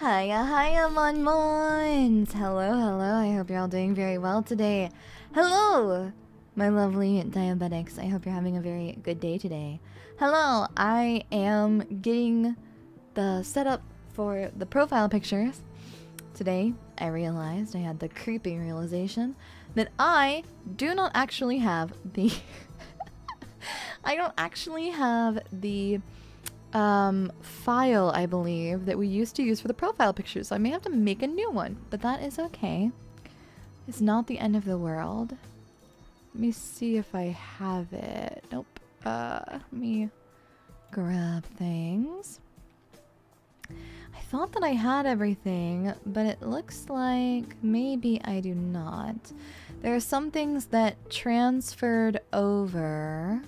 Hiya, hiya, MonMons! Hello, hello, I hope you're all doing very well today. Hello, my lovely diabetics. I hope you're having a very good day today. Hello, I am getting the setup for the profile pictures. Today, I realized, I had the creepy realization that I do not actually have the... I don't actually have the file, I believe, that we used to use for the profile pictures. So I may have to make a new one, but that is okay. It's not the end of the world. Let me see if I have it. Nope. Let me grab things. I thought that I had everything, but it looks like maybe I do not. There are some things that transferred over,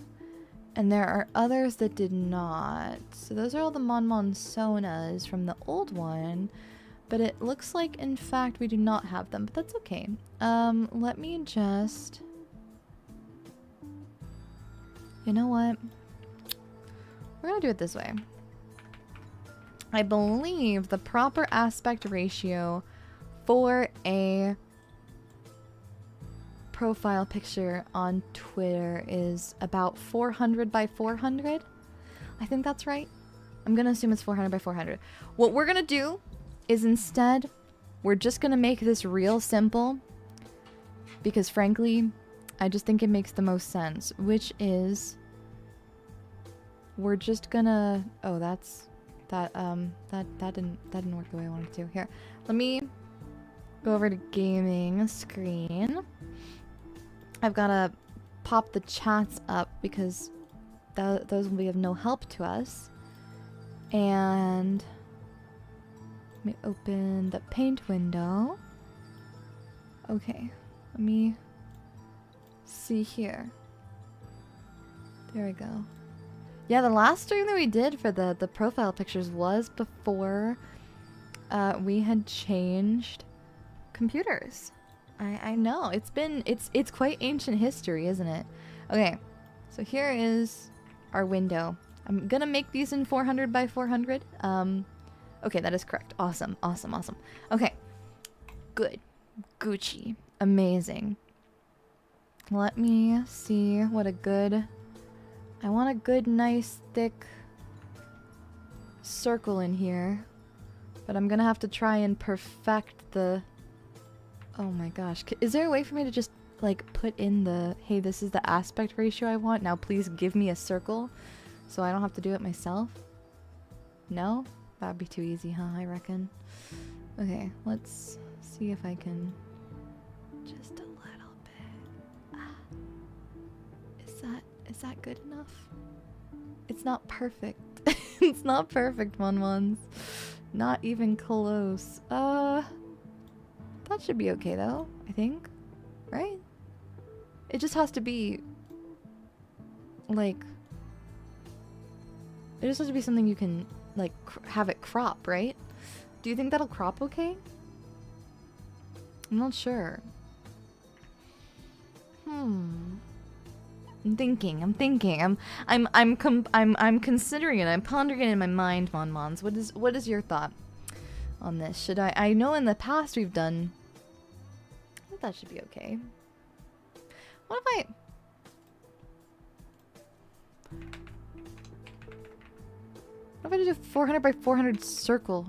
and there are others that did not. So those are all the MonMon Sonas from the old one, but it looks like, in fact, we do not have them, but that's okay. Let me just... You know what? We're gonna do it this way. I believe the proper aspect ratio for a profile picture on Twitter is about 400 by 400. I think that's right. I'm gonna assume it's 400 by 400. What we're gonna do is instead, we're just gonna make this real simple because frankly, I just think it makes the most sense, which is we're just gonna... Oh, that's... That didn't work the way I wanted to. Here, let me go over to gaming screen. I've gotta pop the chats up because those will be of no help to us. And let me open the paint window. Okay, let me see here. There we go. Yeah, the last stream that we did for the profile pictures was before we had changed computers. I know, it's quite ancient history, isn't it? Okay, so here is our window. I'm gonna make these in 400 by 400. Okay, that is correct. Awesome, awesome, awesome. Okay, good. Gucci. Amazing. Let me see what a good... I want a good, nice, thick circle in here. But I'm gonna have to try and perfect the... Oh my gosh. Is there a way for me to just, like, put in the... Hey, this is the aspect ratio I want. Now please give me a circle so I don't have to do it myself? No? That'd be too easy, huh? I reckon. Okay, let's see if I can... Just a little bit. Is that good enough? It's not perfect. It's not perfect, MonMons. Not even close. That should be okay though, I think. Right? It just has to be like... It just has to be something you can like have it crop, right? Do you think that'll crop okay? I'm not sure. I'm thinking. I'm considering it. I'm pondering it in my mind, MonMons. What is your thought on this? Should I know in the past we've done... I think that should be okay. What if I do 400 by 400 circle?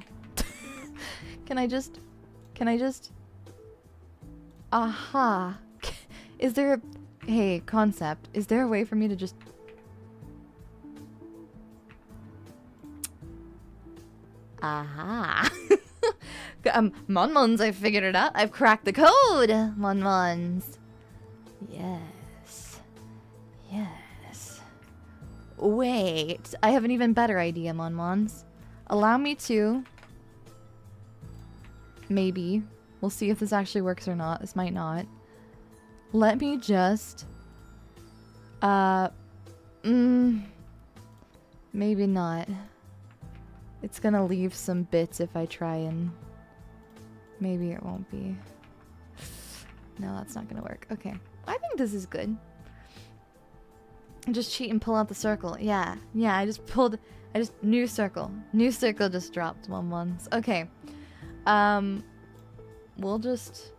Can I just... Aha. Is there a... Hey, concept. Is there a way for me to just... Aha. MonMons, I figured it out. I've cracked the code, MonMons. Yes. Yes. Wait. I have an even better idea, MonMons. Allow me to... Maybe. We'll see if this actually works or not. This might not. Let me just... Maybe not. It's gonna leave some bits if I try and... Maybe it won't be. No, that's not gonna work. Okay. I think this is good. Just cheat and pull out the circle. Yeah. Yeah, I just pulled New circle. New circle just dropped once. Okay. We'll just...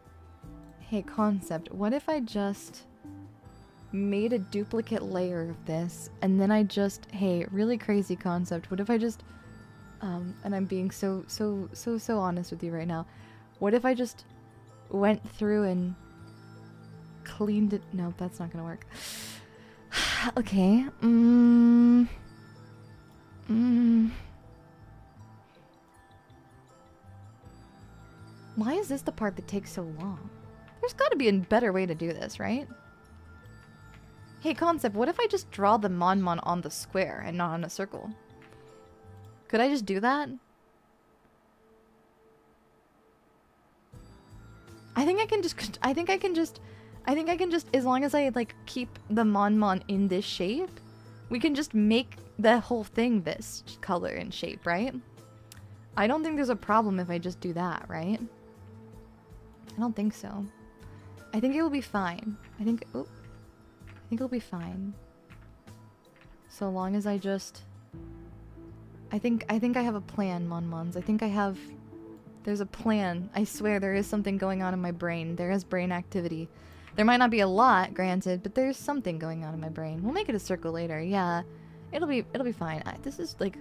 Hey, concept. What if I just made a duplicate layer of this, and then I just... Hey, really crazy concept. What if I just... and I'm being so honest with you right now. What if I just went through and cleaned it? No, that's not gonna work. Okay. Why is this the part that takes so long? There's gotta be a better way to do this, right? Hey, concept, what if I just draw the MonMon on the square and not on a circle? Could I just do that? I think I can just, as long as I, like, keep the MonMon in this shape, we can just make the whole thing this color and shape, right? I don't think there's a problem if I just do that, right? I don't think so. I think it will be fine. I think it'll be fine. So long as I just... I think I have a plan, MonMons. I think I have... There's a plan. I swear there is something going on in my brain. There is brain activity. There might not be a lot, granted, but there's something going on in my brain. We'll make it a circle later. Yeah, it'll be fine. This is like...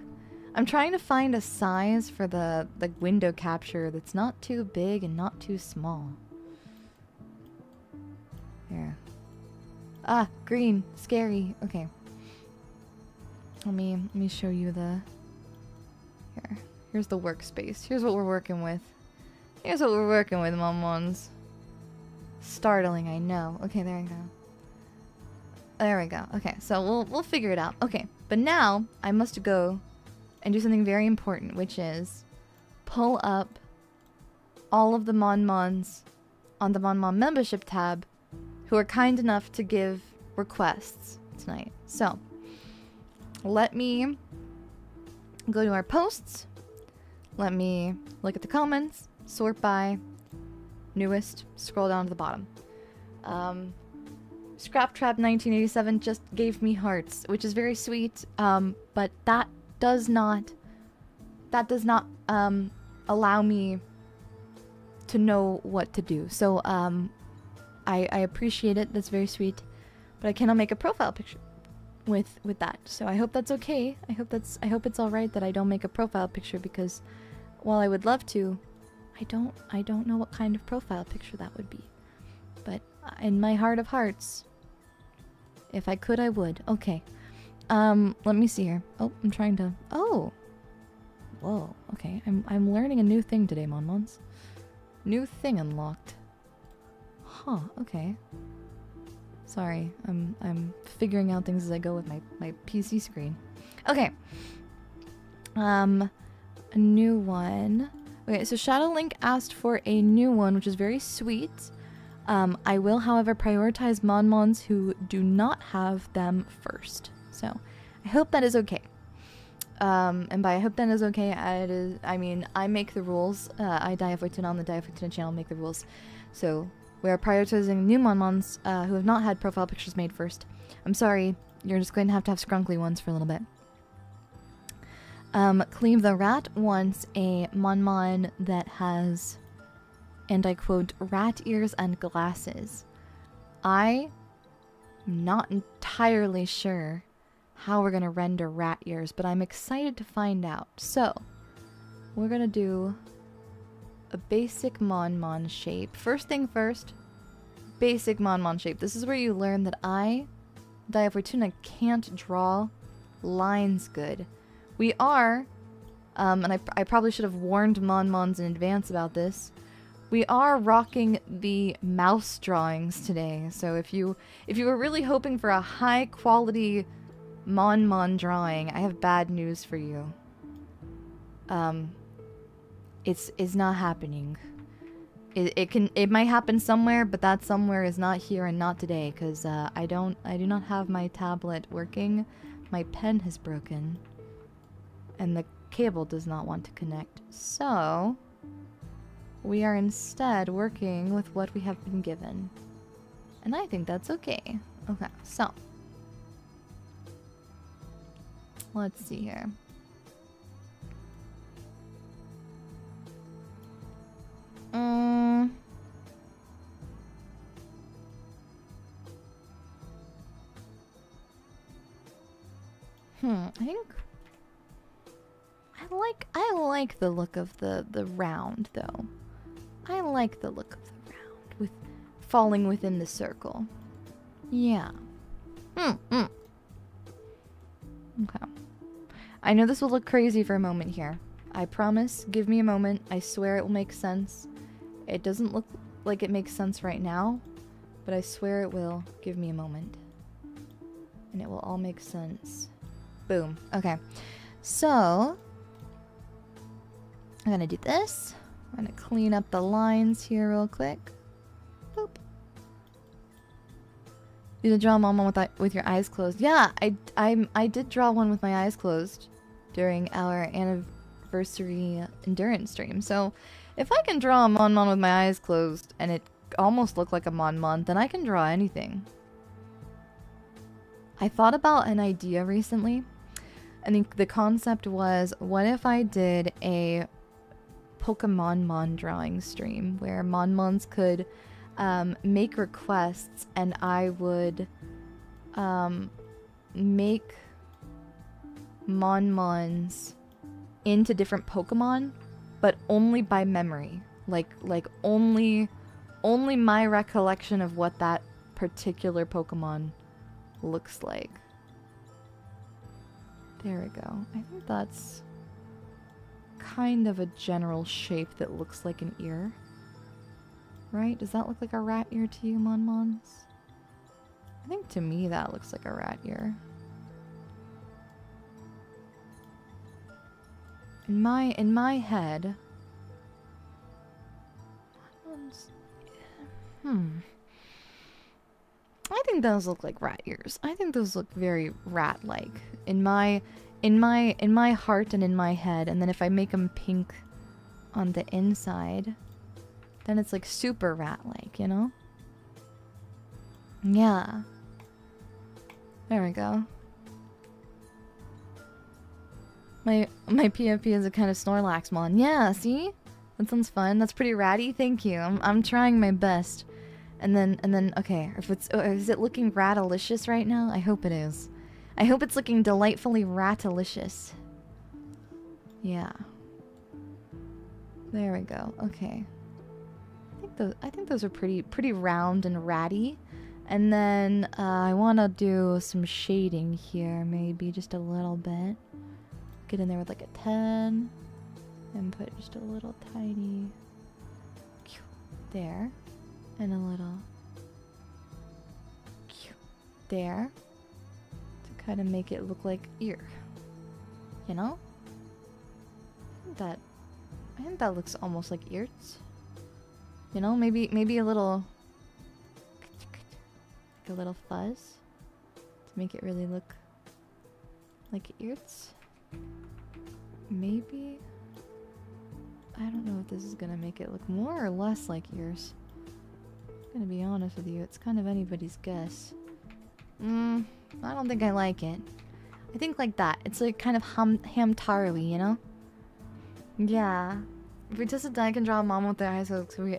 I'm trying to find a size for the window capture that's not too big and not too small. Here. Ah, green. Scary. Okay. Let me show you the... Here. Here's the workspace. Here's what we're working with. Here's what we're working with, MonMons. Startling, I know. Okay, there we go. There we go. Okay, so we'll figure it out. Okay, but now I must go and do something very important, which is pull up all of the MonMons on the MonMon membership tab who are kind enough to give requests tonight. So, let me go to our posts. Let me look at the comments, sort by newest, scroll down to the bottom. Scraptrap 1987 just gave me hearts, which is very sweet, but that does not allow me to know what to do. So I appreciate it. That's very sweet, but I cannot make a profile picture with that. So I hope that's okay. I hope it's all right that I don't make a profile picture, because while I would love to, I don't know what kind of profile picture that would be. But in my heart of hearts, if I could, I would. Okay. Let me see here. Oh, I'm trying to... Oh! Whoa, okay. I'm learning a new thing today, MonMons. New thing unlocked. Huh, okay. Sorry, I'm figuring out things as I go with my PC screen. Okay. A new one. Okay, so Shadowlink asked for a new one, which is very sweet. I will, however, prioritize MonMons who do not have them first. So, I hope that is okay. And by I hope that is okay, I mean, I make the rules. I, Daiya Fortuna, on the Daiya Fortuna channel, make the rules. So, we are prioritizing new MonMons who have not had profile pictures made first. I'm sorry, you're just going to have scrunkly ones for a little bit. Cleve the Rat wants a MonMon that has, and I quote, rat ears and glasses. I'm not entirely sure how we're gonna render rat ears, but I'm excited to find out. So, we're gonna do a basic MonMon shape. First thing first, basic MonMon shape. This is where you learn that I, Daiya Fortuna, can't draw lines good. We are, and I probably should have warned MonMons in advance about this, we are rocking the mouse drawings today. So if you were really hoping for a high quality MonMon drawing, I have bad news for you. It's not happening. It might happen somewhere, but that somewhere is not here and not today, because I do not have my tablet working. My pen has broken, and the cable does not want to connect. So we are instead working with what we have been given, and I think that's okay. Okay, so let's see here. I think I like the look of the round though. I like the look of the round with falling within the circle. Yeah. Okay. I know this will look crazy for a moment here. I promise, give me a moment. I swear it will make sense. It doesn't look like it makes sense right now, but I swear it will. Give me a moment. And it will all make sense. Boom. Okay. So, I'm gonna do this. I'm gonna clean up the lines here real quick. Boop. You did draw MonMon with your eyes closed. Yeah, I did draw one with my eyes closed during our anniversary endurance stream. So, if I can draw a MonMon with my eyes closed and it almost looked like a MonMon, then I can draw anything. I thought about an idea recently. I think the concept was, what if I did a Pokemon drawing stream where MonMons could make requests and I would make MonMons into different Pokemon, but only by memory. Like only my recollection of what that particular Pokemon looks like. There we go. I think that's kind of a general shape that looks like an ear. Right? Does that look like a rat ear to you, MonMons? I think to me that looks like a rat ear. In my head, I think those look like rat ears. I think those look very rat-like in my heart and in my head. And then if I make them pink on the inside, then it's like super rat-like, you know? Yeah. There we go. My PFP is a kind of Snorlax mon. Yeah, see? That sounds fun. That's pretty ratty. Thank you. I'm trying my best. And then okay, is it looking ratalicious right now? I hope it is. I hope it's looking delightfully ratalicious. Yeah. There we go. Okay. I think those are pretty round and ratty. And then I want to do some shading here, maybe just a little bit. Get in there with like a 10 and put just a little tiny there. And a little there to kind of make it look like ear, you know? I think that looks almost like ears. You know, maybe a little, like a little fuzz to make it really look like ears. Maybe. I don't know if this is gonna make it look more or less like ears. Gonna be honest with you, it's kind of anybody's guess. I don't think I like it. I think like that. It's like kind of Hamtaro-y, you know? Yeah. If we tested Daiya can draw a mom with their eyes closed, so we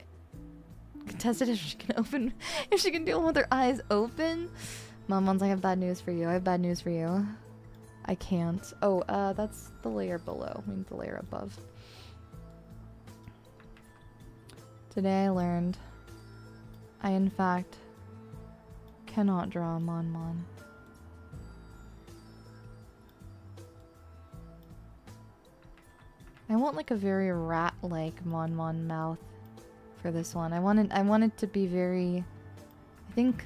tested if she can do them with her eyes open. MonMons, I have bad news for you. I have bad news for you. I can't. Oh, that's the layer below. I mean the layer above. Today I learned I, in fact, cannot draw a MonMon. I want like a very rat-like MonMon mouth for this one. I want it to be very. I think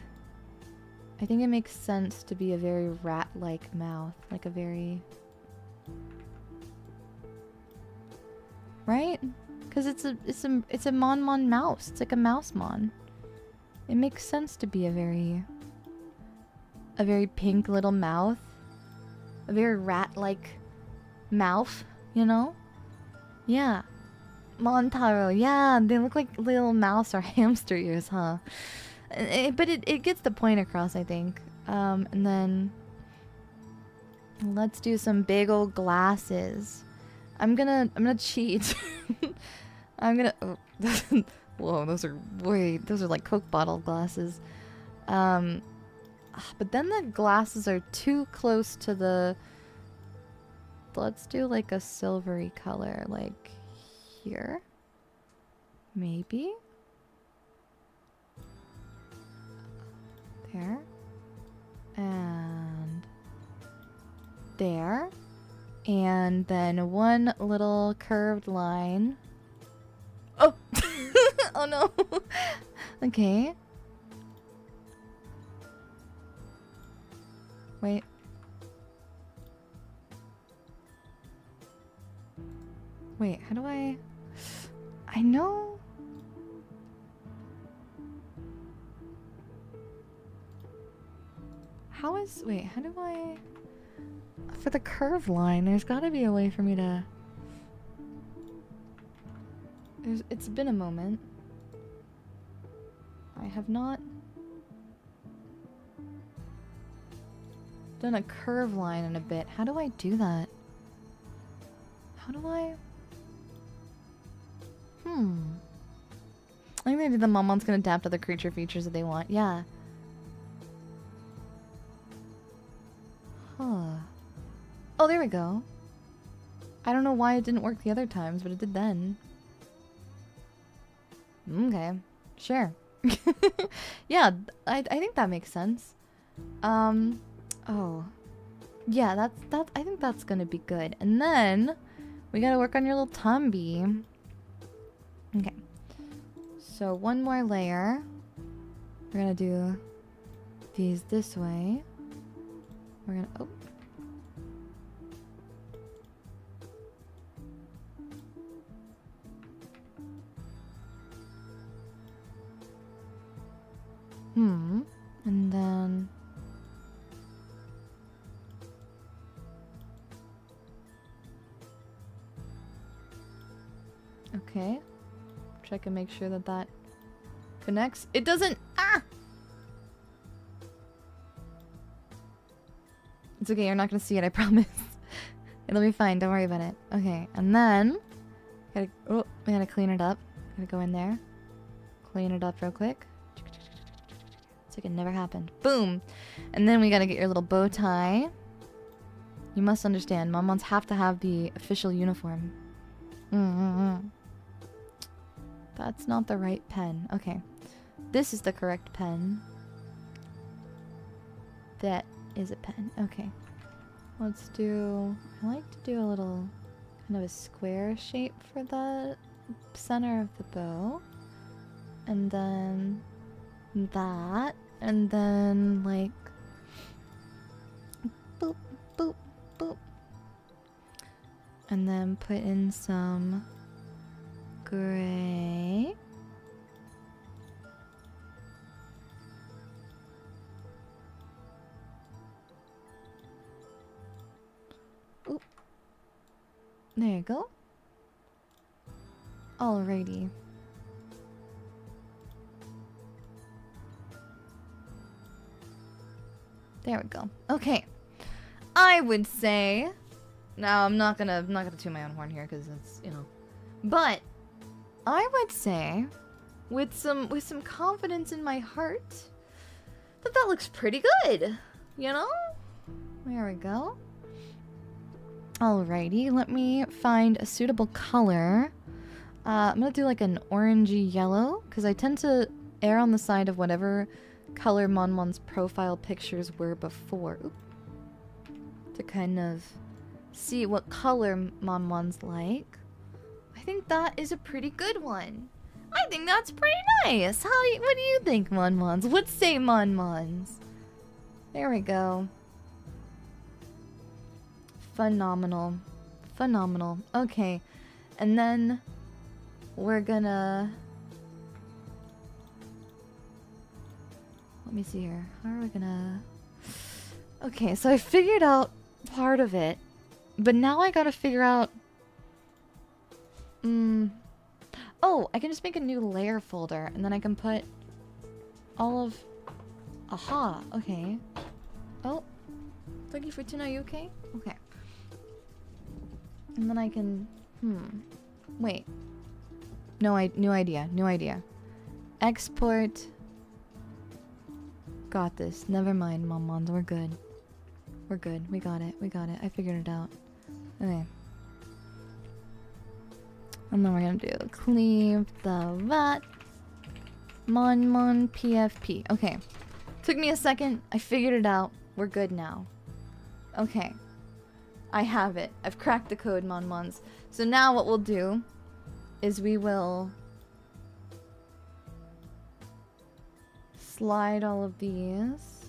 it makes sense to be a very rat-like mouth, like a very. Right? Because it's a MonMon mouse. It's like a mouse mon. It makes sense to be a very pink little mouth. A very rat-like mouth, you know? Yeah. Montaro, yeah, they look like little mouse or hamster ears, huh? But it gets the point across, I think. And then let's do some big old glasses. I'm gonna cheat. Oh, whoa, those are like Coke bottle glasses. But then the glasses are too close to the let's do like a silvery color, like here. Maybe? There. And there. And then one little curved line. Oh! Oh no! Okay. Wait. Wait, how do I know. Wait, how do I... For the curve line, there's gotta be a way for me to... It's been a moment. I have not done a curve line in a bit. How do I do that? How do I... I think maybe the MonMon's gonna adapt other creature features that they want. Yeah. Huh. Oh, there we go. I don't know why it didn't work the other times, but it did then. Okay. Sure. Yeah, I think that makes sense. Oh. Yeah, I think that's gonna be good. And then we gotta work on your little Tumby. Okay. So one more layer. We're gonna do these this way. We're gonna... Oh. And then... Okay. Check and make sure that that connects. It doesn't... Ah! It's okay, you're not gonna see it, I promise. It'll be fine, don't worry about it. Okay, and then... we gotta clean it up. Gotta go in there. Clean it up real quick. It's like it never happened. Boom! And then we gotta get your little bow tie. You must understand, MonMons have to have the official uniform. That's not the right pen. Okay. This is the correct pen. That is a pen. Okay. Let's do... I like to do a little... kind of a square shape for the center of the bow. And then... that. And then, like... boop, boop, boop. And then put in some... gray. Oop. There you go. Alrighty. There we go. Okay. I would say... Now, I'm not gonna toot my own horn here, because it's, you know... But... I would say, with some confidence in my heart, that looks pretty good, you know? There we go. Alrighty, let me find a suitable color. I'm gonna do like an orangey yellow, because I tend to err on the side of whatever color MonMon's profile pictures were before. Oop. To kind of see what color MonMon's like. I think that is a pretty good one. I think that's pretty nice. What do you think, MonMons? What say MonMons? There we go. Phenomenal. Phenomenal. Okay. And then we're gonna... Let me see here. How are we gonna... Okay, so I figured out part of it. But now I gotta figure out... Oh, I can just make a new layer folder, and then I can put all of... Aha, okay. Oh. Thank you, Fortuna, are you okay? Okay. And then I can... Wait. No, new idea, new idea. Export... Got this. Never mind, MonMons, we're good. We're good. We got it. We got it. I figured it out. Okay. And then we're gonna do cleave the vat. MonMon PFP. Okay. Took me a second. I figured it out. We're good now. Okay. I have it. I've cracked the code, MonMons. So now what we'll do is we will slide all of these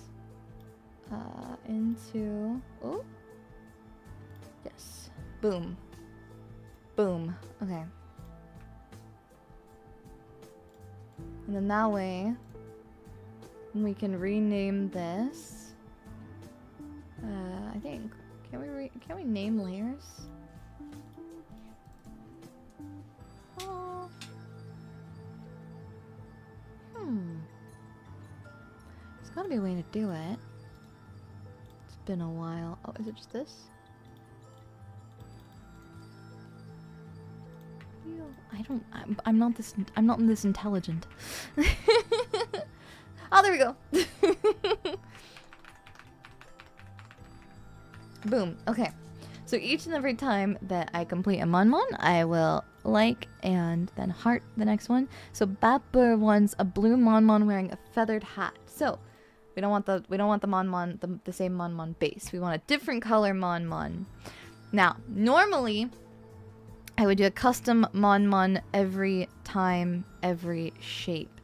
into... Oh. Yes. Boom. Boom. Okay. And then that way, we can rename this. I think. Can we name layers? Oh. There's gotta be a way to do it. It's been a while. Oh, is it just this? I'm not this intelligent. Oh, there we go. Boom. Okay. So each and every time that I complete a MonMon, I will like and then heart the next one. So Bapper wants a blue MonMon wearing a feathered hat. So we don't want the MonMon the same MonMon base. We want a different color MonMon. Now, normally I would do a custom MonMon every time, every shape.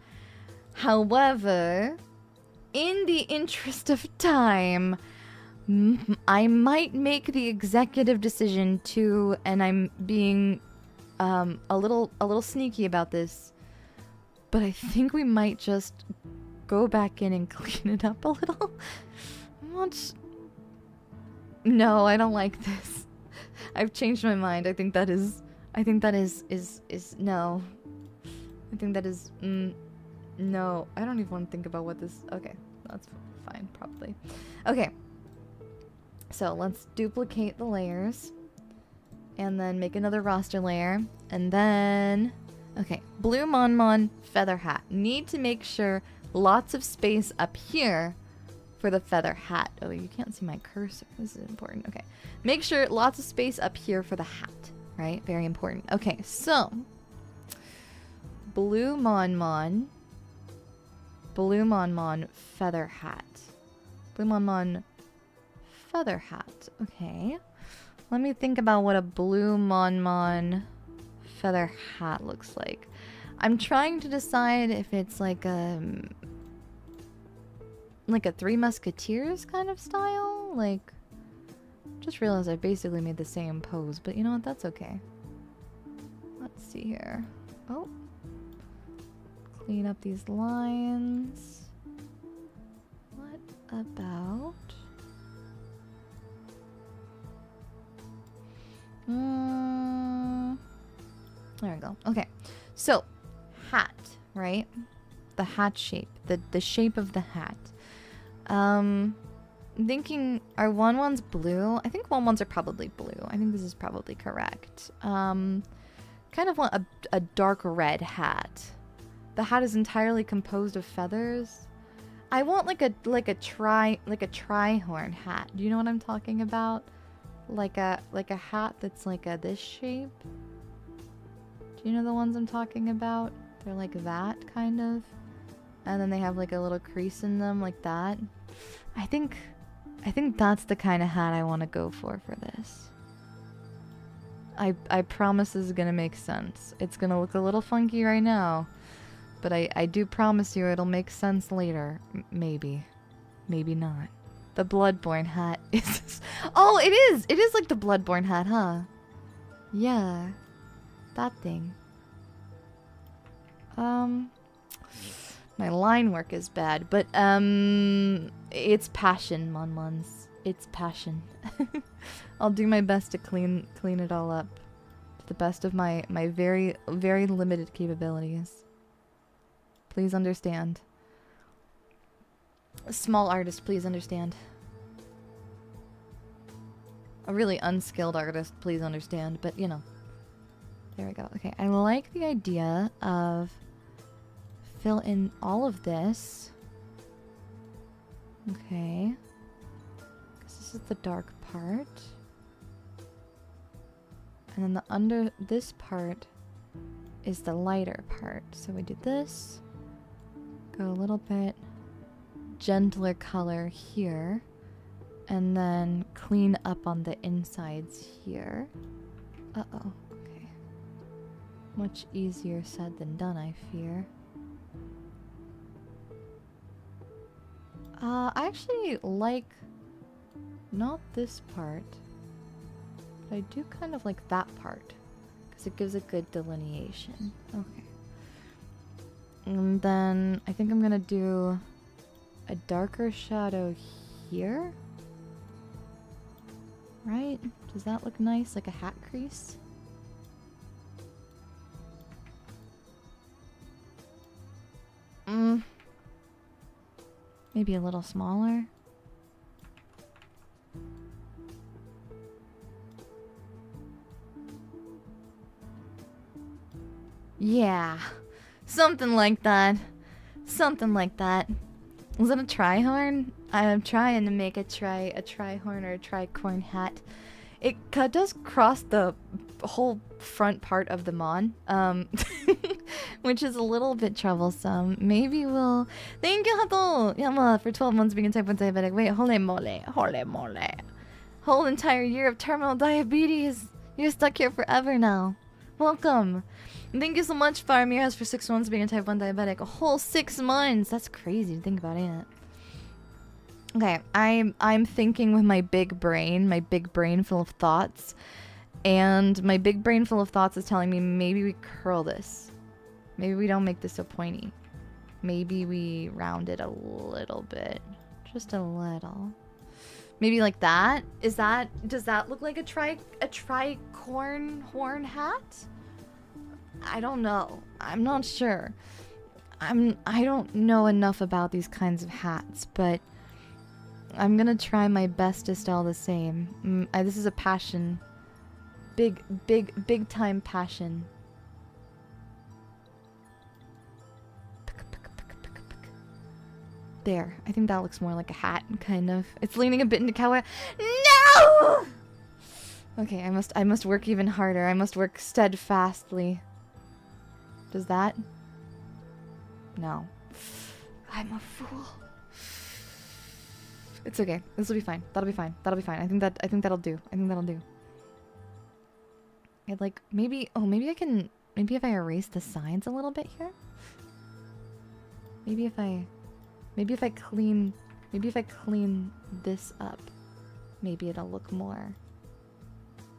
However, in the interest of time, I might make the executive decision to, and I'm being a little sneaky about this, but I think we might just go back in and clean it up a little. No, I don't like this. I've changed my mind. I think that is no. I think that is no. I don't even want to think about what this. Okay, that's fine, probably. Okay. So let's duplicate the layers and then make another roster layer, and then okay, blue MonMon feather hat. Need to make sure lots of space up here for the feather hat. Oh, you can't see my cursor. This is important. Okay, make sure lots of space up here for the hat. Right, very important. Okay, so blue MonMon feather hat. Blue MonMon feather hat. Okay. Let me think about what a blue MonMon feather hat looks like. I'm trying to decide if it's like a Three Musketeers kind of style. Like, just realized I basically made the same pose, but you know what? That's okay. Let's see here. Oh. Clean up these lines. What about... There we go. Okay. So, hat, right? The hat shape. The shape of the hat. I'm thinking, are ones blue? I think ones are probably blue. I think this is probably correct. Kind of want a dark red hat. The hat is entirely composed of feathers. I want like a tri-horn hat. Do you know what I'm talking about? Like a hat that's like this shape. Do you know the ones I'm talking about? They're like that kind of, and then they have like a little crease in them like that. I think that's the kind of hat I want to go for this. I promise this is gonna make sense. It's gonna look a little funky right now, but I do promise you it'll make sense later. Maybe not. The Bloodborne hat is... Oh, it is! It is like the Bloodborne hat, huh? Yeah. That thing. My line work is bad, but, it's passion, MonMons. It's passion. I'll do my best to clean it all up. To the best of my very, very limited capabilities. Please understand. A small artist, please understand. A really unskilled artist, please understand. But, you know. There we go. Okay, I like the idea of fill in all of this. Okay. Because this is the dark part. And then the under this part is the lighter part. So we do this. Go a little bit gentler color here. And then clean up on the insides here. Uh-oh. Okay. Much easier said than done, I fear. I actually like not this part, but I do kind of like that part because it gives a good delineation. Okay. And then I think I'm gonna do a darker shadow here. Right? Does that look nice? Like a hat crease? Maybe a little smaller. Yeah. Something like that. Something like that. Is that a tri-horn? I'm trying to make a tri-horn or a tricorn hat. It does cross the whole front part of the mon, which is a little bit troublesome. Maybe we'll... Thank you, Hato! Yama, for 12 months being type 1 diabetic. Wait, holy mole. Whole entire year of terminal diabetes. You're stuck here forever now. Welcome. And thank you so much, Farmiras, for 6 months being a type 1 diabetic. A whole 6 months! That's crazy to think about, ain't it? Okay, I'm thinking with my big brain full of thoughts. And my big brain full of thoughts is telling me maybe we curl this. Maybe we don't make this so pointy. Maybe we round it a little bit. Just a little. Maybe like that? Does that look like a tricorn horn hat? I don't know. I'm not sure. I don't know enough about these kinds of hats, but I'm gonna try my bestest all the same. This is a passion. Big time passion. There. I think that looks more like a hat, kind of. It's leaning a bit into cowboy. No! Okay, I must work even harder. I must work steadfastly. Does that? No. I'm a fool. It's okay. This will be fine. That'll be fine. That'll be fine. I think that'll do. I think that'll do. I'd like maybe maybe if I erase the sides a little bit here. Maybe if I clean this up, maybe it'll look more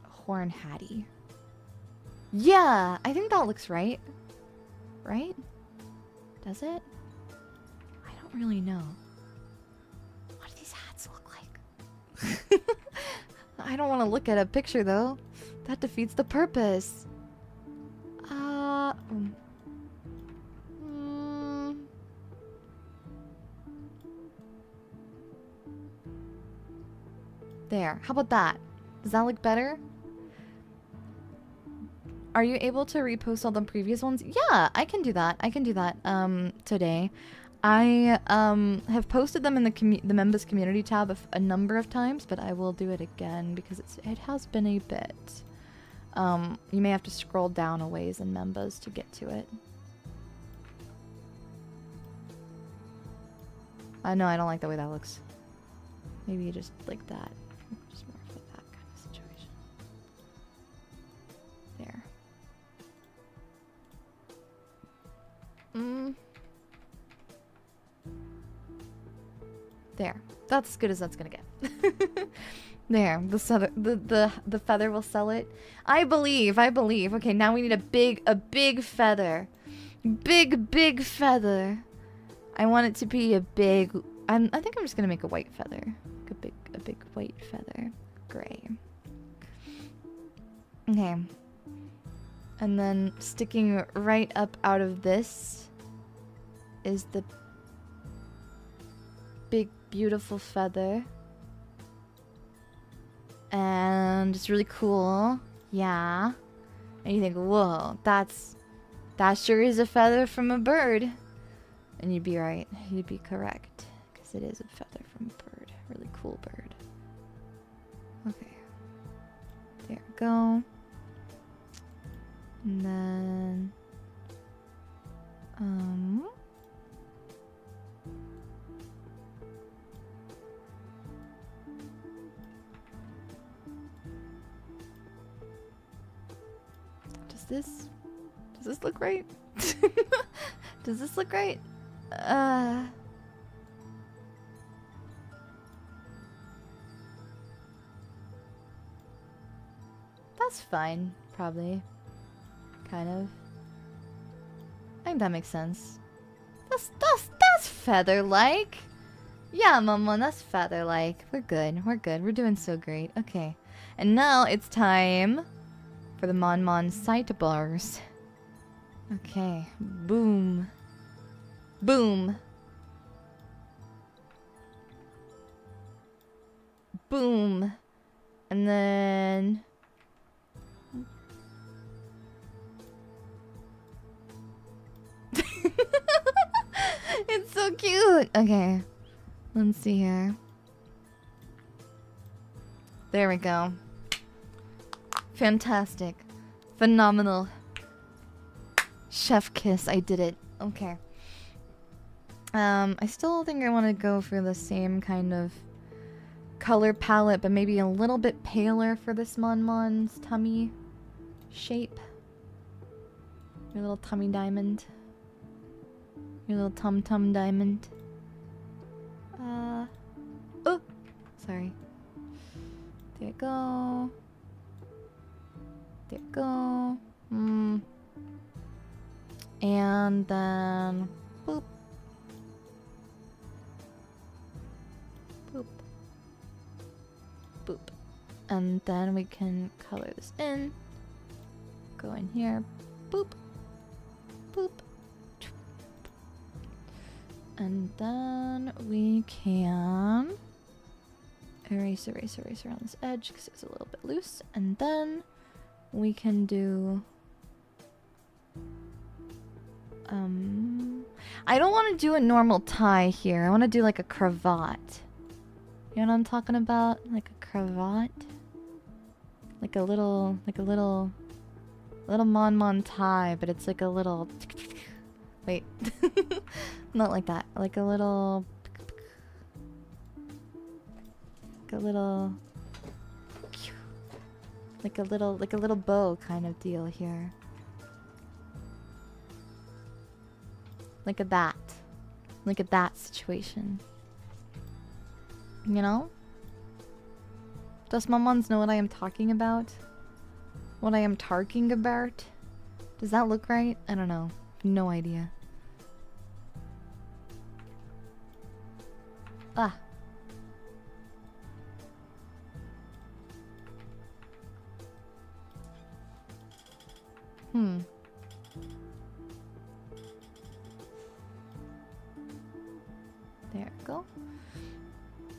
horn hatty. Yeah, I think that looks right. Right? Does it? I don't really know. What do these hats look like? I don't want to look at a picture though. That defeats the purpose. There. How about that? Does that look better? Are you able to repost all the previous ones? Yeah, I can do that. I can do that today. I have posted them in the Membas community tab a number of times, but I will do it again because it has been a bit. You may have to scroll down a ways in Membas to get to it. No, I don't like the way that looks. Maybe you just like that. Just more for that kind of situation. There. There. That's as good as that's gonna get. There. The feather will sell it. I believe. Okay, now we need a big feather. Big feather. I want it to be a big... I think I'm just gonna make a white feather. Like a big white feather. Gray. Okay. And then sticking right up out of this is the big beautiful feather. And it's really cool. Yeah. And you think, whoa, that sure is a feather from a bird. And you'd be right. You'd be correct. Because it is a feather from a bird. Really cool bird. Okay. There we go. And then does this look right? Does this look right? That's fine, probably. Kind of. I think that makes sense. That's feather-like. Yeah, MonMon, that's feather-like. We're good. We're good. We're doing so great. Okay. And now it's time for the MonMon sidebars. Okay. Boom. Boom. Boom. And then it's so cute. Okay. Let's see here. There we go. Fantastic. Phenomenal. Chef kiss. I did it. Okay. I still think I want to go for the same kind of color palette, but maybe a little bit paler for this MonMon's tummy shape. Your little tummy diamond. Your little tum-tum diamond. Oh! Sorry. There you go. There you go. And then... boop. Boop. Boop. And then we can color this in. Go in here. Boop. Boop. And then we can erase around this edge because it's a little bit loose. And then we can do... I don't want to do a normal tie here. I want to do like a cravat. You know what I'm talking about? Like a cravat? Like a little MonMon tie, but it's like a little... Wait. Not like that. Like a little... Like a little bow kind of deal here. Look at that. Look at that situation. You know? Does MonMons know what I am talking about? What I am talking about? Does that look right? I don't know. No idea. Ah. There we go.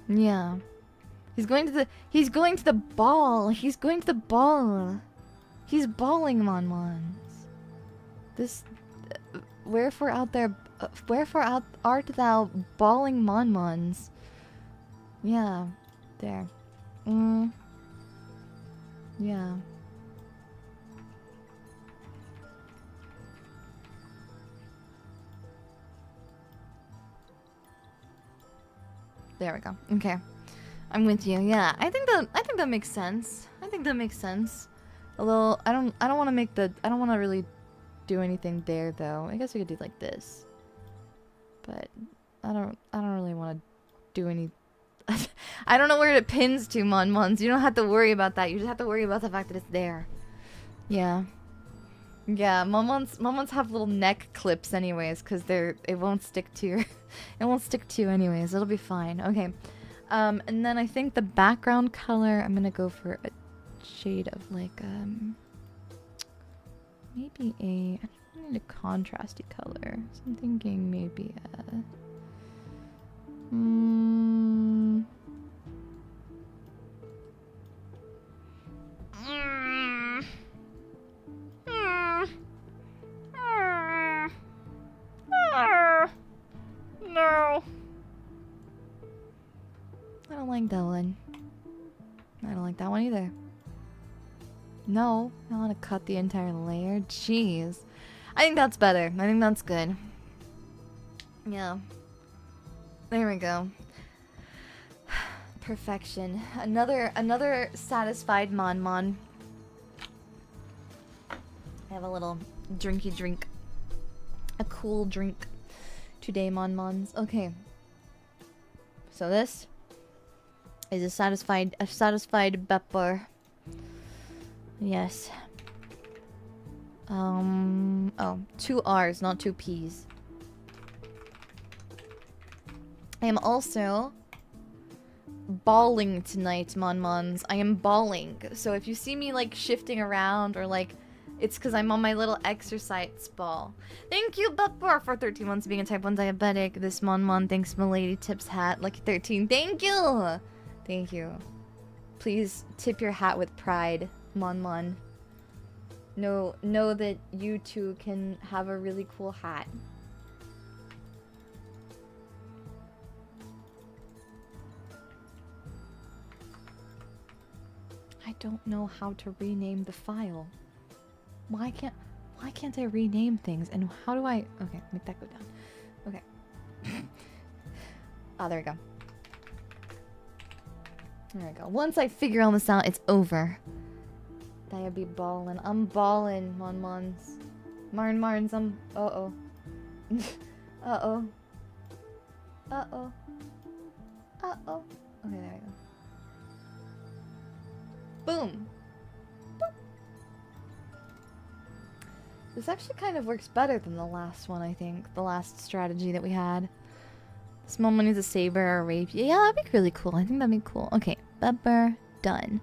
Yeah. He's going to the ball. He's going to the ball. He's balling MonMons. This wherefore art thou balling MonMons? Yeah. There. Yeah. There we go. Okay. I'm with you. Yeah. I think that makes sense. I think that makes sense. Although I don't want to really do anything there though. I guess we could do like this. But I don't really want to do any I don't know where it pins to, MonMons. You don't have to worry about that. You just have to worry about the fact that it's there. Yeah. Yeah, MonMons have little neck clips anyways, because it won't stick to your it won't stick to you anyways. It'll be fine. Okay. And then I think the background color, I'm gonna go for a shade of like maybe I need a contrasty color. So I'm thinking maybe no. I don't like that one. I don't like that one either. No, I don't want to cut the entire layer. Jeez. I think that's better. I think that's good. Yeah. There we go. Perfection. Another satisfied MonMon. I have a little drinky drink. A cool drink today, MonMons. Okay. So this is a satisfied pepper. Yes. Oh, 2 R's, not 2 P's. I am also balling tonight, MonMons. I am balling. So if you see me like shifting around or like, it's because I'm on my little exercise ball. Thank you, Pepper, for 13 months being a type 1 diabetic. This MonMon thanks Milady Tips hat. Lucky 13. Thank you! Thank you. Please tip your hat with pride, MonMon. Know that you too can have a really cool hat. I don't know how to rename the file. Why can't I rename things? And how do I... Okay, make that go down. Okay. Ah, there we go. There we go. Once I figure all this out, it's over. Daiya be ballin'. I'm ballin', MonMons. Marns, I'm... Uh-oh. Uh-oh. Uh-oh. Uh-oh. Okay, there we go. Boom. Boop. This actually kind of works better than the last one, I think. The last strategy that we had. This MonMon needs a saber or a rapier. Yeah, that'd be really cool. I think that'd be cool. Okay, Pepper, done.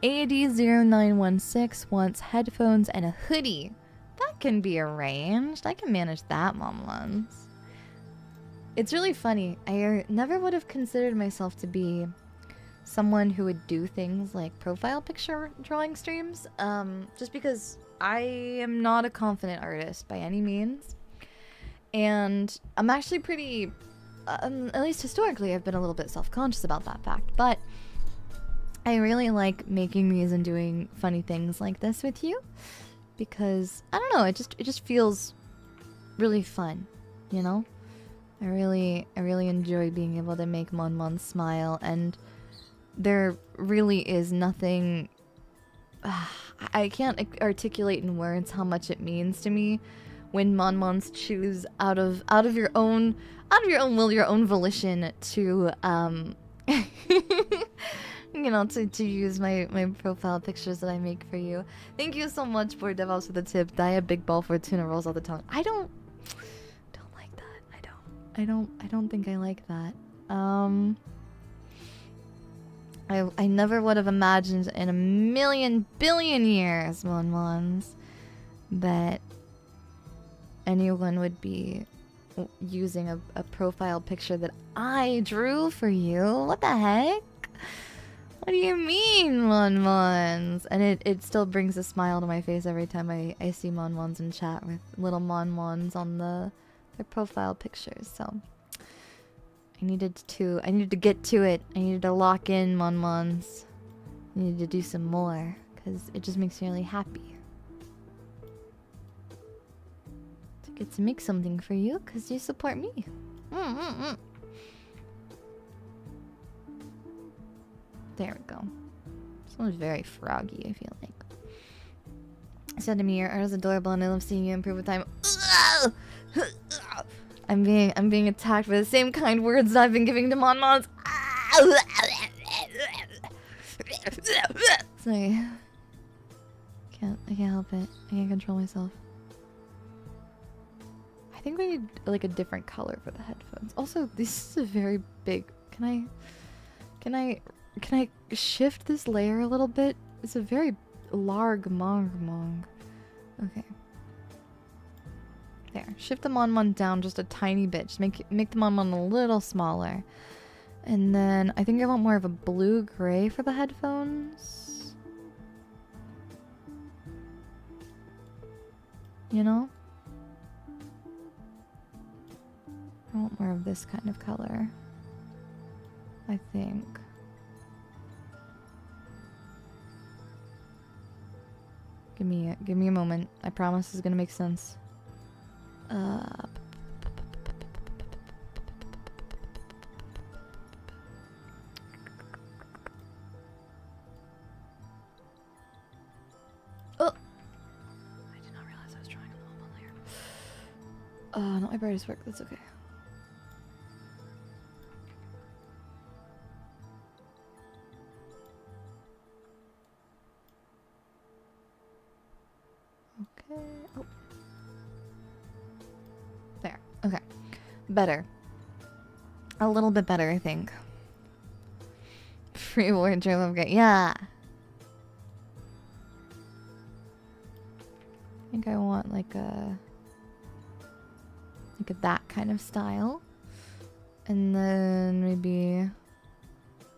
AD0916 wants headphones and a hoodie. That can be arranged. I can manage that, MonMons. It's really funny. I never would have considered myself to be someone who would do things like profile picture drawing streams. Just because I am not a confident artist by any means. And I'm actually pretty... at least historically, I've been a little bit self-conscious about that fact. But I really like making these and doing funny things like this with you, because I don't know, it just feels really fun, you know. I really enjoy being able to make MonMon smile, and there really is nothing. I can't articulate in words how much it means to me when MonMons choose out of your own will, your own volition to you know, to use my profile pictures that I make for you. Thank you so much for DevOps for the tip. Daiya big ball Fortuna rolls all the tongue. I don't like that. I don't think I like that. I never would have imagined in a million billion years, MonMons, that anyone would be using a profile picture that I drew for you. What the heck? What do you mean, MonMons? And it still brings a smile to my face every time I see MonMons in chat with little MonMons on their profile pictures. So I needed to get to it. I needed to lock in, MonMons. I needed to do some more because it just makes me really happy to get to make something for you because you support me. There we go. This one's very froggy, I feel like. I said to me, your art is adorable and I love seeing you improve with time. I'm being attacked by the same kind words that I've been giving to MonMons. Sorry. I can't help it. I can't control myself. I think we need like a different color for the headphones. Also, this is a very big. Can I shift this layer a little bit? It's a very large mong. Okay. There. Shift the MonMon down just a tiny bit. Just make the MonMon a little smaller. And then I think I want more of a blue-gray for the headphones. You know? I want more of this kind of color, I think. Give me a moment. I promise this is gonna make sense. Oh! I did not realize I was drawing on the whole layer. Not my brightest work. That's okay. Okay. Oh. There. Okay. Better. A little bit better, I think. Free wardrobe upgrade. Yeah. I think I want like a that kind of style. And then maybe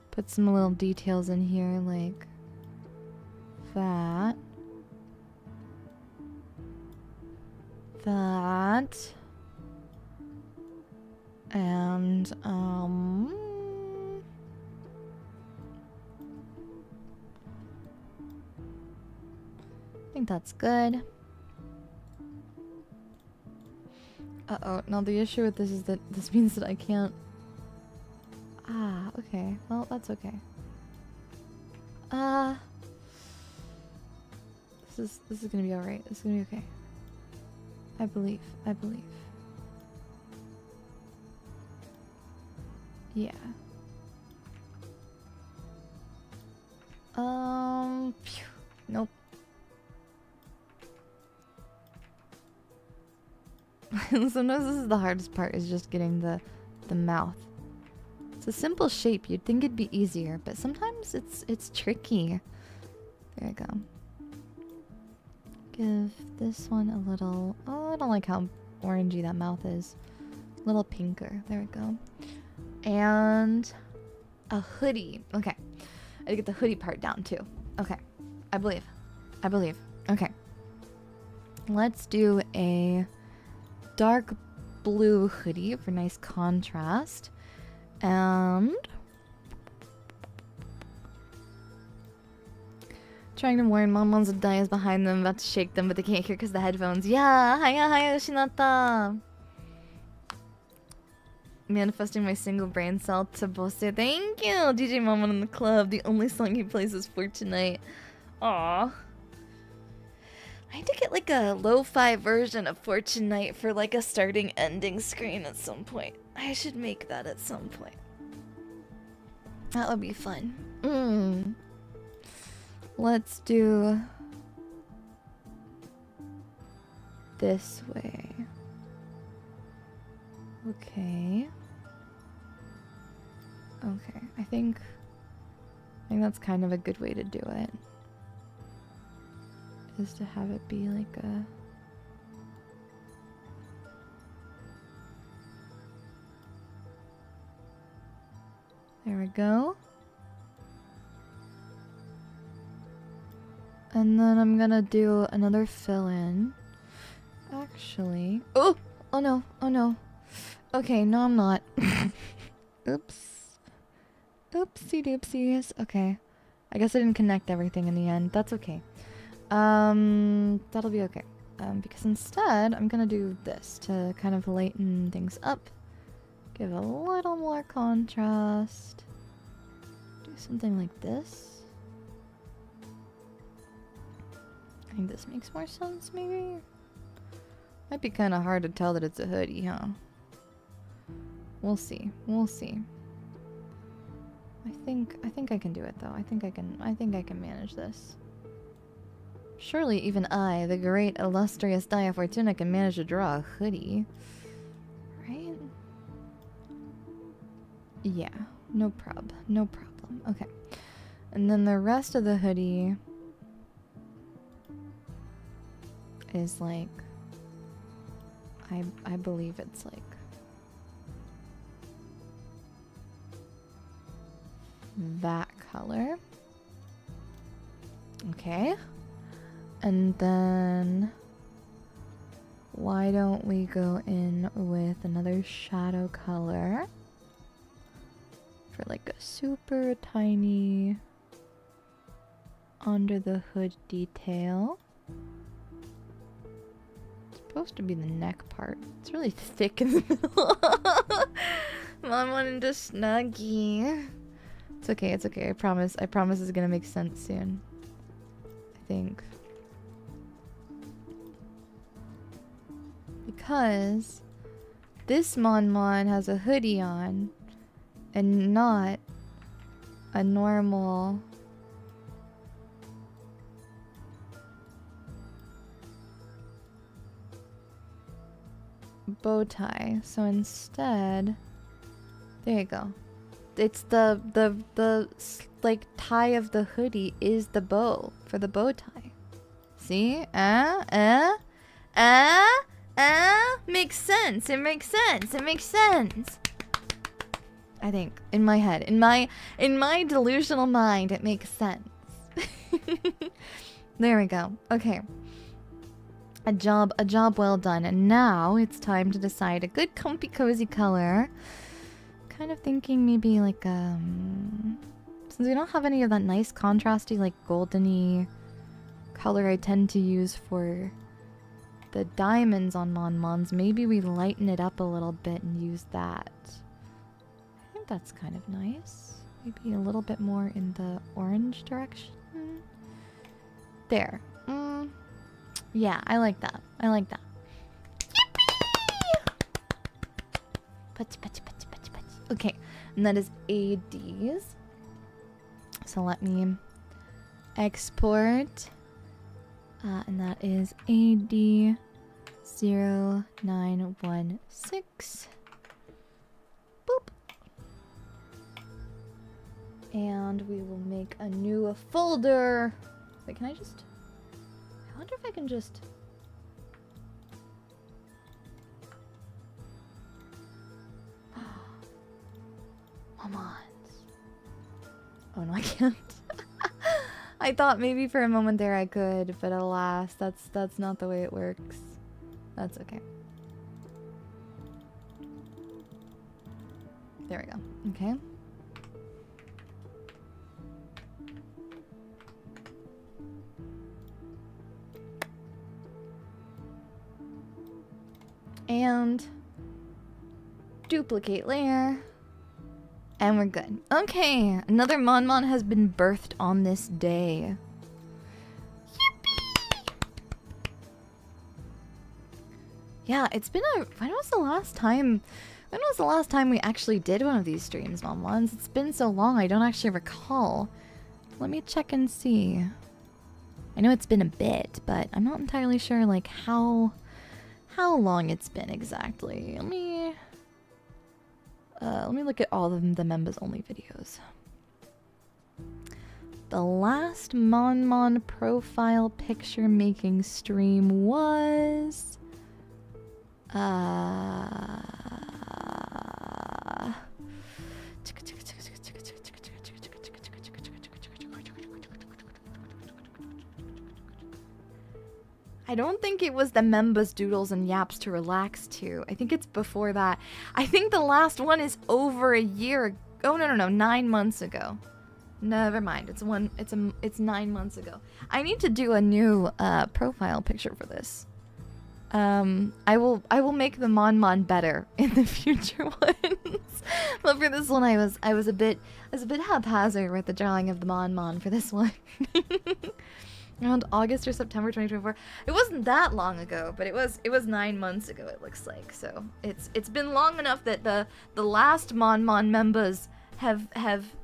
put some little details in here like that. That. And I think that's good. Uh-oh, now the issue with this is that this means that I can't... Ah, okay. Well, that's okay. This is gonna be alright. This is gonna be okay. I believe. I believe. Yeah. Phew. Nope. Sometimes this is the hardest part, is just getting the mouth. It's a simple shape. You'd think it'd be easier, but sometimes it's tricky. There I go. Give this one a little... Oh, I don't like how orangey that mouth is. A little pinker. There we go. And a hoodie. Okay. I gotta get the hoodie part down too. Okay. I believe. I believe. Okay. Let's do a dark blue hoodie for nice contrast. And trying to warn MonMons and Daiya's behind them, about to shake them, but they can't hear because the headphones. Yeah, haya Yoshinata. Manifesting my single brain cell to Bose. Thank you, DJ MonMon in the club. The only song he plays is Fortuna. Aww. I need to get like a lo-fi version of Fortuna for like a starting ending screen at some point. I should make that at some point. That would be fun. Let's do this way. Okay. Okay, I think that's kind of a good way to do it. Is to have it be like a... There we go. And then I'm gonna do another fill-in. Actually... Oh! Oh no, oh no. Okay, no I'm not. Oops. Oopsie doopsies. Okay. I guess I didn't connect everything in the end. That's okay. That'll be okay. Because instead, I'm gonna do this to kind of lighten things up. Give a little more contrast. Do something like this. I think this makes more sense, maybe? Might be kind of hard to tell that it's a hoodie, huh? We'll see. We'll see. I think I can do it though. I think I can manage this. Surely even I, the great illustrious Daiya Fortuna, can manage to draw a hoodie. Right? Yeah, no prob. No problem. Okay. And then the rest of the hoodie is like, I believe it's like that color. Okay. And then why don't we go in with another shadow color for like a super tiny under the hood detail. supposed to be the neck part. It's really thick in the middle. Mom wanted a snuggie. It's okay, it's okay. I promise it's gonna make sense soon. I think. Because this MonMon has a hoodie on and not a normal bow tie. So instead, there you go. It's the like tie of the hoodie is the bow for the bow tie. See? Makes sense. It makes sense. It makes sense. I think in my head, in my delusional mind, it makes sense. There we go. Okay. A job well done. And now it's time to decide a good comfy cozy color. Kind of thinking maybe like since we don't have any of that nice contrasty like goldeny color I tend to use for the diamonds on MonMons, maybe we lighten it up a little bit and use that. I think that's kind of nice. Maybe a little bit more in the orange direction. There. Yeah, I like that. I like that. Yippee! Putty. Okay, and that is ADs. So let me export. And that is AD0916. Boop. And we will make a new folder. Wait, can I just... I wonder if I can just... MonMons. Oh no, I can't. I thought maybe for a moment there I could, but alas, that's not the way it works. That's okay. There we go. Okay. And duplicate layer. And we're good. Okay, another MonMon has been birthed on this day. Yippee! Yeah, it's been a... When was the last time we actually did one of these streams, MonMons? It's been so long, I don't actually recall. Let me check and see. I know it's been a bit, but I'm not entirely sure, like, how long it's been exactly. Let me look at all of the Membas only videos. The last MonMon profile picture making stream was... I don't think it was the Membas Doodles and Yaps to relax to. I think it's before that. I think the last one is over a year. Oh no, 9 months ago. Never mind. It's 9 months ago. I need to do a new profile picture for this. I will make the MonMon better in the future ones. But for this one, I was a bit haphazard with the drawing of the MonMon for this one. Around August or September 2024. It wasn't that long ago, but it was 9 months ago, it looks like. So it's been long enough that the last MonMon members have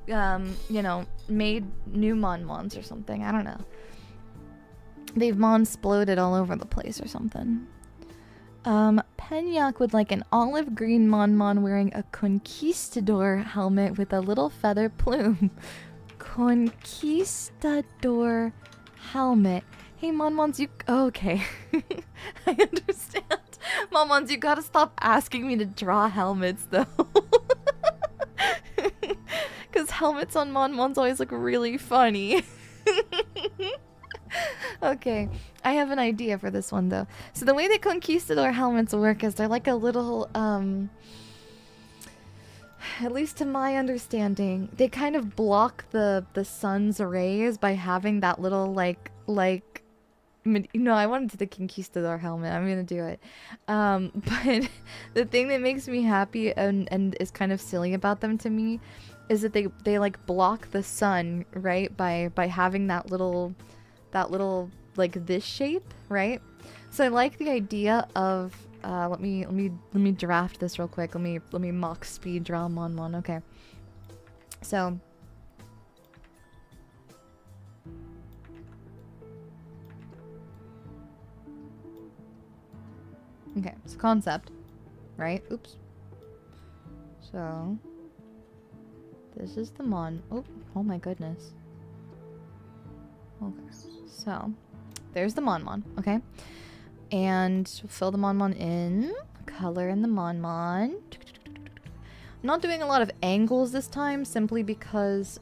you know, made new MonMons or something. I don't know. They've mon-sploded all over the place or something. Penyak would like an olive green MonMon wearing a conquistador helmet with a little feather plume. Conquistador helmet. Hey MonMons, you... Oh, okay. I understand. MonMons, you gotta stop asking me to draw helmets, though. Because helmets on MonMons always look really funny. Okay, I have an idea for this one, though. So the way the Conquistador helmets work is they're like a little, at least to my understanding, they kind of block the sun's rays by having that little, like No, I wanted the conquistador helmet. I'm gonna do it. But the thing that makes me happy and is kind of silly about them to me is that they like block the sun, right? By having that little like this shape, right? So I like the idea of let me draft this real quick. Let me mock speed draw MonMon. Okay. So okay, so concept, right? Oops. So this is the oh my goodness. Okay, so there's the MonMon, okay? And fill the MonMon in, color in the MonMon. I'm not doing a lot of angles this time, simply because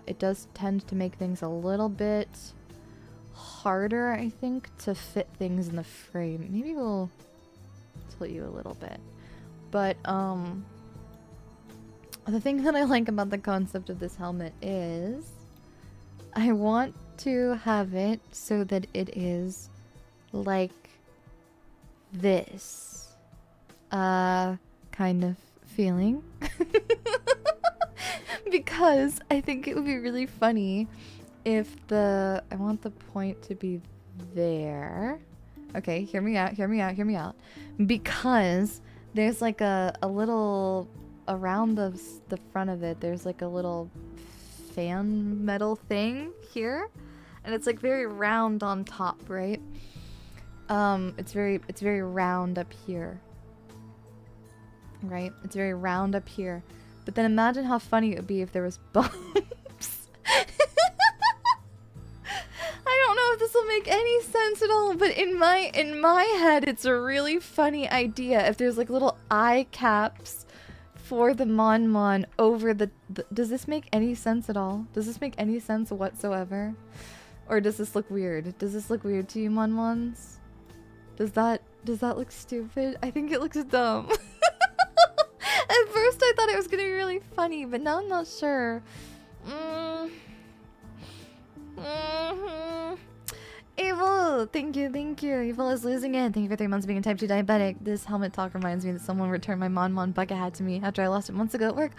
it does tend to make things a little bit harder, I think, to fit things in the frame. Maybe we'll tilt you a little bit. But the thing that I like about the concept of this helmet is I want to have it so that it is like this kind of feeling. Because I think it would be really funny if I want the point to be there. Okay, hear me out, hear me out, hear me out. Because there's like a little, around the front of it, there's like a little fan metal thing here. And it's like very round on top, right? It's very round up here. Right? It's very round up here. But then imagine how funny it would be if there was bumps. I don't know if this will make any sense at all, but in my head it's a really funny idea if there's like little eye caps for the MonMon over the does this make any sense at all? Does this make any sense whatsoever? Or does this look weird? Does this look weird to you, MonMons? Does that look stupid? I think it looks dumb. At first I thought it was gonna be really funny, but now I'm not sure. Evil! Thank you, thank you. Evil is losing it. Thank you for 3 months being a type 2 diabetic. This helmet talk reminds me that someone returned my MonMon bucket hat to me after I lost it months ago at work.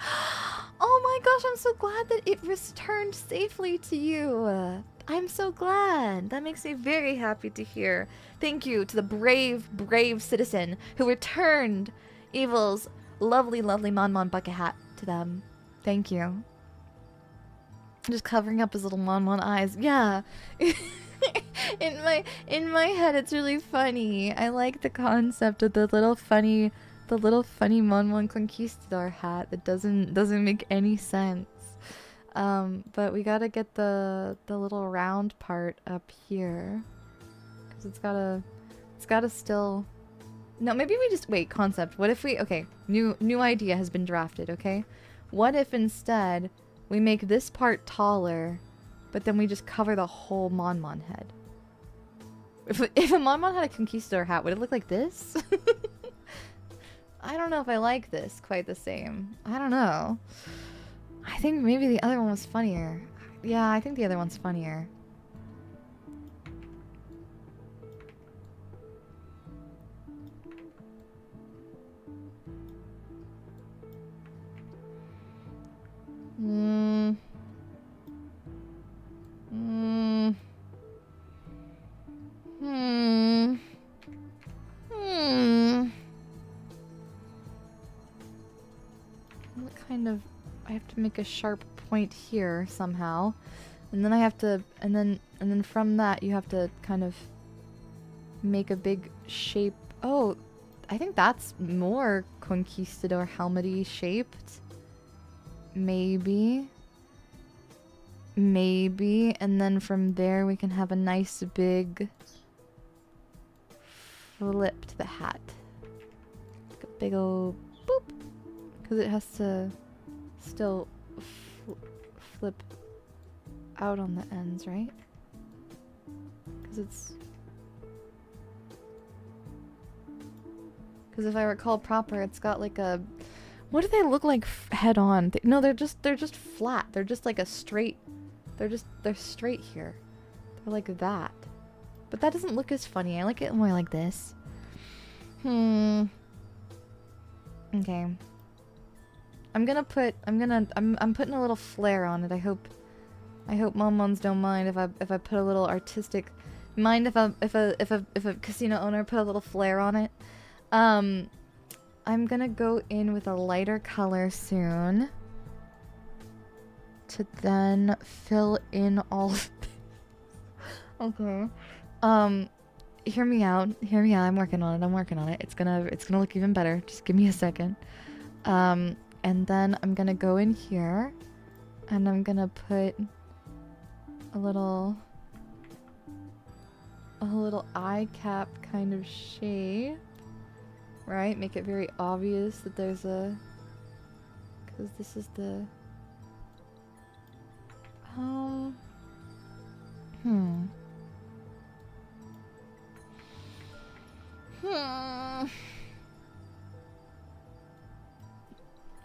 Oh my gosh, I'm so glad that it returned safely to you. I'm so glad. That makes me very happy to hear. Thank you to the brave, brave citizen who returned Evil's lovely, lovely MonMon bucket hat to them. Thank you. Just covering up his little MonMon eyes. Yeah. in my head it's really funny. I like the concept of the little funny MonMon Conquistador hat that doesn't make any sense. But we gotta get the little round part up here, because it's gotta still. No, maybe we just wait. Concept. What if we? Okay, new idea has been drafted. Okay, what if instead we make this part taller, but then we just cover the whole MonMon head? If a MonMon had a Conquistador hat, would it look like this? I don't know if I like this quite the same. I don't know. I think maybe the other one was funnier. Yeah, I think the other one's funnier. What kind of... I have to make a sharp point here somehow. And then I have to... And then from that you have to kind of make a big shape. Oh, I think that's more Conquistador helmet-y shaped. Maybe. Maybe. And then from there we can have a nice big flip to the hat. Like a big old boop. Because it has to still flip out on the ends, right? Because it's... Because if I recall proper, it's got like a... What do they look like head on? No, they're just flat. They're just like a straight... They're straight here. They're like that. But that doesn't look as funny. I like it more like this. Okay. I'm putting a little flair on it. I hope MonMons don't mind if I put a little artistic. Mind if a casino owner put a little flair on it. I'm gonna go in with a lighter color soon to then fill in all of this. Okay. Hear me out. Hear me out. I'm working on it. It's gonna look even better. Just give me a second. And then I'm gonna go in here and I'm gonna put a little eye cap kind of shape, right? Make it very obvious that there's a, because this is the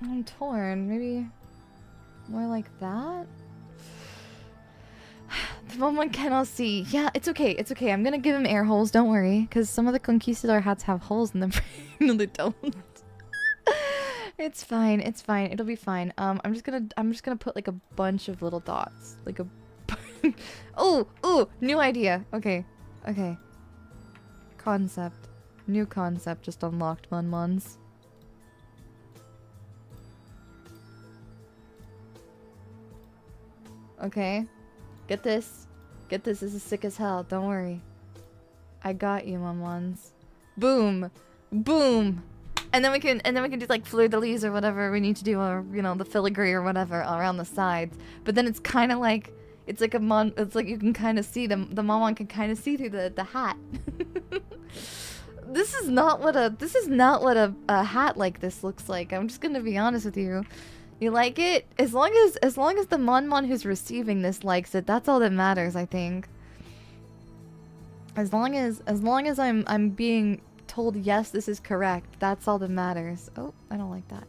I'm torn. Maybe more like that? The MonMon cannot see. Yeah, it's okay. It's okay. I'm gonna give him air holes. Don't worry. Because some of the Conquistador hats have holes in them. No, they don't. It's fine. It's fine. It'll be fine. I'm just gonna put like a bunch of little dots. Like a... Oh! New idea. Okay. Okay. Concept. New concept just unlocked, MonMons. Okay. Get this. Get this. This is sick as hell. Don't worry. I got you, MonMons. Boom. Boom. And then we can do like fleur-de-lis or whatever we need to do, or you know, the filigree or whatever around the sides. But then it's kind of like it's like you can kind of see the MonMon can kind of see through the hat. This is not what a hat like this looks like. I'm just gonna be honest with you. You like it? As long as the MonMon who's receiving this likes it, that's all that matters, I think. As long as I'm being told yes, this is correct, that's all that matters. Oh, I don't like that.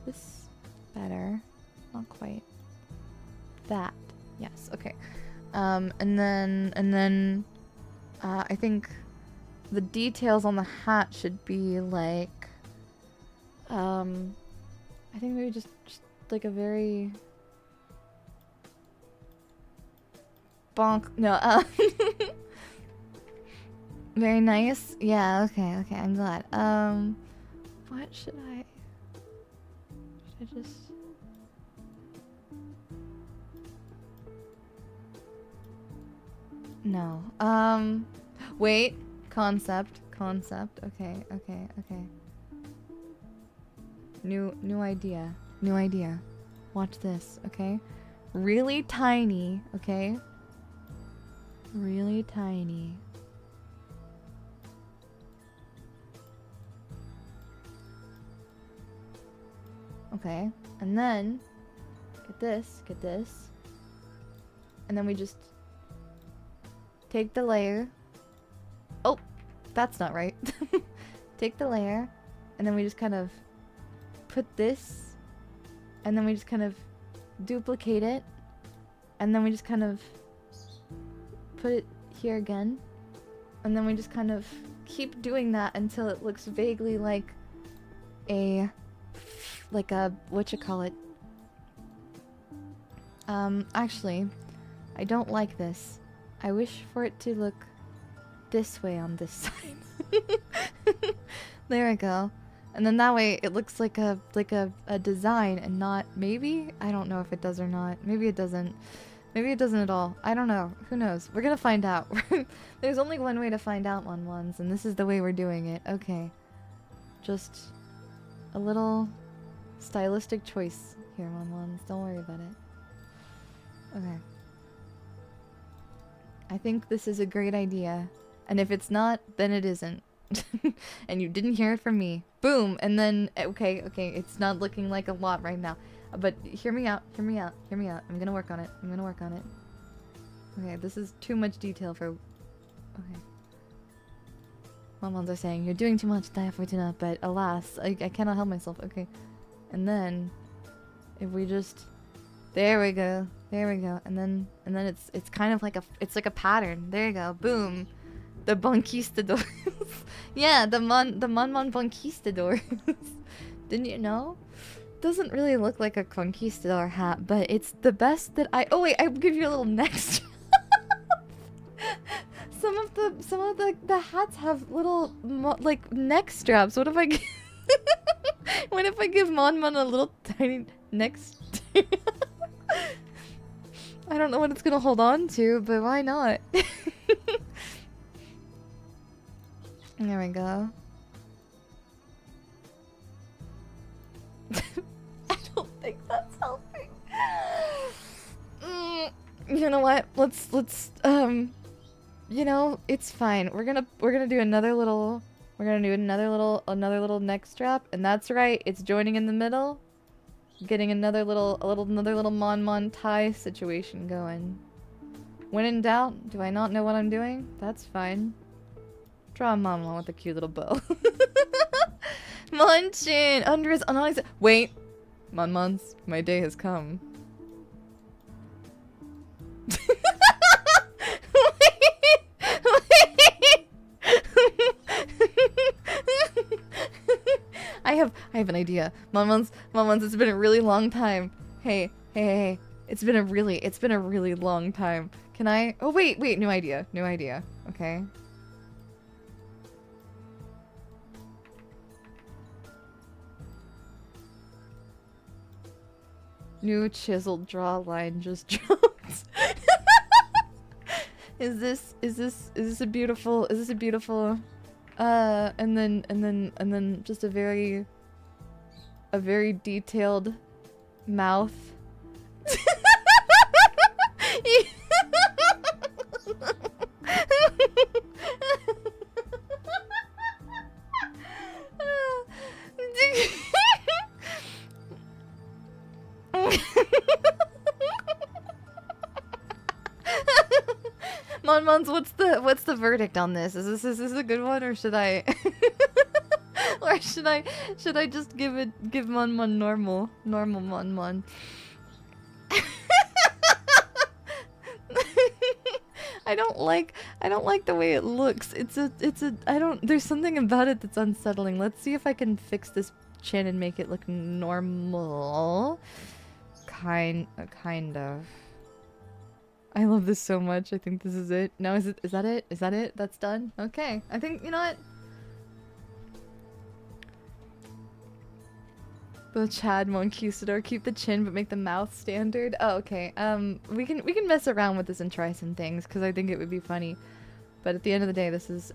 This better. Not quite. That. Yes, okay. And then I think the details on the hat should be like I think maybe just like a very very nice. Yeah, okay, I'm glad. What should I just No. Wait. Concept. Okay. New idea. Watch this, okay? Really tiny, okay? Really tiny. Okay, and then get this. And then we just take the layer. Oh, that's not right. Take the layer, and then we just kind of put this, and then we just kind of duplicate it, and then we just kind of put it here again, and then we just kind of keep doing that until it looks vaguely like a whatchamacallit. Actually, I don't like this. I wish for it to look this way on this side. There we go. And then that way it looks like a design and not, maybe? I don't know if it does or not. Maybe it doesn't. Maybe it doesn't at all. I don't know. Who knows? We're gonna find out. There's only one way to find out, MonMons, and this is the way we're doing it. Okay. Just a little stylistic choice here, MonMons. Don't worry about it. Okay. I think this is a great idea. And if it's not, then it isn't. And you didn't hear it from me. Boom! And then, okay, it's not looking like a lot right now. But hear me out. I'm gonna work on it. Okay, this is too much detail for... Okay. MonMons are saying, you're doing too much, Daiya Fortuna, but alas, I cannot help myself. Okay. And then, if we just There we go. There we go. And then it's kind of like a pattern. There you go. Boom. The Bonquistadors. Yeah, the MonMon Bonquistadors. Didn't you know? Doesn't really look like a conquistador hat, but it's the best that I. Oh wait, I'll give you a little next. some of the hats have little like neck straps. What if I give what if I give MonMon a little tiny neck strap? I don't know what it's gonna hold on to, but why not? There we go. I don't think that's helping. You know what? Let's you know, it's fine. We're gonna do another little neck strap, and that's right. It's joining in the middle. Getting another little MonMon tie situation going. When in doubt, do I not know what I'm doing? That's fine. Draw a MonMon with a cute little bow. Munchin under his eyes. Wait, MonMons, my day has come. I have an idea. MonMons, it's been a really long time. Hey. It's been a really long time. Can I? Oh wait, new idea. Okay. New chiseled draw line just dropped. Is this a beautiful and then just a very detailed mouth. MonMons, what's the verdict on this? Is this a good one, or should I or should I just give MonMon normal MonMon? I don't like the way it looks. There's something about it that's unsettling. Let's see if I can fix this chin and make it look normal. Kind of. I love this so much. I think this is it. No, is that it? Is that it? That's done? Okay. I think, you know what? The Chad Conquistador, keep the chin but make the mouth standard. Oh, okay. We can mess around with this and try some things because I think it would be funny. But at the end of the day, this is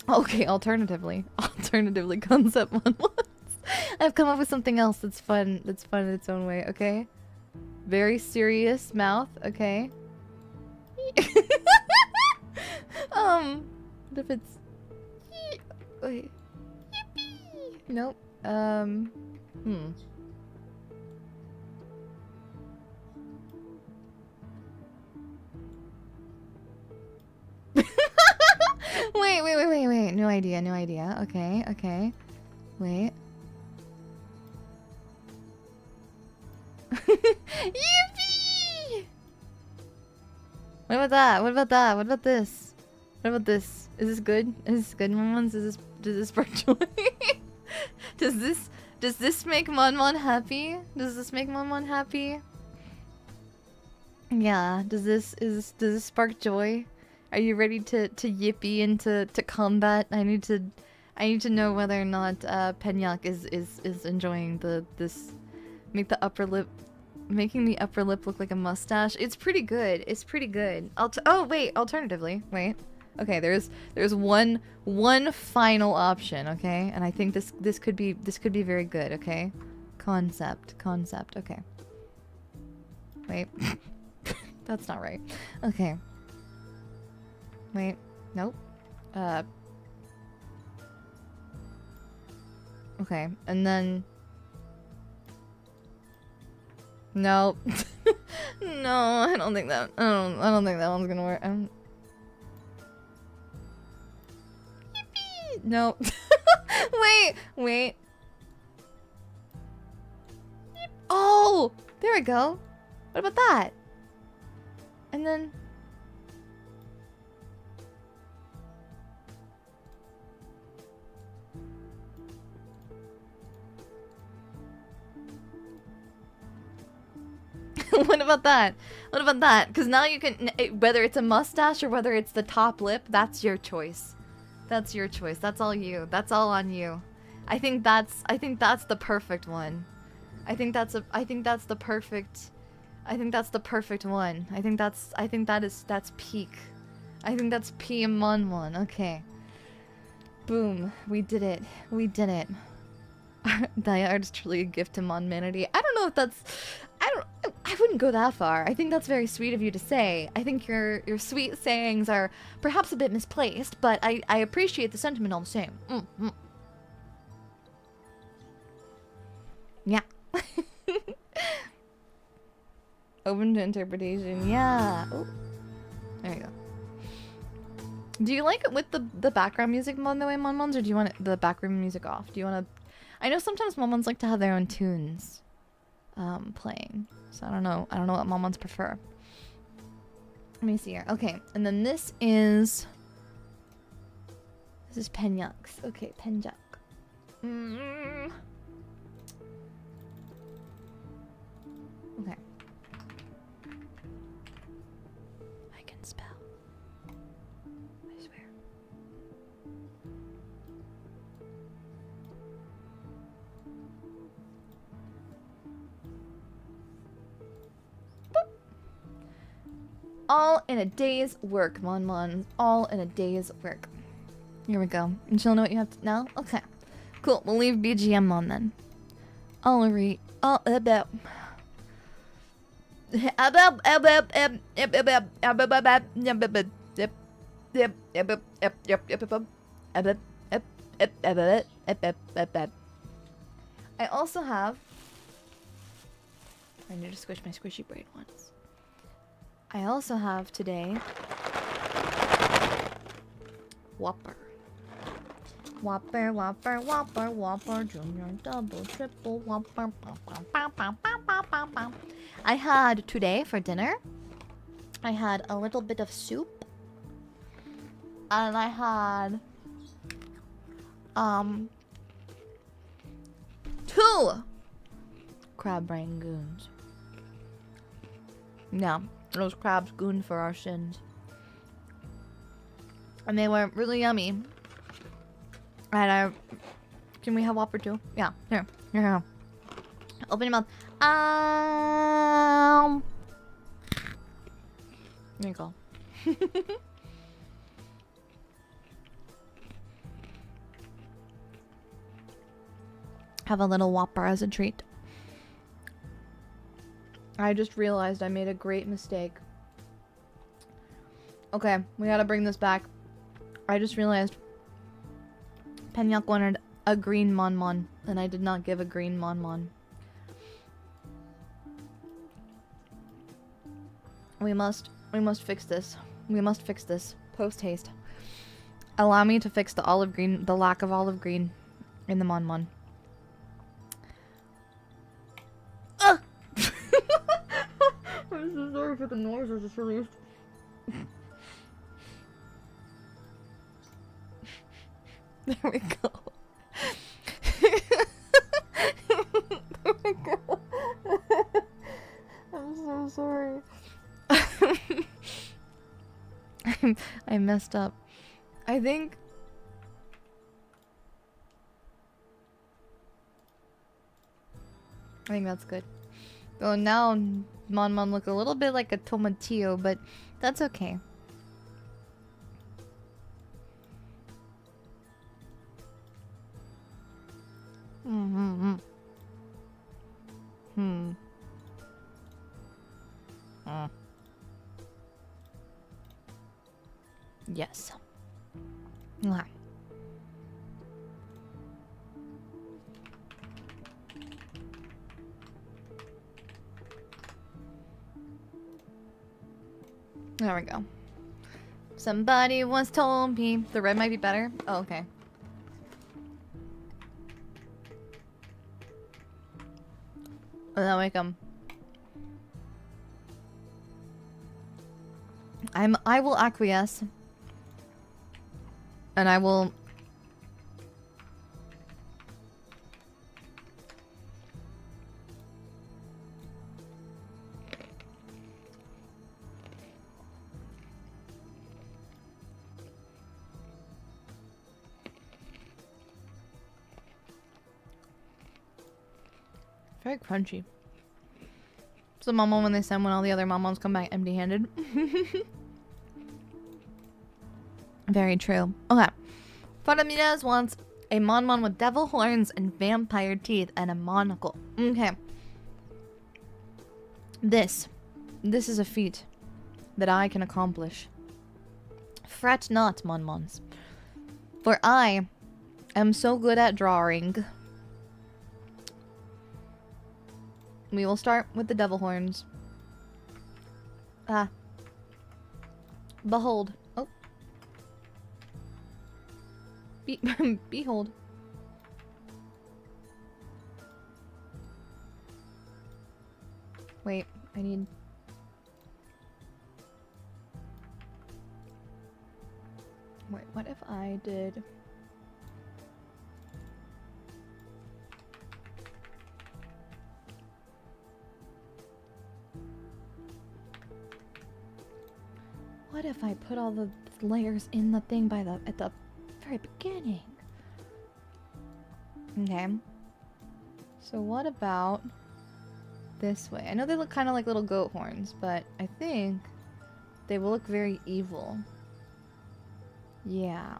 okay, alternatively concept one. I've come up with something else that's fun in its own way, okay? Very serious mouth, okay? What if it's wait. Yippee! Nope. Wait. New idea. Okay. Wait. Yippee! What about that? What about this? Is this good? MonMons? Does this spark joy? Does this make MonMon happy? Yeah. Does this spark joy? Are you ready to yippee into combat? I need to know whether or not Penyak is enjoying this. Making the upper lip look like a mustache. It's pretty good. Oh wait, alternatively, wait. Okay, there's one final option, okay? And I think this could be very good, okay? Concept, okay. Wait. That's not right. Okay. Wait. Nope. Okay, and then no. No, I don't think that one's gonna work. Yippee! No. Wait. Oh! There we go. What about that? And then... What about that? What about that? Because now you can... Whether it's a mustache or whether it's the top lip, that's your choice. That's your choice. That's all you. That's all on you. I think that's the perfect one. I think that's the perfect one. That's peak. I think that's P and MonMon. Okay. Boom. We did it. We did it. Daiya art is truly a gift to Monmanity. I don't know if that's... I wouldn't go that far. I think that's very sweet of you to say. I think your sweet sayings are perhaps a bit misplaced, but I appreciate the sentiment all the same. Yeah. Open to interpretation. Yeah. Oh. There you go. Do you like it with the background music on the way, MonMons, or do you want the background music off? Do you want to... I know sometimes MonMons like to have their own tunes playing. So I don't know what MonMons prefer. Let me see here. Okay, and then this is Penyak's. Okay, Penyak. Okay. I can spell. I swear. Boop. All in a day's work, MonMon. All in a day's work. Here we go. And she'll know what you have to now? Okay. Cool. We'll leave BGM on then. I'll read. All about. I also have... I need to squish my squishy brain once. I also have today... Whopper. Whopper, Whopper, Whopper, Whopper, Junior, Double, Triple, Whopper. I had today for dinner, I had a little bit of soup. And I had... 2 crab rangoons. Yeah, those crabs goon for our sins. And they were really yummy. And can we have Whopper too? Yeah, here. Open your mouth. There you go. Have a little Whopper as a treat. I just realized I made a great mistake. Okay, we gotta bring this back. I just realized Penyak wanted a green MonMon, and I did not give a green MonMon. We must fix this. We must fix this. Post haste. Allow me to fix the lack of olive green in the MonMon. I'm so sorry for the noise I just released. There we go. There we go. I'm so sorry. I messed up. I think that's good. Oh, now MonMon look a little bit like a tomatillo, but that's okay. Yes. Okay. There we go. Somebody once told me the red might be better. Oh, okay. Without make them I will acquiesce. And I will... Very crunchy. It's the MonMon when they send when all the other MonMons come back empty-handed. Very true. Okay. Ramirez wants a MonMon with devil horns and vampire teeth and a monocle. Okay. This is a feat that I can accomplish. Fret not, MonMons, for I am so good at drawing. We will start with the devil horns. Behold. Oh. Behold. Wait, I need... Wait, what if I did... What if I put all the layers in the thing at the very beginning? Okay. So what about this way? I know they look kind of like little goat horns, but I think they will look very evil. Yeah.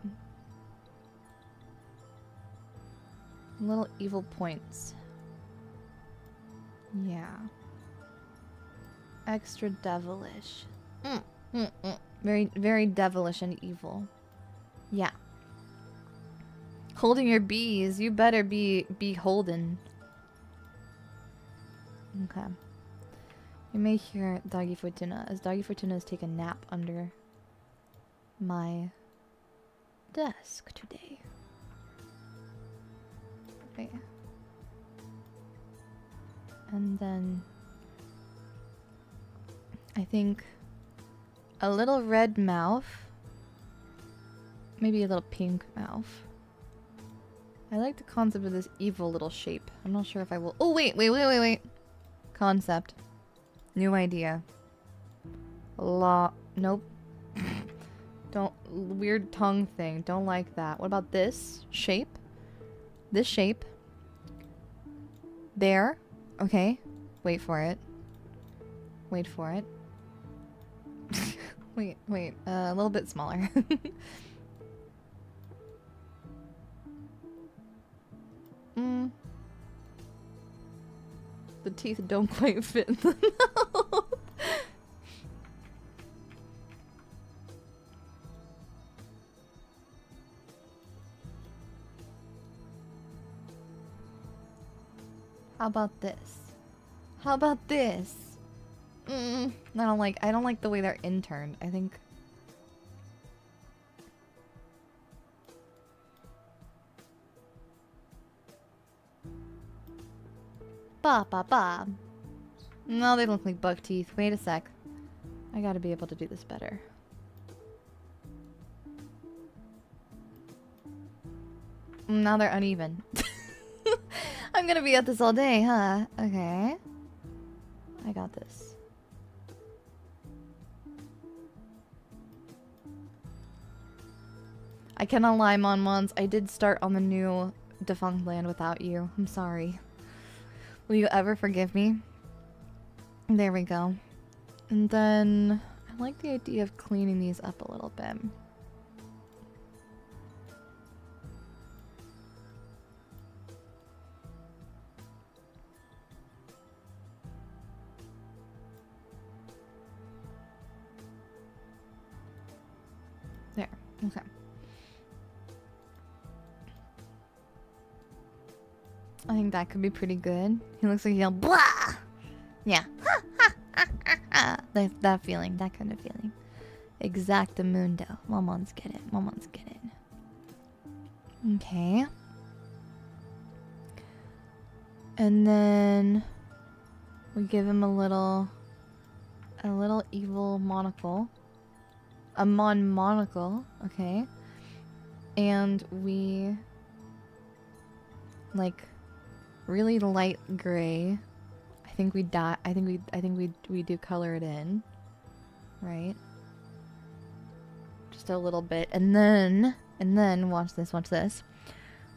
Little evil points. Yeah. Extra devilish. Very, very devilish and evil. Yeah. Holding your bees. You better be holden. Okay. You may hear Doggy Fortuna as Doggy Fortuna has taken a nap under my desk today. Okay. And then I think a little red mouth. Maybe a little pink mouth. I like the concept of this evil little shape. I'm not sure if I will... Oh, wait. Concept. New idea. Nope. Don't... Weird tongue thing. Don't like that. What about this shape? This shape. There. Okay. Wait for it. Wait for it. Wait. A little bit smaller. The teeth don't quite fit in the mouth. How about this? How about this? I don't like the way they're interned. I think Ba. No, they look like buck teeth. Wait a sec. I gotta be able to do this better. Now they're uneven. I'm gonna be at this all day, huh? Okay. I got this. I cannot lie, MonMons. I did start on the new defunct land without you. I'm sorry. Will you ever forgive me? There we go. And then I like the idea of cleaning these up a little bit. There. Okay. I think that could be pretty good. He looks like he'll blah. Yeah. that feeling, that kind of feeling. Exactamundo. MonMons get it. MonMons get it. Okay. And then we give him a little evil monocle. a Mon monocle, okay, and we like really light gray. I think we do color it in, right? Just a little bit, and then watch this.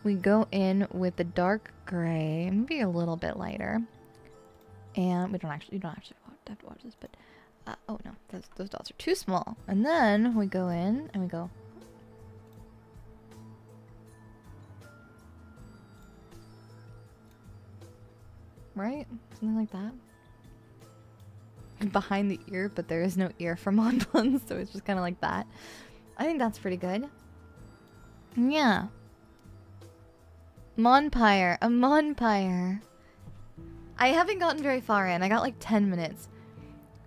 We go in with the dark gray, maybe a little bit lighter, and you don't actually have to watch this, but oh no, those dots are too small. And then we go in and we go. Right? Something like that. Behind the ear, but there is no ear for MonMon, so it's just kind of like that. I think that's pretty good. Yeah. Monpire. A Monpire. I haven't gotten very far in. I got like 10 minutes.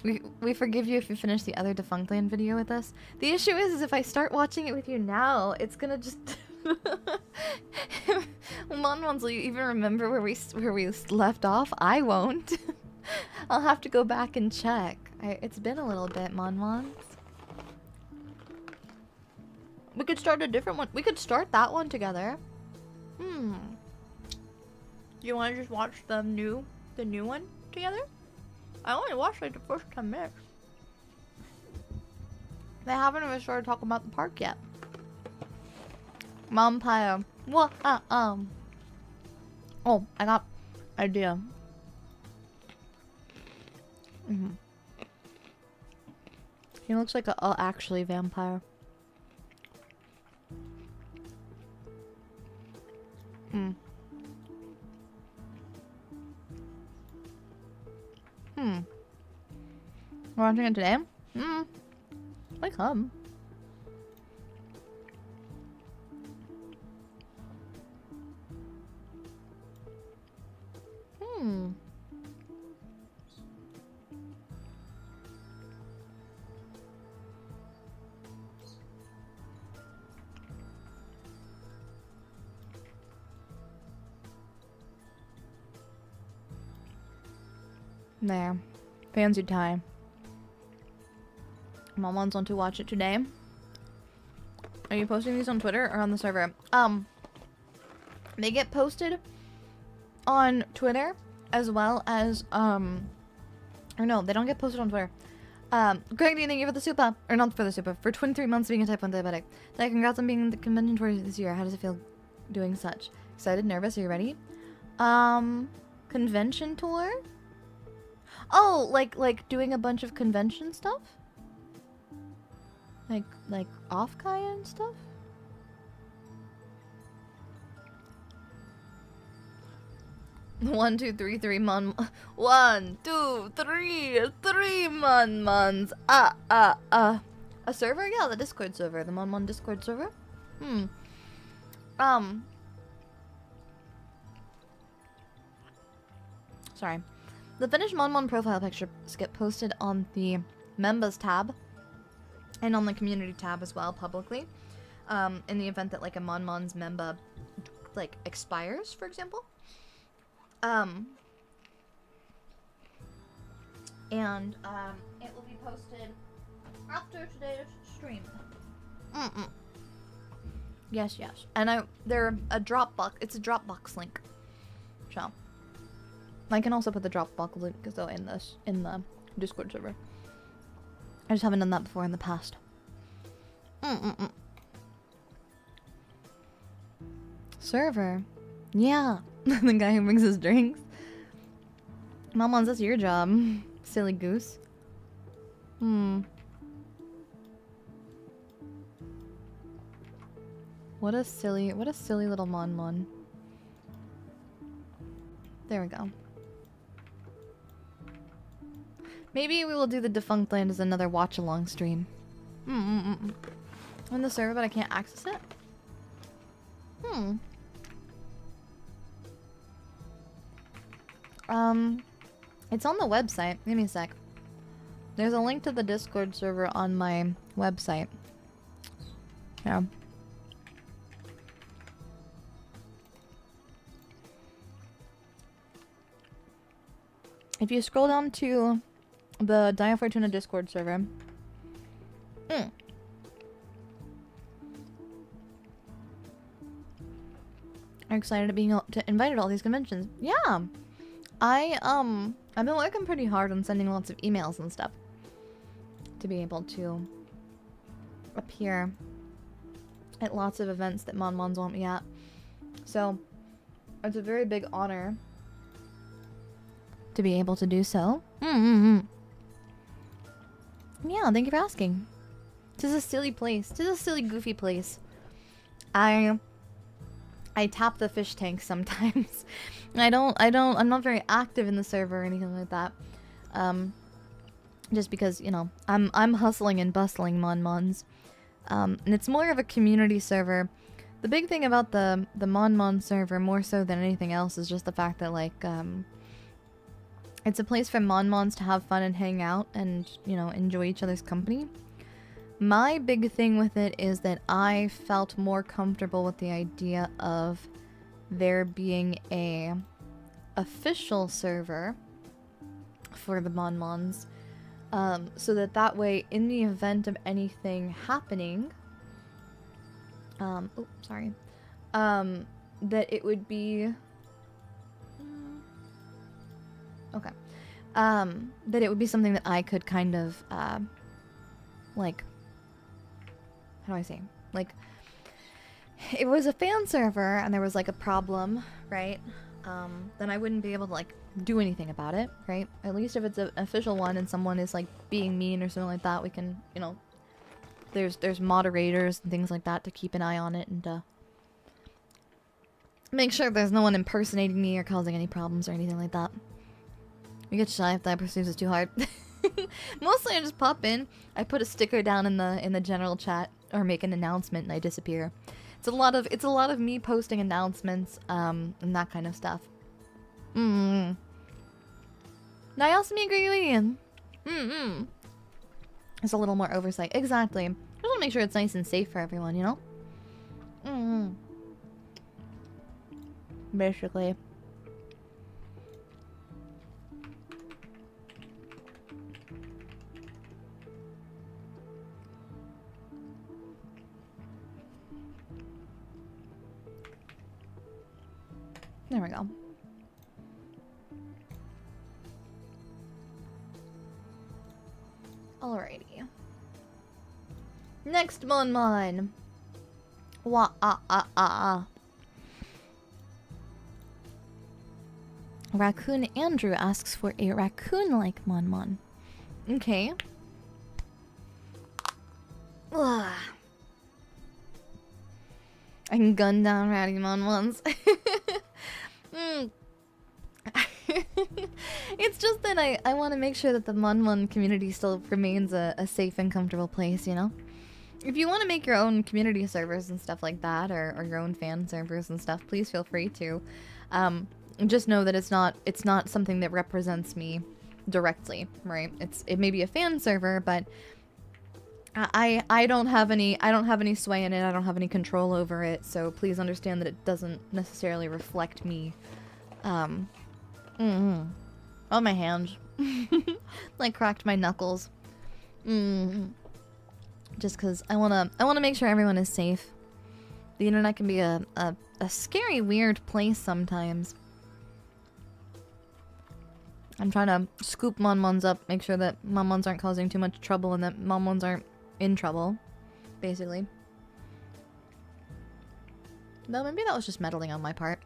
We forgive you if you finish the other Defunctland video with us. The issue is if I start watching it with you now, it's gonna just... MonMons, will you even remember where we left off? I won't. I'll have to go back and check. It's been a little bit, MonMons. We could start a different one. We could start that one together. Do you want to just watch the new one together? I only watched like the first 10 minutes. They haven't even started talking about the park yet. Mompire. What? Oh, I got idea. He looks like a actually vampire. We're watching it today? Like hum. There. Fancy time. MonMons want to watch it today. Are you posting these on Twitter or on the server? They get posted on Twitter as well as, or no, they don't get posted on Twitter. Greg, thank you for the super, or not for the super, for 23 months being a type 1 diabetic. Daiya, congrats on being the convention tour this year. How does it feel doing such? Excited? Nervous? Are you ready? Convention tour? Oh, like doing a bunch of convention stuff? Like off-Kaya and stuff? One, two, three, three mon. 1, 2, 3, 3 MonMons. A server? Yeah, the Discord server, the MonMon Discord server. Sorry. The finished MonMon profile pictures get posted on the Membas tab and on the community tab as well publicly. In the event that like a MonMon's member like expires, for example. And it will be posted after today's stream. Yes. And they're a Dropbox. It's a Dropbox link. So I can also put the Dropbox link though in the Discord server. I just haven't done that before in the past. Server. Yeah. The guy who brings his drinks. MonMons, that's your job. Silly goose. What a silly little MonMon. There we go. Maybe we will do the Defunctland as another watch-along stream. On the server, but I can't access it? It's on the website. Give me a sec. There's a link to the Discord server on my website. Yeah. If you scroll down to the Daiya Fortuna Discord server. are excited at being invited to all these conventions. Yeah, I've been working pretty hard on sending lots of emails and stuff to be able to appear at lots of events that MonMons want me at. So it's a very big honor to be able to do so. Yeah, thank you for asking. Tis a silly place. Tis a silly, goofy place. I tap the fish tank sometimes. I'm not very active in the server or anything like that. Just because, you know, I'm hustling and bustling MonMons. And it's more of a community server. The big thing about the MonMon server, more so than anything else, is just the fact that, like, it's a place for MonMons to have fun and hang out and, you know, enjoy each other's company. My big thing with it is that I felt more comfortable with the idea of there being a official server for the MonMons, so that way, in the event of anything happening, that it would be, okay, that it would be something that I could kind of, like, how do I say, like, it was a fan server and there was, like, a problem, right, then I wouldn't be able to, like, do anything about it, right? At least if it's an official one and someone is, like, being mean or something like that, we can, you know, there's moderators and things like that to keep an eye on it and, make sure there's no one impersonating me or causing any problems or anything like that. We get shy if that perceives it's too hard. Mostly I just pop in, I put a sticker down in the general chat, or make an announcement and I disappear. It's a lot of me posting announcements, and that kind of stuff. Nice to meet you. It's a little more oversight. Exactly. I just want to make sure it's nice and safe for everyone, you know? Basically. There we go. Alrighty. Next MonMon. Raccoon Andrew asks for a raccoon-like MonMon. Okay. Ugh. I can gun down ratty MonMons. It's just that I want to make sure that the MonMon community still remains a safe and comfortable place, you know? If you want to make your own community servers and stuff like that, or your own fan servers and stuff, please feel free to. Just know that it's not something that represents me directly, right? It may be a fan server, but I don't have any sway in it. I don't have any control over it. So please understand that it doesn't necessarily reflect me. Oh, my hands. Like cracked my knuckles. Just because I wanna make sure everyone is safe. The internet can be a scary, weird place sometimes. I'm trying to scoop MonMons up, make sure that MonMons aren't causing too much trouble and that MonMons aren't in trouble, basically. Though maybe that was just meddling on my part.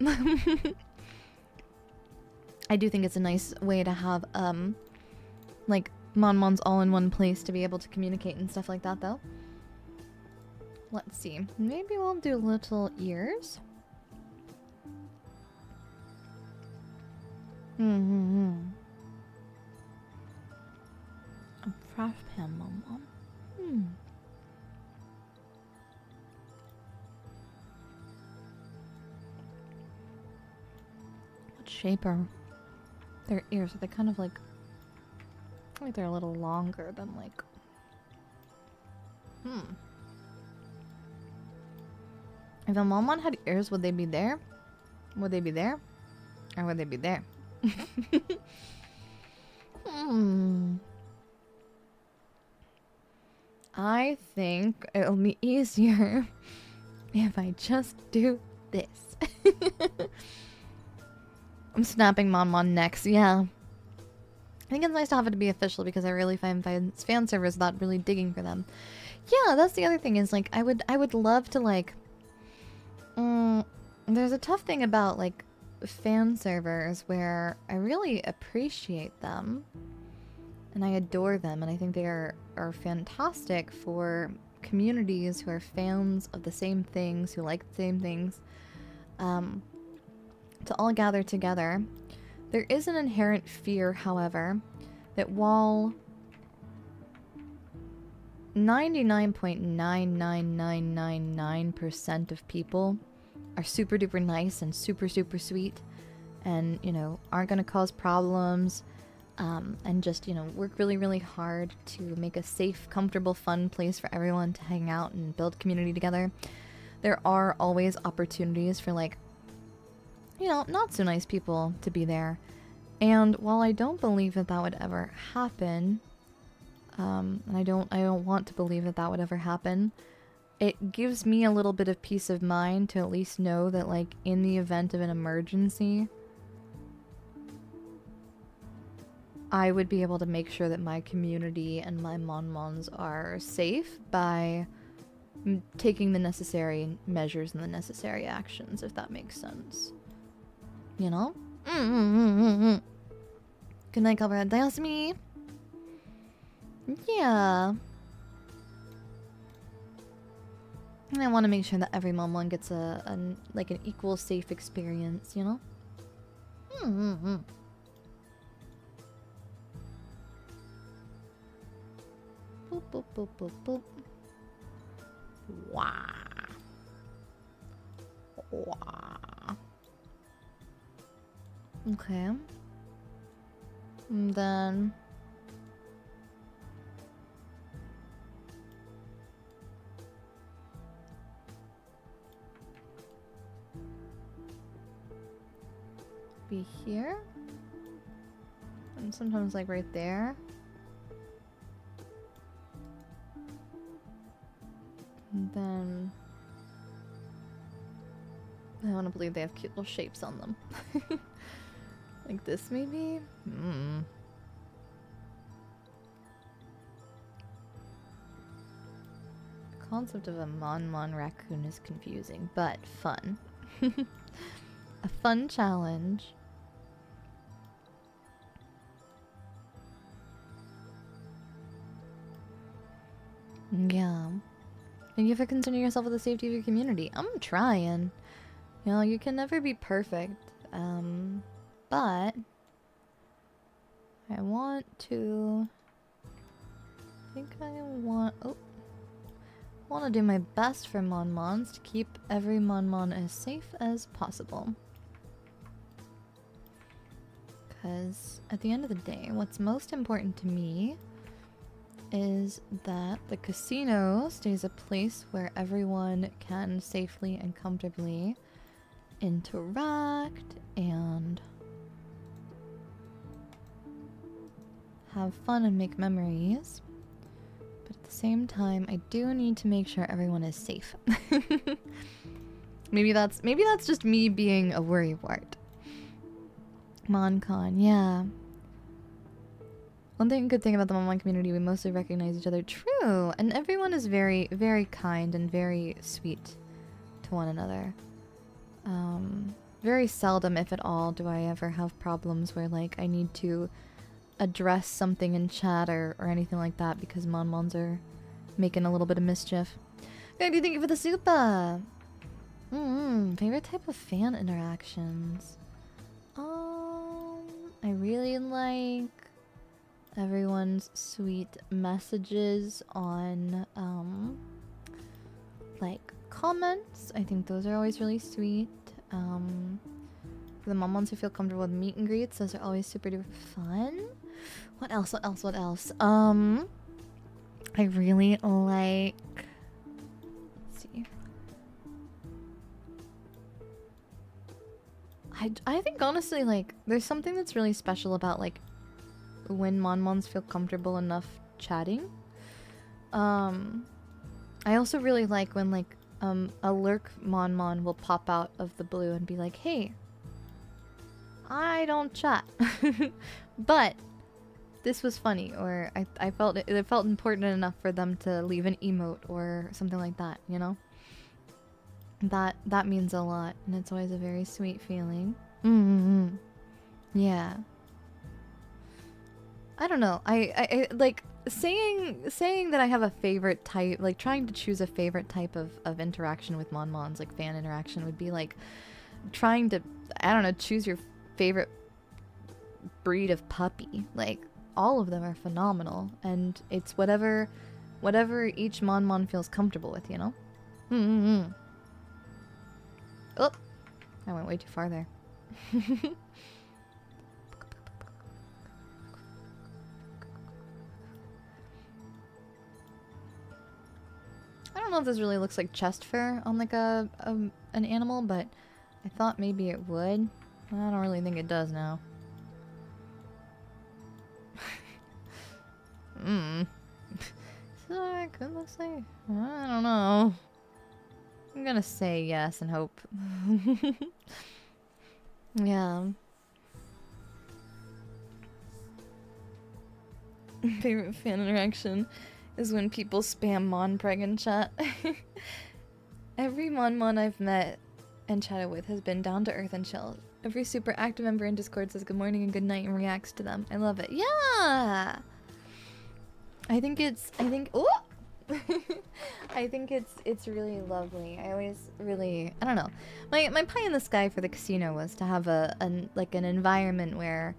I do think it's a nice way to have, like, MonMons all in one place to be able to communicate and stuff like that, though. Let's see. Maybe we'll do little ears. A trash pan MonMon. What shape are their ears? Are they kind of like... I think they're a little longer than like... If a MonMon had ears, would they be there? Would they be there? Or would they be there? I think it'll be easier if I just do this. next. I'm snapping MonMon next, yeah. I think it's nice to have it to be official because I really find fan servers without really digging for them. Yeah, that's the other thing is like I would love to like there's a tough thing about like fan servers where I really appreciate them and I adore them and I think they are fantastic for communities who are fans of the same things, who like the same things, to all gather together. There is an inherent fear, however, that while 99.99999% of people are super duper nice and super super sweet and, you know, aren't going to cause problems, and just, you know, work really really hard to make a safe, comfortable, fun place for everyone to hang out and build community together, there are always opportunities for, like, you know, not so nice people to be there. And while I don't believe that that would ever happen, and I don't want to believe that that would ever happen, it gives me a little bit of peace of mind to at least know that, like, in the event of an emergency, I would be able to make sure that my community and my MonMons are safe by taking the necessary measures and the necessary actions, if that makes sense. You know? Good night, Copperhead. That's me. Yeah. And I want to make sure that every MonMon gets like an equal safe experience, you know? Boop, boop, boop, boop, boop. Wah. Wah. Okay. And then be here. And sometimes like right there. And then I want to believe they have cute little shapes on them. Like this, maybe? The concept of a MonMon raccoon is confusing, but fun. A fun challenge. Yeah. Thank you for concerning yourself with the safety of your community. I'm trying. You know, you can never be perfect. But I want to want to do my best for MonMons to keep every MonMon as safe as possible. Because at the end of the day, what's most important to me is that the casino stays a place where everyone can safely and comfortably interact and have fun and make memories. But at the same time, I do need to make sure everyone is safe. Maybe that's just me being a worrywart. MonCon, yeah. One good thing about the MonMon community, we mostly recognize each other. True! And everyone is very, very kind and very sweet to one another. Very seldom, if at all, do I ever have problems where, like, I need to address something in chat or anything like that because MonMons are making a little bit of mischief. Thank you for the super! Favorite type of fan interactions? I really like everyone's sweet messages on, like, comments. I think those are always really sweet. For the MonMons who feel comfortable with meet and greets, those are always super duper fun. What else? I really like... Let's see. I think honestly, like, there's something that's really special about, like, when MonMons feel comfortable enough chatting. I also really like when, like, a lurk MonMon will pop out of the blue and be like, hey, I don't chat. But this was funny, or I felt it felt important enough for them to leave an emote or something like that, you know? That means a lot, and it's always a very sweet feeling. Yeah. I don't know. I like saying that I have a favorite type, like trying to choose a favorite type of interaction with MonMons, like fan interaction, would be like trying to, I don't know, choose your favorite breed of puppy. Like, all of them are phenomenal, and it's whatever each MonMon feels comfortable with, you know? Oh, I went way too far there. I don't know if this really looks like chest fur on like an animal, but I thought maybe it would. I don't really think it does now. So it could look like, I don't know. I'm gonna say yes and hope. Yeah. Favorite fan interaction is when people spam Monpreg in chat. Every MonMon I've met and chatted with has been down to earth and chill. Every super active member in Discord says good morning and good night and reacts to them. I love it. Yeah! I think ooh! I think it's really lovely. I always really, I don't know. My pie in the sky for the casino was to have an environment where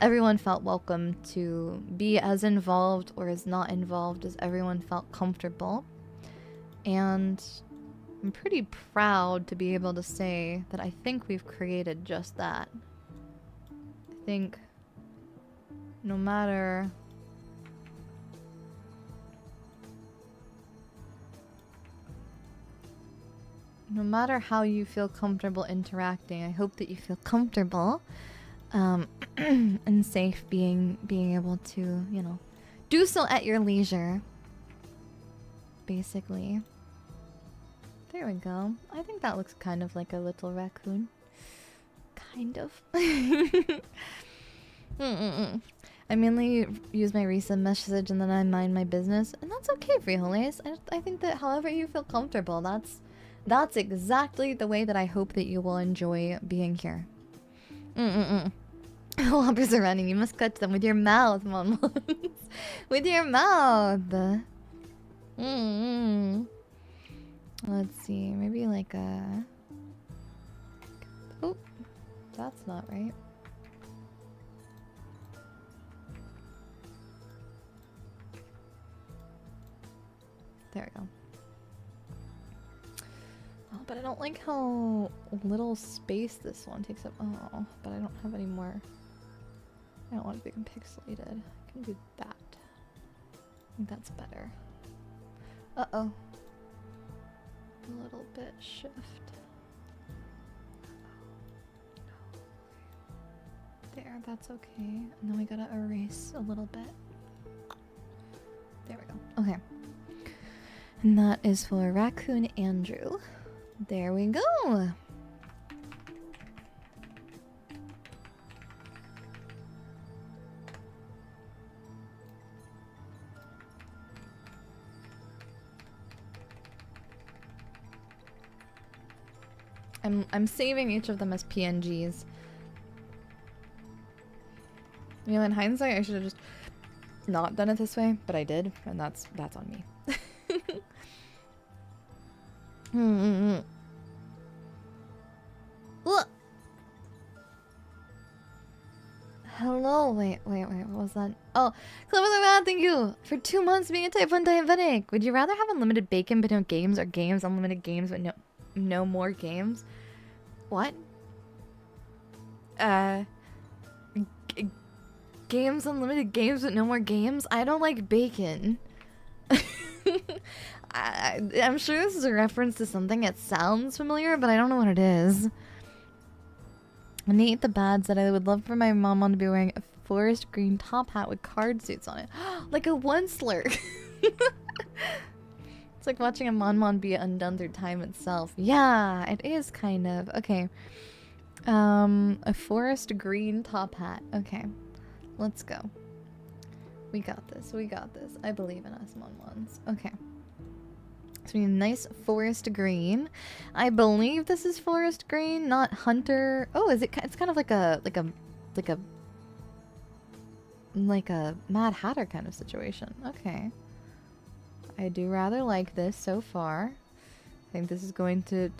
everyone felt welcome to be as involved or as not involved as everyone felt comfortable. And I'm pretty proud to be able to say that I think we've created just that. I think no matter how you feel comfortable interacting, I hope that you feel comfortable and safe being able to, you know, do so at your leisure. Basically. There we go. I think that looks kind of like a little raccoon. Kind of. I mainly use my recent message and then I mind my business, and that's okay, Frijoles. I think that however you feel comfortable, that's exactly the way that I hope that you will enjoy being here. Lobbers are running. You must catch them with your mouth, MonMons. With your mouth. Let's see. Maybe like a... Oh, that's not right. There we go. Oh, but I don't like how little space this one takes up. Oh, but I don't have any more. I don't want it to become pixelated. I can do that. I think that's better. Uh-oh. A little bit shift. There, that's okay. And then we gotta erase a little bit. There we go. Okay. And that is for Raccoon Andrew. There we go. I'm saving each of them as PNGs. You know, in hindsight, I should have just not done it this way, but I did, and that's on me. Hello, wait, what was that? Oh, Clever the Man, thank you for 2 months being a type 1 diabetic. Would you rather have unlimited bacon but no games, or games, unlimited games but no more games? What? Games, unlimited games but no more games? I don't like bacon. I'm sure this is a reference to something that sounds familiar, but I don't know what it is. When they eat the bad, said I would love for my mom to be wearing a forest green top hat with card suits on it. Like a one slurk. It's like watching a MonMon be undone through time itself. Yeah, it is kind of. Okay. A forest green top hat. Okay. Let's go. We got this. We got this. I believe in us, MonMons. Okay. So we need a nice forest green. I believe this is forest green, not hunter. Oh, is it? It's kind of like a Mad Hatter kind of situation. Okay. I do rather like this so far. I think this is going to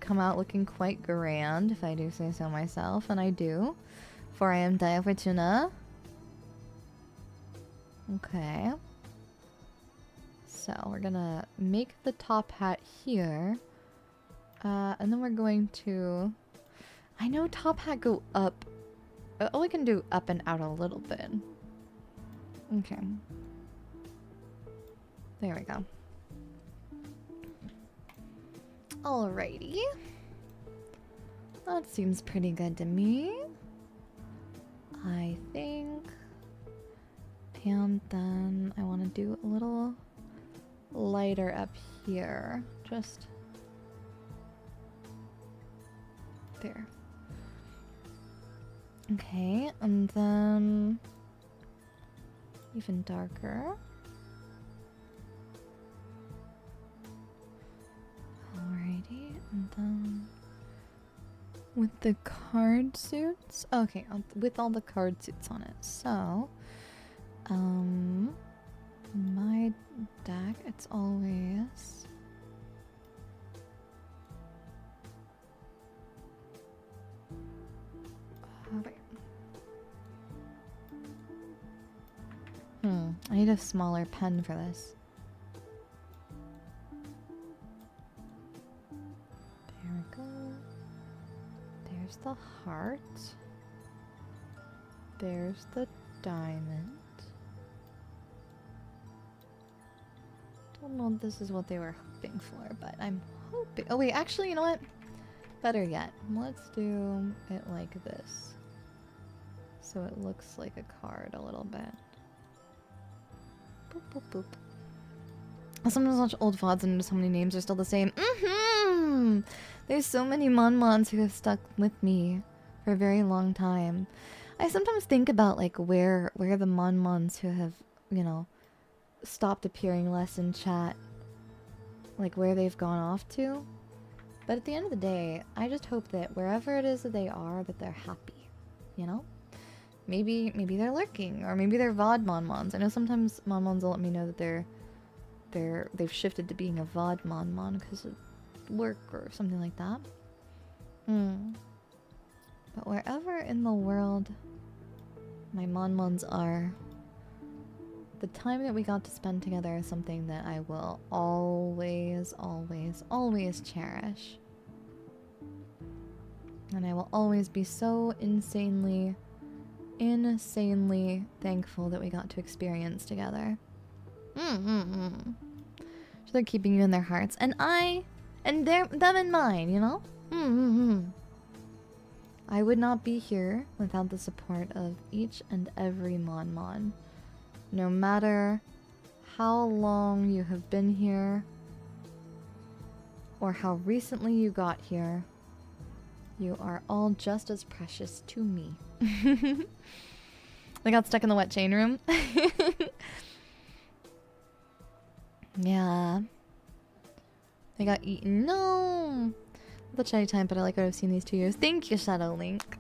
come out looking quite grand, if I do say so myself, and I do. For I am Daiya Fortuna. Okay. So we're gonna make the top hat here. And then we're going to... I know top hat go up. Oh, we can do up and out a little bit. Okay. There we go. Alrighty. That seems pretty good to me. I think. And then I want to do a little lighter up here. Just there. Okay, and then even darker. Alrighty, and then with the card suits. Okay, with all the card suits on it. So, my deck, it's always wait. I need a smaller pen for this. There we go. There's the heart. There's the diamond. Don't know if this is what they were hoping for, but I'm hoping. Oh wait, actually, you know what? Better yet, let's do it like this. So it looks like a card a little bit. Boop, boop, boop. I sometimes watch old VODs and so many names are still the same. There's so many MonMons who have stuck with me for a very long time. I sometimes think about like where the MonMons who have, you know, stopped appearing less in chat, like where they've gone off to. But at the end of the day, I just hope that wherever it is that they are, that they're happy, you know? Maybe they're lurking, or maybe they're VOD MonMons. I know sometimes MonMons will let me know that they've shifted to being a VOD MonMon because of work or something like that. But wherever in the world my MonMons are, the time that we got to spend together is something that I will always, always, always cherish. And I will always be so insanely thankful that we got to experience together. So they're keeping you in their hearts, and them in mine, you know? I would not be here without the support of each and every MonMon. No matter how long you have been here, or how recently you got here, you are all just as precious to me. They got stuck in the wet chain room. Yeah. They got eaten. No! The chatty time, but I like what I've seen these 2 years. Thank you, Shadow Link.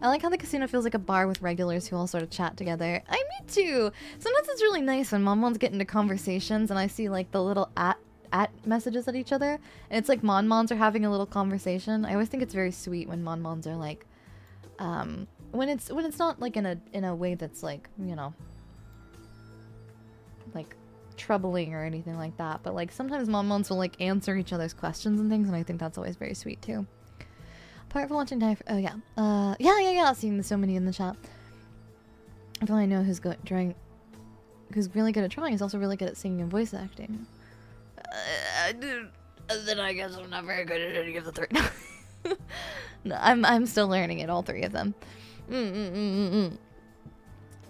I like how the casino feels like a bar with regulars who all sort of chat together. Me too! Sometimes it's really nice when MonMons get into conversations and I see like the little at messages at each other. And it's like MonMons are having a little conversation. I always think it's very sweet when MonMons are like, when it's not like in a way that's like, you know, like troubling or anything like that, but like sometimes MonMons will like answer each other's questions and things, and I think that's always very sweet too. Apart from watching Daiya, oh yeah, yeah, seeing so many in the chat. I feel like I know who's really good at drawing is also really good at singing and voice acting. Then I guess I'm not very good at any of the three. No, I'm still learning it, all three of them.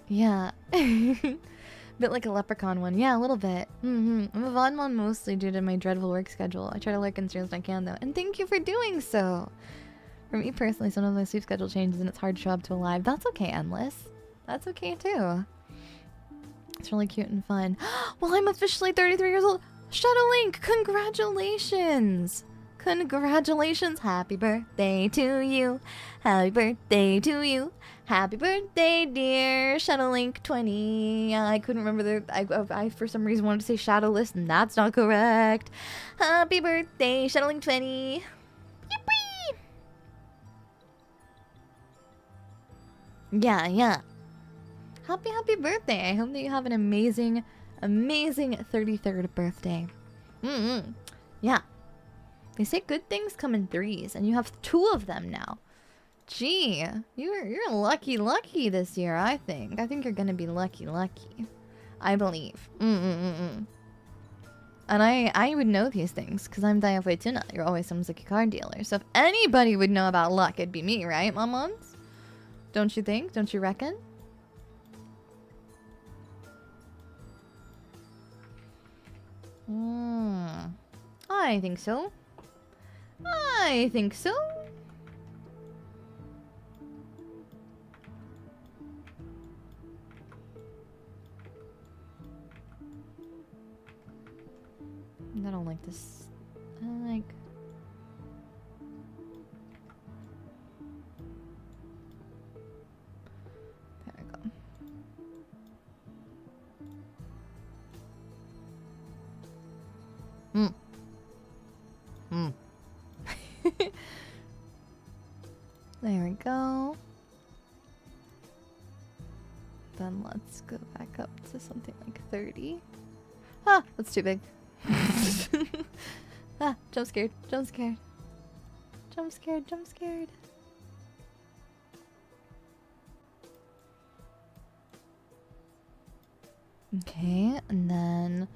Yeah. Bit like a leprechaun one. Yeah, a little bit. I'm a VODmon mostly due to my dreadful work schedule. I try to lurk in streams when I can, though. And thank you for doing so! For me personally, sometimes my sleep schedule changes and it's hard to show up to a live. That's okay, Endless. That's okay, too. It's really cute and fun. Well, I'm officially 33 years old! Shadow Link, congratulations! Congratulations! Happy birthday to you! Happy birthday to you! Happy birthday, dear Shadowlink 20. I couldn't remember I for some reason wanted to say Shadowless, and that's not correct. Happy birthday, Shadowlink 20. Yippee! Yeah. Happy birthday. I hope that you have an amazing 33rd birthday. Yeah. They say good things come in threes, and you have 2 of them now. Gee, you're lucky this year, I think. I think you're gonna be lucky. I believe. And I would know these things, because I'm Daiya Fortuna. You're always someone's like a card dealer. So if anybody would know about luck, it'd be me, right, MonMons? Don't you think? Don't you reckon? I think so. I think so. I don't like this. I like... There we go. There we go. Then let's go back up to something like 30. Ah, that's too big. Ah, jump scared. Okay, and then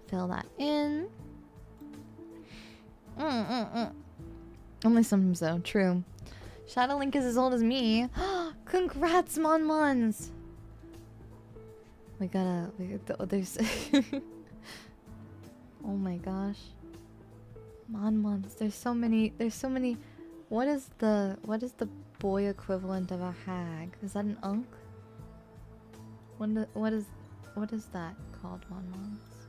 fill that in. Only sometimes though, true. Shadow Link is as old as me. Congrats, MonMons! There's... Oh my gosh. MonMons, there's so many... What is the boy equivalent of a hag? Is that an unk? What is that called, MonMons?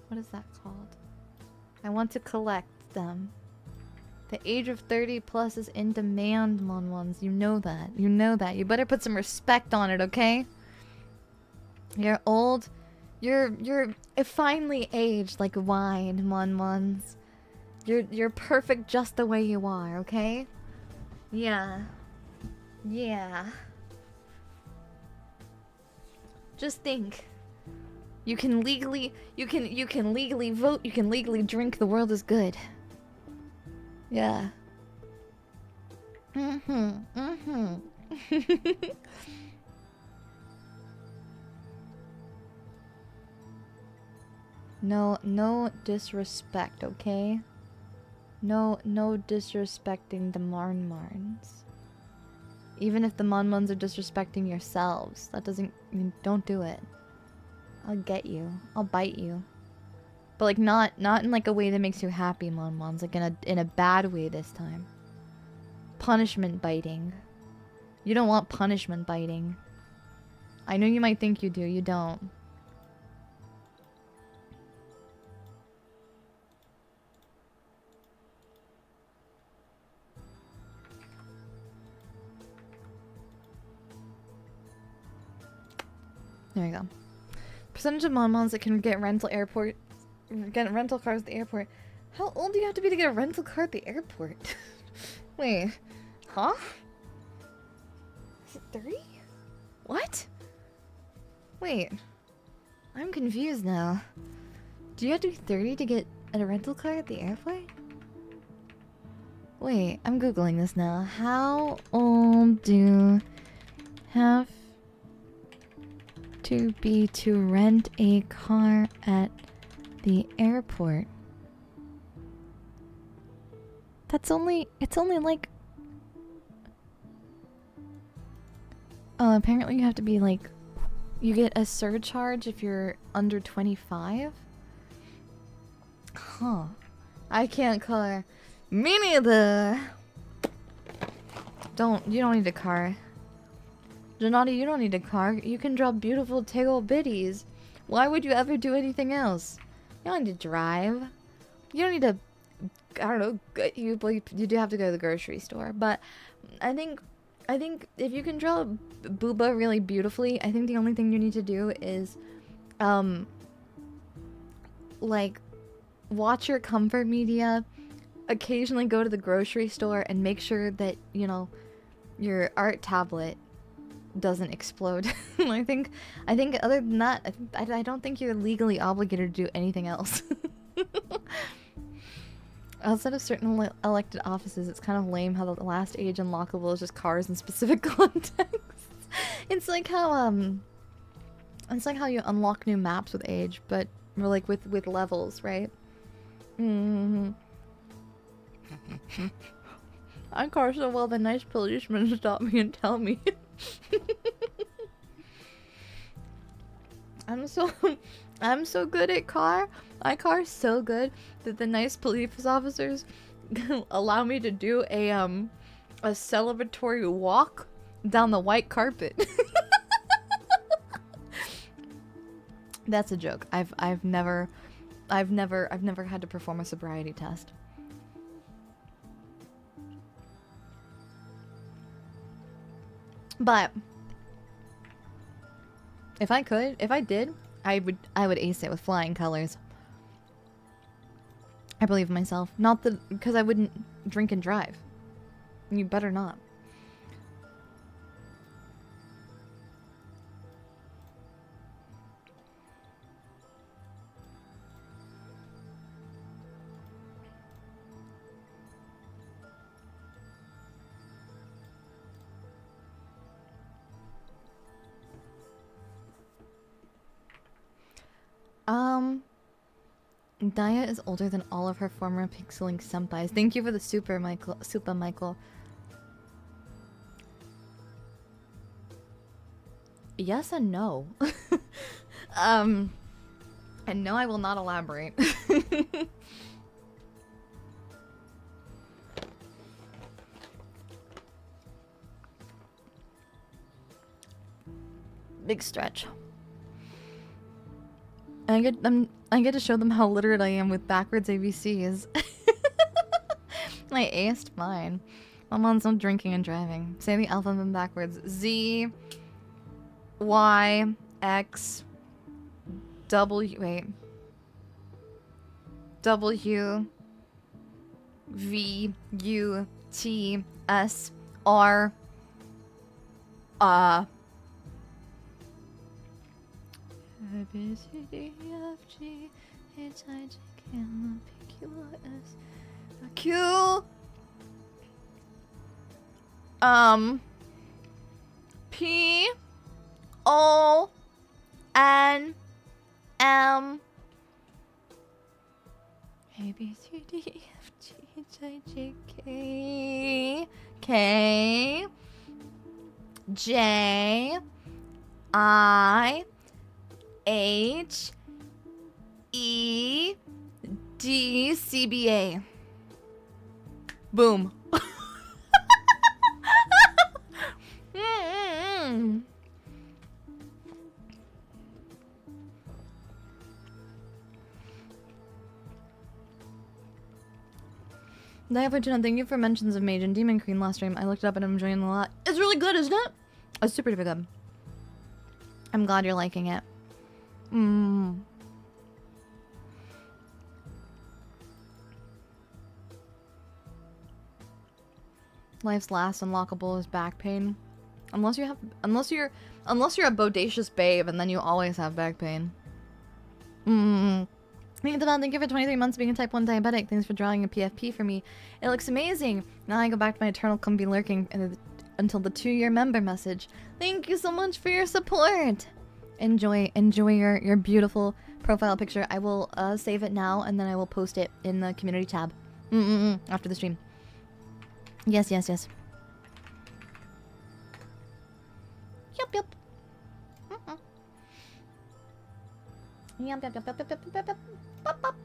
What is that called? I want to collect them. The age of 30 plus is in demand, MonMons. You know that. You better put some respect on it, okay? You're old. You're finely aged like wine, MonMons. You're perfect just the way you are, okay? Yeah. Just think. You can legally vote, you can legally drink, the world is good. Yeah. No disrespect, okay? No disrespecting the Marns. Even if the MonMons are disrespecting yourselves, that doesn't mean don't do it. I'll get you. I'll bite you. But like not in like a way that makes you happy, MonMons. Like in a bad way this time. Punishment biting. You don't want punishment biting. I know you might think you do. You don't. There we go. Percentage of MonMons that can get rental cars at the airport. How old do you have to be to get a rental car at the airport? Wait. Huh? Is it 30? What? Wait. I'm confused now. Do you have to be 30 to get a rental car at the airport? Wait, I'm googling this now. How old do you have to be to rent a car at the airport? It's only like... Oh, apparently you have to be like You get a surcharge if you're under 25? Huh. I can't color. Me neither. You don't need a car. Janati, you don't need a car. You can draw beautiful tiggle bitties. Why would you ever do anything else? You don't need to drive. You don't need to, I don't know, you do have to go to the grocery store. But I think if you can draw Booba really beautifully, I think the only thing you need to do is, like, watch your comfort media, occasionally go to the grocery store, and make sure that, you know, your art tablet doesn't explode. I think other than that, I don't think you're legally obligated to do anything else. Outside of certain elected offices, it's kind of lame how the last age unlockable is just cars in specific contexts. It's like how you unlock new maps with age, but more like with levels, right? Mm-hmm. I car so well the nice policeman stop me and tell me. I'm so good at car. I car so good that the nice police officers allow me to do a celebratory walk down the white carpet. That's a joke. I've never had to perform a sobriety test. But if I did, I would ace it with flying colors. I believe in myself. Not that, because I wouldn't drink and drive. You better not. Daiya is older than all of her former Pixeling senpais. Thank you for the super, Michael. Yes and no. And no, I will not elaborate. Big stretch. I get to show them how literate I am with backwards ABCs. I aced mine. MonMon's no drinking and driving. Say the alphabet backwards. Z, Y, X, W, wait. W, V, U, T, S, R, A, B, C, D, E, F, G, H, I, J, K, L, M, P, Q, R, S, Q, P, O, N, M, A, B, C, D, E, F, G, H, I, J, K, J, I, H, E, D, C, B, A. Boom. Daiya Fortuna, thank you for mentions of Mage and Demon Queen last stream. I looked it up and I'm enjoying it a lot. It's really good, isn't it? It's super duper good. I'm glad you're liking it. Life's last unlockable is back pain. Unless you're a bodacious babe and then you always have back pain. Thank you for 23 months being a type 1 diabetic. Thanks for drawing a PFP for me. It looks amazing. Now I go back to my eternal comfy lurking until the 2-year member message. Thank you so much for your support. Enjoy your beautiful profile picture. I will save it now and then I will post it in the community tab after the stream. Yes. Yup. Yum, yum, yum, yum, yum, yum, yum, pop, pop.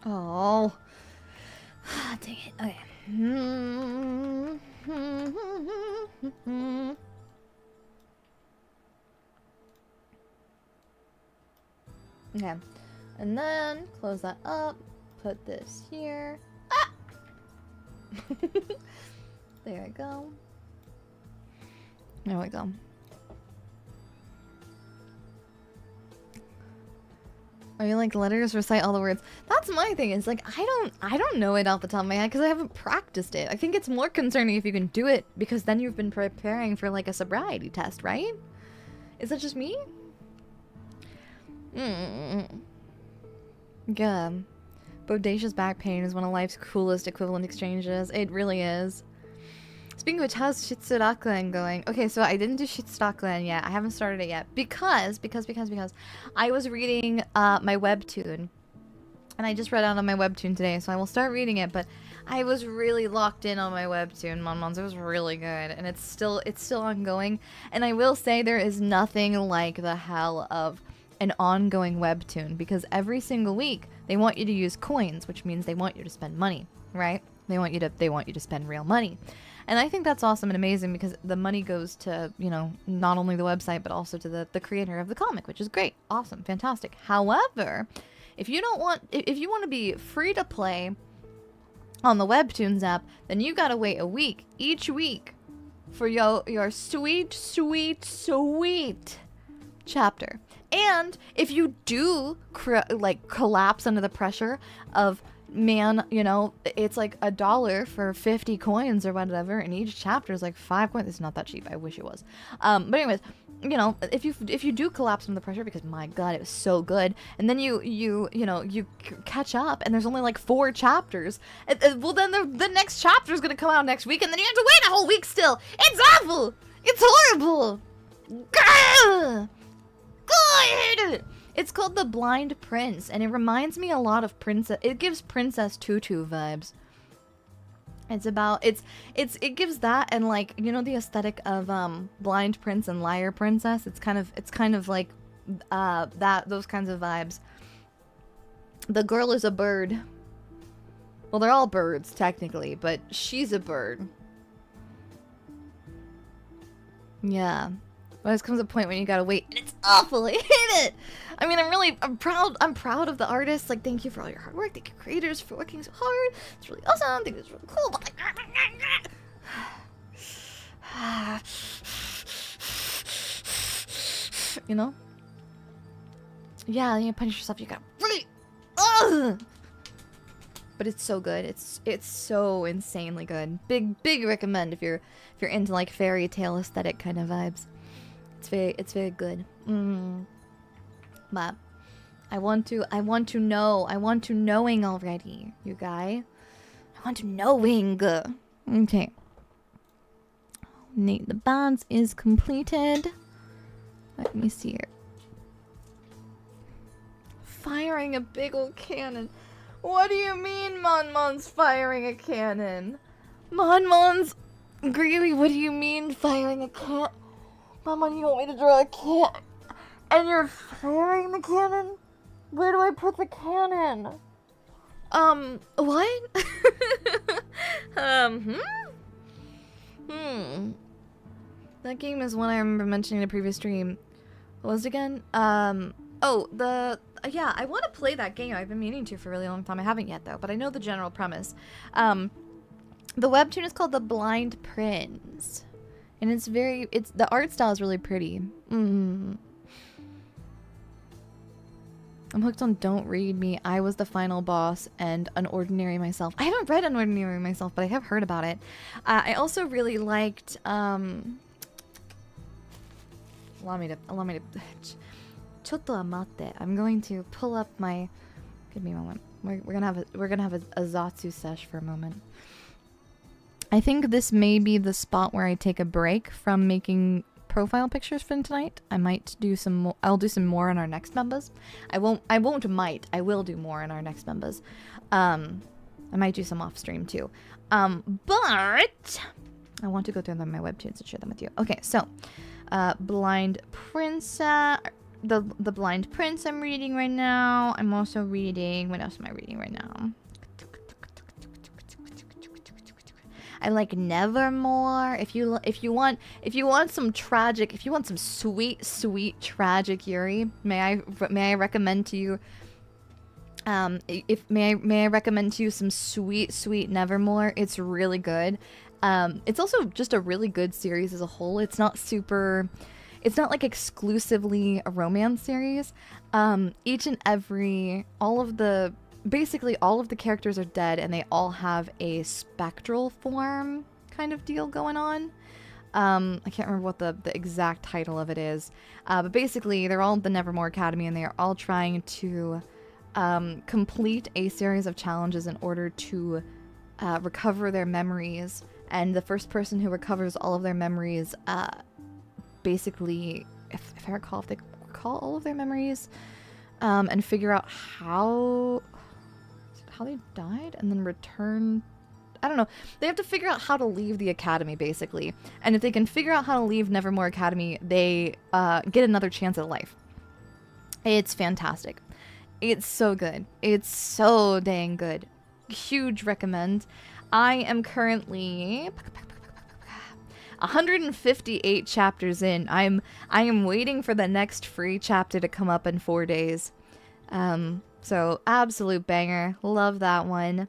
Oh. Dang it. Okay. Okay. And then close that up. Put this here. Ah! There we go. There we go. Are you like letters recite all the words? That's my thing. It's like I don't know it off the top of my head because I haven't practiced it. I think it's more concerning if you can do it because then you've been preparing for like a sobriety test, right? Is that just me? Yeah. Bodacious back pain is one of life's coolest equivalent exchanges. It really is. Speaking of which, how's Shitsurakuren going? Okay, so I didn't do Shitsurakuren yet. I haven't started it yet because I was reading my webtoon. And I just read out on my webtoon today, so I will start reading it, but I was really locked in on my webtoon, MonMons. It was really good, and it's still ongoing. And I will say there is nothing like the hell of an ongoing webtoon because every single week they want you to use coins, which means they want you to spend money, right? They want you to spend real money. And I think that's awesome and amazing because the money goes to, you know, not only the website, but also to the creator of the comic, which is great. Awesome. Fantastic. However, if you want to be free to play on the Webtoons app, then you gotta wait a week, each week, for your sweet, sweet, sweet chapter. And if you do collapse under the pressure of, man, you know, it's like $1 for 50 coins or whatever, and each chapter is like 5 coins. It's not that cheap. I wish it was. But anyways, you know, if you do collapse under the pressure, because my god, it was so good, and then you catch up, and there's only like 4 chapters. Well, then the next chapter is gonna come out next week, and then you have to wait a whole week still. It's awful. It's horrible. Gah! Good. It's called The Blind Prince, and it reminds me a lot of Princess. It gives Princess Tutu vibes. It's about it gives that, and like, you know, the aesthetic of Blind Prince and Liar Princess. It's kind of like those kinds of vibes. The girl is a bird. Well, they're all birds technically, but she's a bird. Yeah. But it comes a point when you gotta wait, and it's awful. I hate it. I mean, I'm proud of the artists. Like, thank you for all your hard work. Thank you, creators, for working so hard. It's really awesome. I think it's really cool. But like, you know? Yeah, you punish yourself. You gotta really. Ugh! But it's so good. It's so insanely good. Big recommend if you're into like fairy tale aesthetic kind of vibes. It's very good. But I want to knowing already, you guy. I want to knowing. Okay. Nate the Bonds is completed. Let me see here. Firing a big old cannon. What do you mean MonMon's firing a cannon? MonMon's really, what do you mean firing a cannon? MonMon, you want me to draw a cannon? And you're firing the cannon? Where do I put the cannon? What? That game is one I remember mentioning in a previous stream. What was it again? Yeah, I want to play that game. I've been meaning to for a really long time. I haven't yet, though, but I know the general premise. The webtoon is called The Blind Prince. And the art style is really pretty. I'm hooked on Don't Read Me, I Was the Final Boss, and Unordinary Myself. I haven't read Unordinary Myself, but I have heard about it. I also really liked, allow me to, Chotto amate. I'm going to pull up my, give me a moment. We're gonna have a Zatsu sesh for a moment. I think this may be the spot where I take a break from making profile pictures for tonight. I might do some more. I'll do some more in our next Membas. I will do more in our next Membas. I might do some off stream too. But I want to go through my webtoons and share them with you. Okay, so Blind Prince, the Blind Prince I'm reading right now. I'm also reading, what else am I reading right now? I like Nevermore. If you want some sweet tragic Yuri, may I recommend to you may I recommend to you some sweet Nevermore. It's really good. It's also just a really good series as a whole. It's not like exclusively a romance series. Basically all of the characters are dead and they all have a spectral form kind of deal going on. I can't remember what the exact title of it is. But basically they're all at the Nevermore Academy and they are all trying to complete a series of challenges in order to recover their memories. And the first person who recovers all of their memories, basically, if I recall, if they recall all of their memories, and figure out how they died and then return. I don't know. They have to figure out how to leave the academy, basically. And if they can figure out how to leave Nevermore Academy, they get another chance at life. It's fantastic. It's so good. It's so dang good. Huge recommend. I am currently 158 chapters in. I am waiting for the next free chapter to come up in 4 days. So absolute banger. Love that one.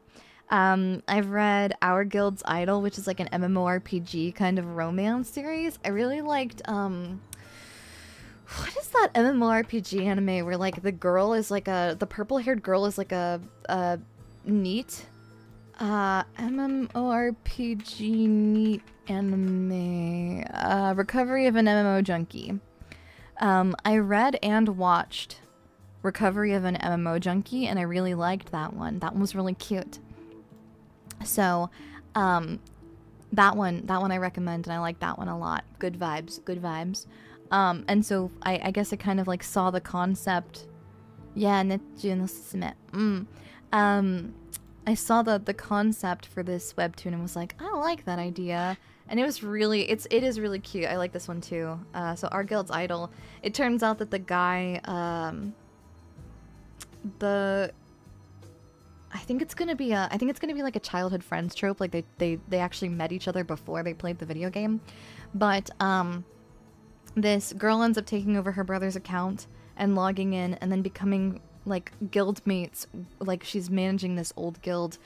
I've read Our Guild's Idol, which is like an MMORPG kind of romance series. I really liked what is that MMORPG anime where like the girl is like the purple-haired girl is like a neat MMORPG neat anime. Recovery of an MMO Junkie. I read and watched Recovery of an MMO Junkie, and I really liked that one. That one was really cute. So, that one I recommend, and I like that one a lot. Good vibes, good vibes. And so I guess I kind of like saw the concept. Yeah, I saw the concept for this webtoon and was like, I like that idea. And it was really, it is really cute. I like this one too. So Our Guild's Idol. It turns out that the guy, I think it's gonna be like a childhood friends trope. Like they actually met each other before they played the video game. But this girl ends up taking over her brother's account and logging in and then becoming like guild mates. Like she's managing this old guild.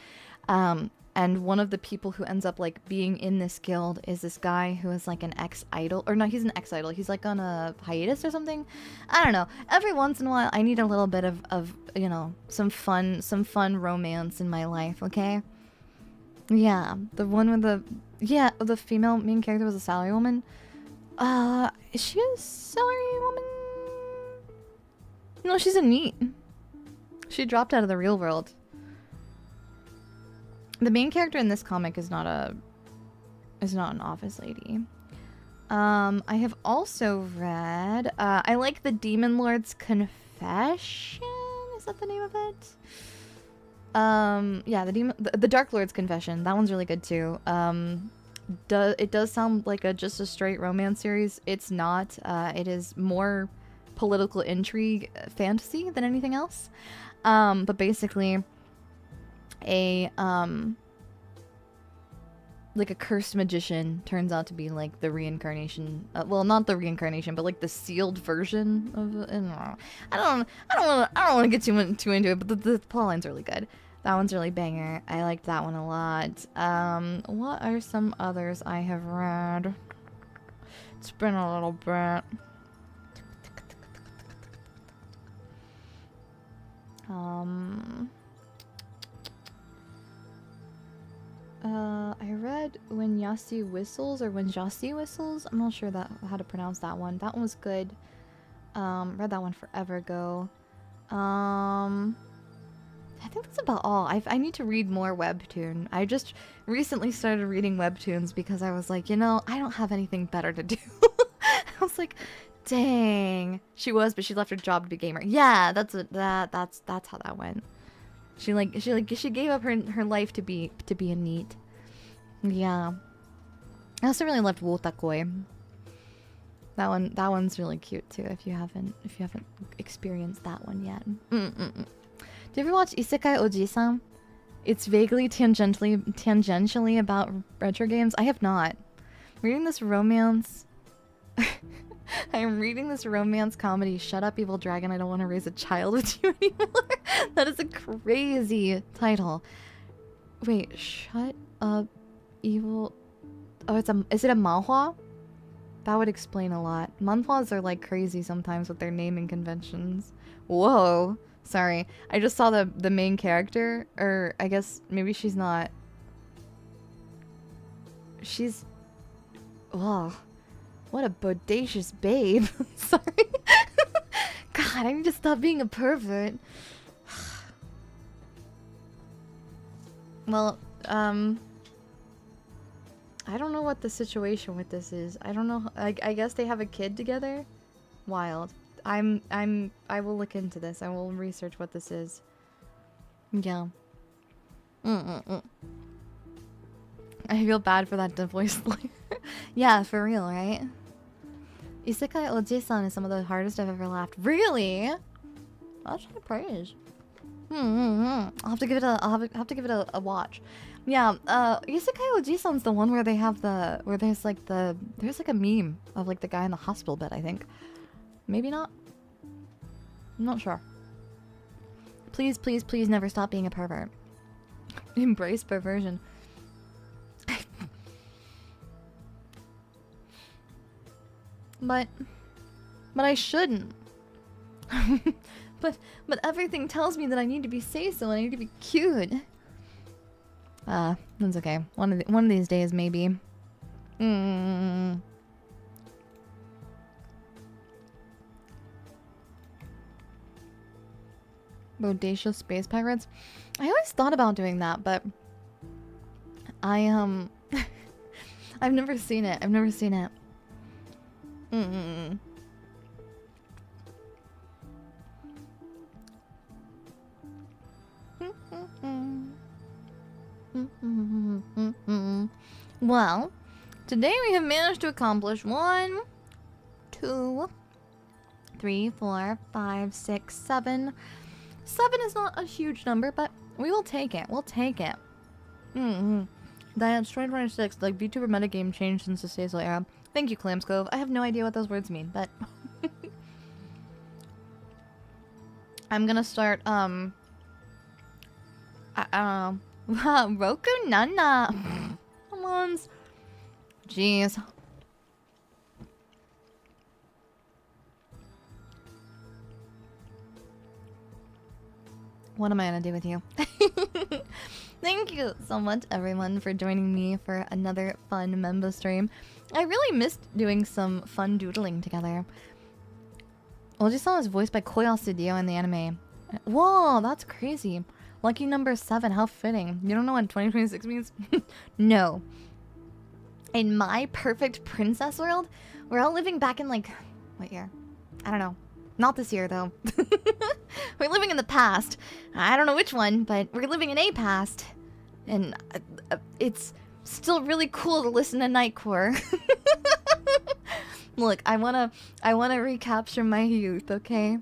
And one of the people who ends up like being in this guild is this guy who is like an ex-idol, or no, he's an ex-idol. He's like on a hiatus or something. I don't know. Every once in a while, I need a little bit of you know, some fun romance in my life. Okay. Yeah, the one with the female main character was a salary woman. Is she a salary woman? No, she's a neat. She dropped out of the real world. The main character in this comic is not an office lady. I have also read, I like the Demon Lord's Confession. Is that the name of it? Yeah, the Dark Lord's Confession. That one's really good too. It does sound like just a straight romance series. It's not. It is more political intrigue fantasy than anything else. But basically, like a cursed magician turns out to be like the reincarnation, well, not the reincarnation, but like the sealed version of it. I don't want to get too into it, but the plotline's really good. That one's really banger. I liked that one a lot. What are some others I have read? It's been a little bit. I read When Yasi Whistles, or When Jasi Whistles. I'm not sure how to pronounce that one. That one was good. Read that one forever ago. I think that's about all. I need to read more webtoon. I just recently started reading webtoons because I was like, you know, I don't have anything better to do. I was like, dang. She was, but she left her job to be a gamer. Yeah, that's how that went. She gave up her life to be a NEET. Yeah. I also really loved Wotakoi. That one's really cute too. If you haven't experienced that one yet. Do you ever watch Isekai Oji-san? It's vaguely tangentially about retro games. I have not. Reading this romance. I am reading this romance comedy. Shut up, evil dragon! I don't want to raise a child with you anymore. That is a crazy title. Wait, shut up, evil. Oh, is it a manhwa? That would explain a lot. Manhwas are like crazy sometimes with their naming conventions. Whoa. Sorry. I just saw the main character, or I guess maybe she's not. She's... Oh, what a bodacious babe. Sorry. God, I need to stop being a pervert. Well, I don't know what the situation with this is. I don't know. I guess they have a kid together. Wild. I will look into this. I will research what this is. Yeah. I feel bad for that voice. Yeah, for real, right? Isekai Oji-san is some of the hardest I've ever laughed. Really? That's high praise. I'll have to give it a watch. Yeah, Isekai Oji-san's the one where they have there's like a meme of like the guy in the hospital bed, I think. Maybe not. I'm not sure. Please, please, please never stop being a pervert. Embrace perversion. But I shouldn't. but everything tells me that I need to be say-so and I need to be cute. That's okay. One of these days, maybe. Bodacious space pirates. I always thought about doing that, but I've never seen it. I've never seen it. Well, today we have managed to accomplish 1, 2, 3, 4, 5, 6, 7. 7 is not a huge number, but we will take it. We'll take it. Daiya, it's 2026. Like, VTuber metagame changed since the Stasiel era. Thank you, Clamscove. I have no idea what those words mean, but... I'm gonna start, I don't know. Roku Nana. Come on. Jeez. What am I gonna do with you? Thank you so much, everyone, for joining me for another fun Membas stream. I really missed doing some fun doodling together. Oji-san was voiced by Koya Studio in the anime. Whoa, that's crazy. Lucky number 7, how fitting. You don't know what 2026 means? No. In my perfect princess world, we're all living back in like... What year? I don't know. Not this year, though. We're living in the past. I don't know which one, but we're living in a past. And it's still really cool to listen to Nightcore. Look, I wanna recapture my youth, okay?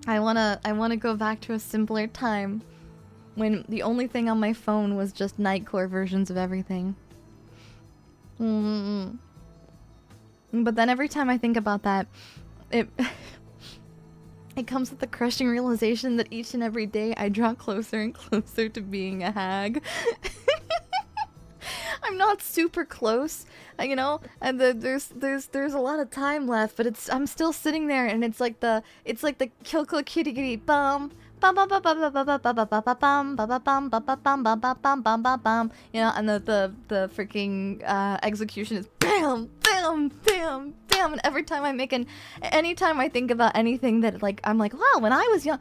I wanna go back to a simpler time when the only thing on my phone was just Nightcore versions of everything. But then every time I think about that, it comes with the crushing realization that each and every day I draw closer and closer to being a hag. I'm not super close, you know, and there's a lot of time left, but I'm still sitting there, and it's like the Kyoko kitty kitty bum bum bum bum bum bum bum bum bum bum bum bum bum bum bum bum bum bum, you know, and the freaking execution is bam bam bam bam, and every time anytime I think about anything that like I'm like, wow, when I was young,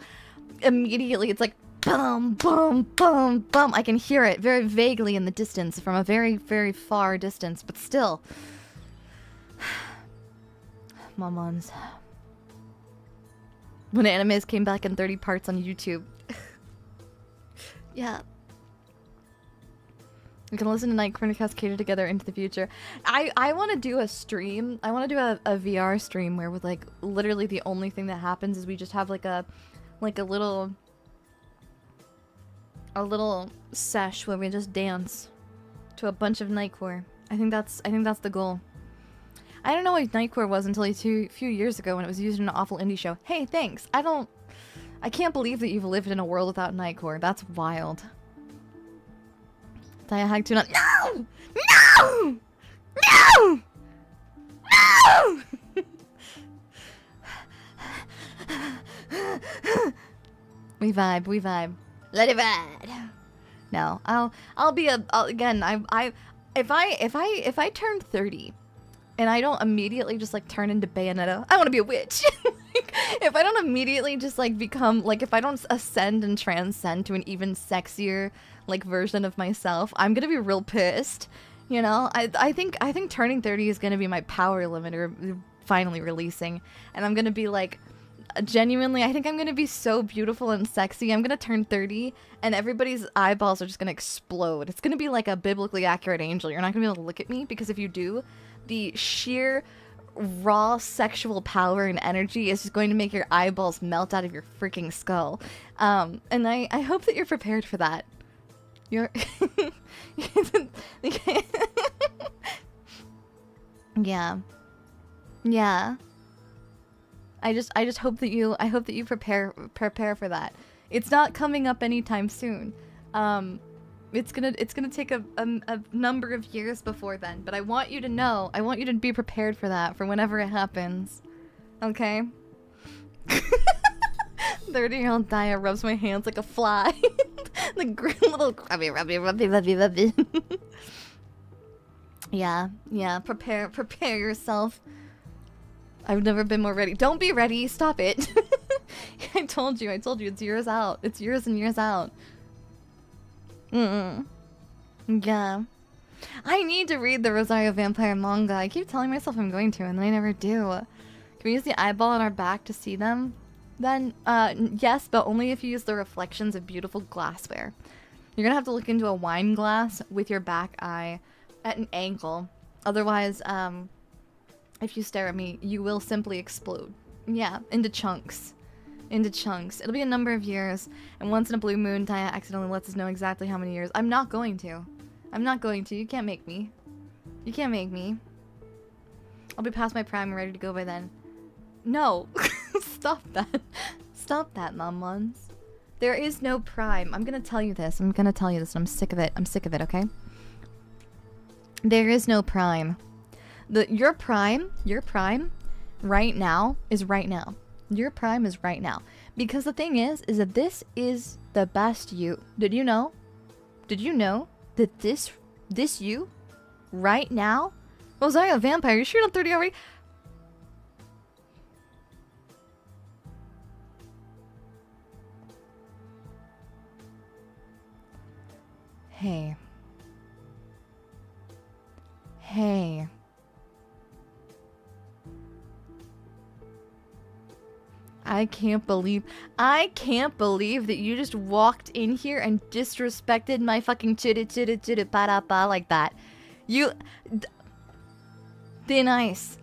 immediately it's like bum bum bum bum. I can hear it very vaguely in the distance from a very very far distance, but still. MonMons. When animes came back in 30 parts on YouTube. Yeah. We can listen to Nightcore and Cascada together into the future. I want to do a stream. I want to do a VR stream where with like literally the only thing that happens is we just have like a little sesh where we just dance to a bunch of Nightcore. I think that's the goal. I don't know what Nightcore was until a few years ago when it was used in an awful indie show. Hey, thanks. I can't believe that you've lived in a world without Nightcore. That's wild. Daiya Hag Tuna. No! No! No! No! We vibe. Let it ride. No, I'll be again. If I turn 30, and I don't immediately just like turn into Bayonetta, I want to be a witch. Like, if I don't immediately just like become like, if I don't ascend and transcend to an even sexier like version of myself, I'm gonna be real pissed. You know, I think turning 30 is gonna be my power limiter finally releasing, and I'm gonna be like, genuinely, I think I'm gonna be so beautiful and sexy. I'm gonna turn 30 and everybody's eyeballs are just gonna explode. It's gonna be like a biblically accurate angel. You're not gonna be able to look at me, because if you do, the sheer raw sexual power and energy is just going to make your eyeballs melt out of your freaking skull. And I hope that you're prepared for that. You're yeah. I just hope that you prepare for that. It's not coming up anytime soon. It's gonna take a number of years before then, but I want you to know, I want you to be prepared for that, for whenever it happens. Okay? 30-year-old Daiya rubs my hands like a fly. The green little rubby. Yeah, prepare yourself. I've never been more ready. Don't be ready, stop it. I told you, it's years out. It's years and years out. Yeah. I need to read the Rosario Vampire manga. I keep telling myself I'm going to, and then I never do. Can we use the eyeball on our back to see them? Then, yes, but only if you use the reflections of beautiful glassware. You're gonna have to look into a wine glass with your back eye at an angle. Otherwise, if you stare at me, you will simply explode. Yeah, into chunks. It'll be a number of years, and once in a blue moon, Daiya accidentally lets us know exactly how many years. I'm not going to. You can't make me. I'll be past my prime and ready to go by then. No. Stop that, MonMons. There is no prime. I'm gonna tell you this, and I'm sick of it, okay? There is no prime. Your prime right now is right now. Your prime is right now. Because the thing is that this is the best you. Did you know that this you right now? Rosario Vampire, you're shooting up 30 already? Hey. I can't believe that you just walked in here and disrespected my fucking chitty pa pa like that. Thin ice.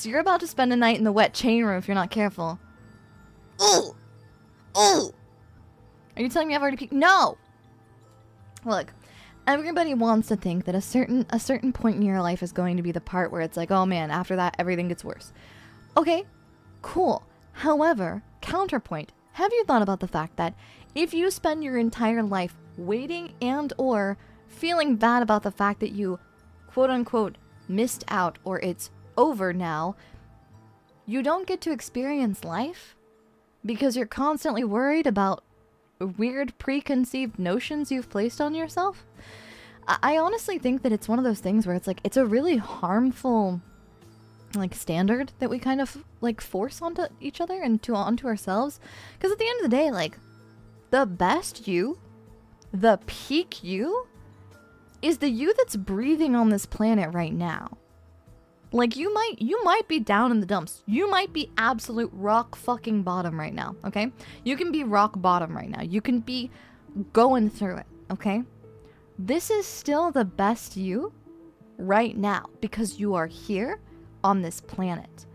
You're about to spend a night in the wet chain room if you're not careful. Ooh. Are you telling me I've already peeked? No! Look, everybody wants to think that a certain point in your life is going to be the part where it's like, oh man, after that everything gets worse. Okay, cool. However, counterpoint, have you thought about the fact that if you spend your entire life waiting and or feeling bad about the fact that you quote unquote missed out or it's over now, you don't get to experience life because you're constantly worried about weird preconceived notions you've placed on yourself? I honestly think that it's one of those things where it's like, it's a really harmful like standard that we kind of like force onto each other and onto ourselves, because at the end of the day, like, the best you, the peak you, is the you that's breathing on this planet right now. Like, you might be down in the dumps. You might be absolute rock fucking bottom right now, okay? You can be rock bottom right now. You can be going through it, okay? This is still the best you right now because you are here on this planet.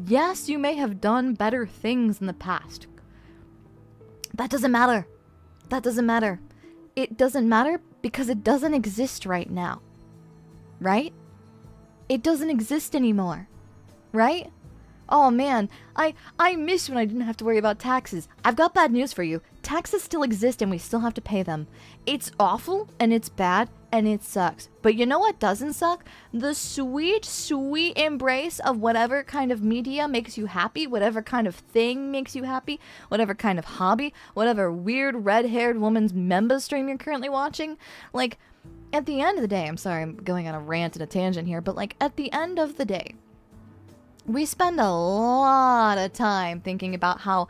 Yes, you may have done better things in the past. That doesn't matter. That doesn't matter. It doesn't matter because it doesn't exist right now. Right? It doesn't exist anymore. Right? Oh man, I miss when I didn't have to worry about taxes. I've got bad news for you. Taxes still exist and we still have to pay them. It's awful and it's bad and it sucks. But you know what doesn't suck? The sweet, sweet embrace of whatever kind of media makes you happy, whatever kind of thing makes you happy, whatever kind of hobby, whatever weird red-haired woman's Membas stream you're currently watching. Like, at the end of the day, I'm sorry I'm going on a rant and a tangent here, but like, at the end of the day, we spend a lot of time thinking about how,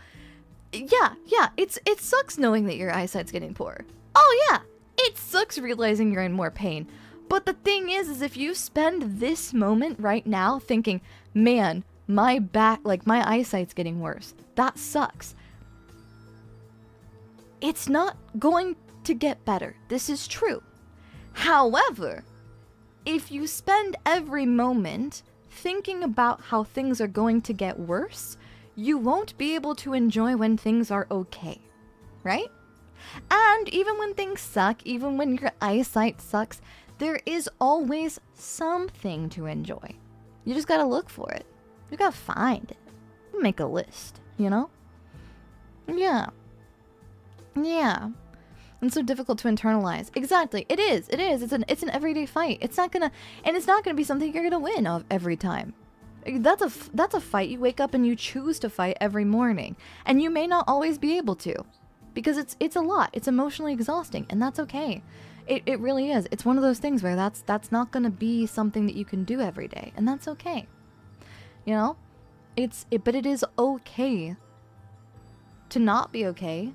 it sucks knowing that your eyesight's getting poor. Oh yeah, it sucks realizing you're in more pain. But the thing is if you spend this moment right now thinking, man, my eyesight's getting worse, that sucks. It's not going to get better. This is true. However, if you spend every moment thinking about how things are going to get worse, you won't be able to enjoy when things are okay, right? And even when things suck, even when your eyesight sucks, there is always something to enjoy. You just gotta look for it. You gotta find it. Make a list, you know? Yeah. Yeah. And so difficult to internalize. Exactly. It is. It's an everyday fight. It's not gonna be something you're gonna win of every time. That's a fight you wake up and you choose to fight every morning. And you may not always be able to. Because it's a lot. It's emotionally exhausting, and that's okay. It really is. It's one of those things where that's not gonna be something that you can do every day, and that's okay. You know? But it is okay to not be okay.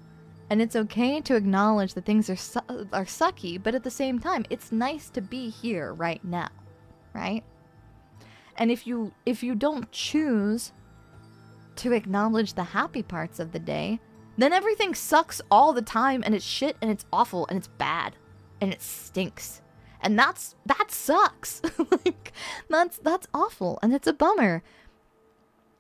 And it's okay to acknowledge that things are sucky, but at the same time, it's nice to be here right now, right? And if you don't choose to acknowledge the happy parts of the day, then everything sucks all the time, and it's shit, and it's awful, and it's bad, and it stinks, and that sucks. Like, that's awful, and it's a bummer.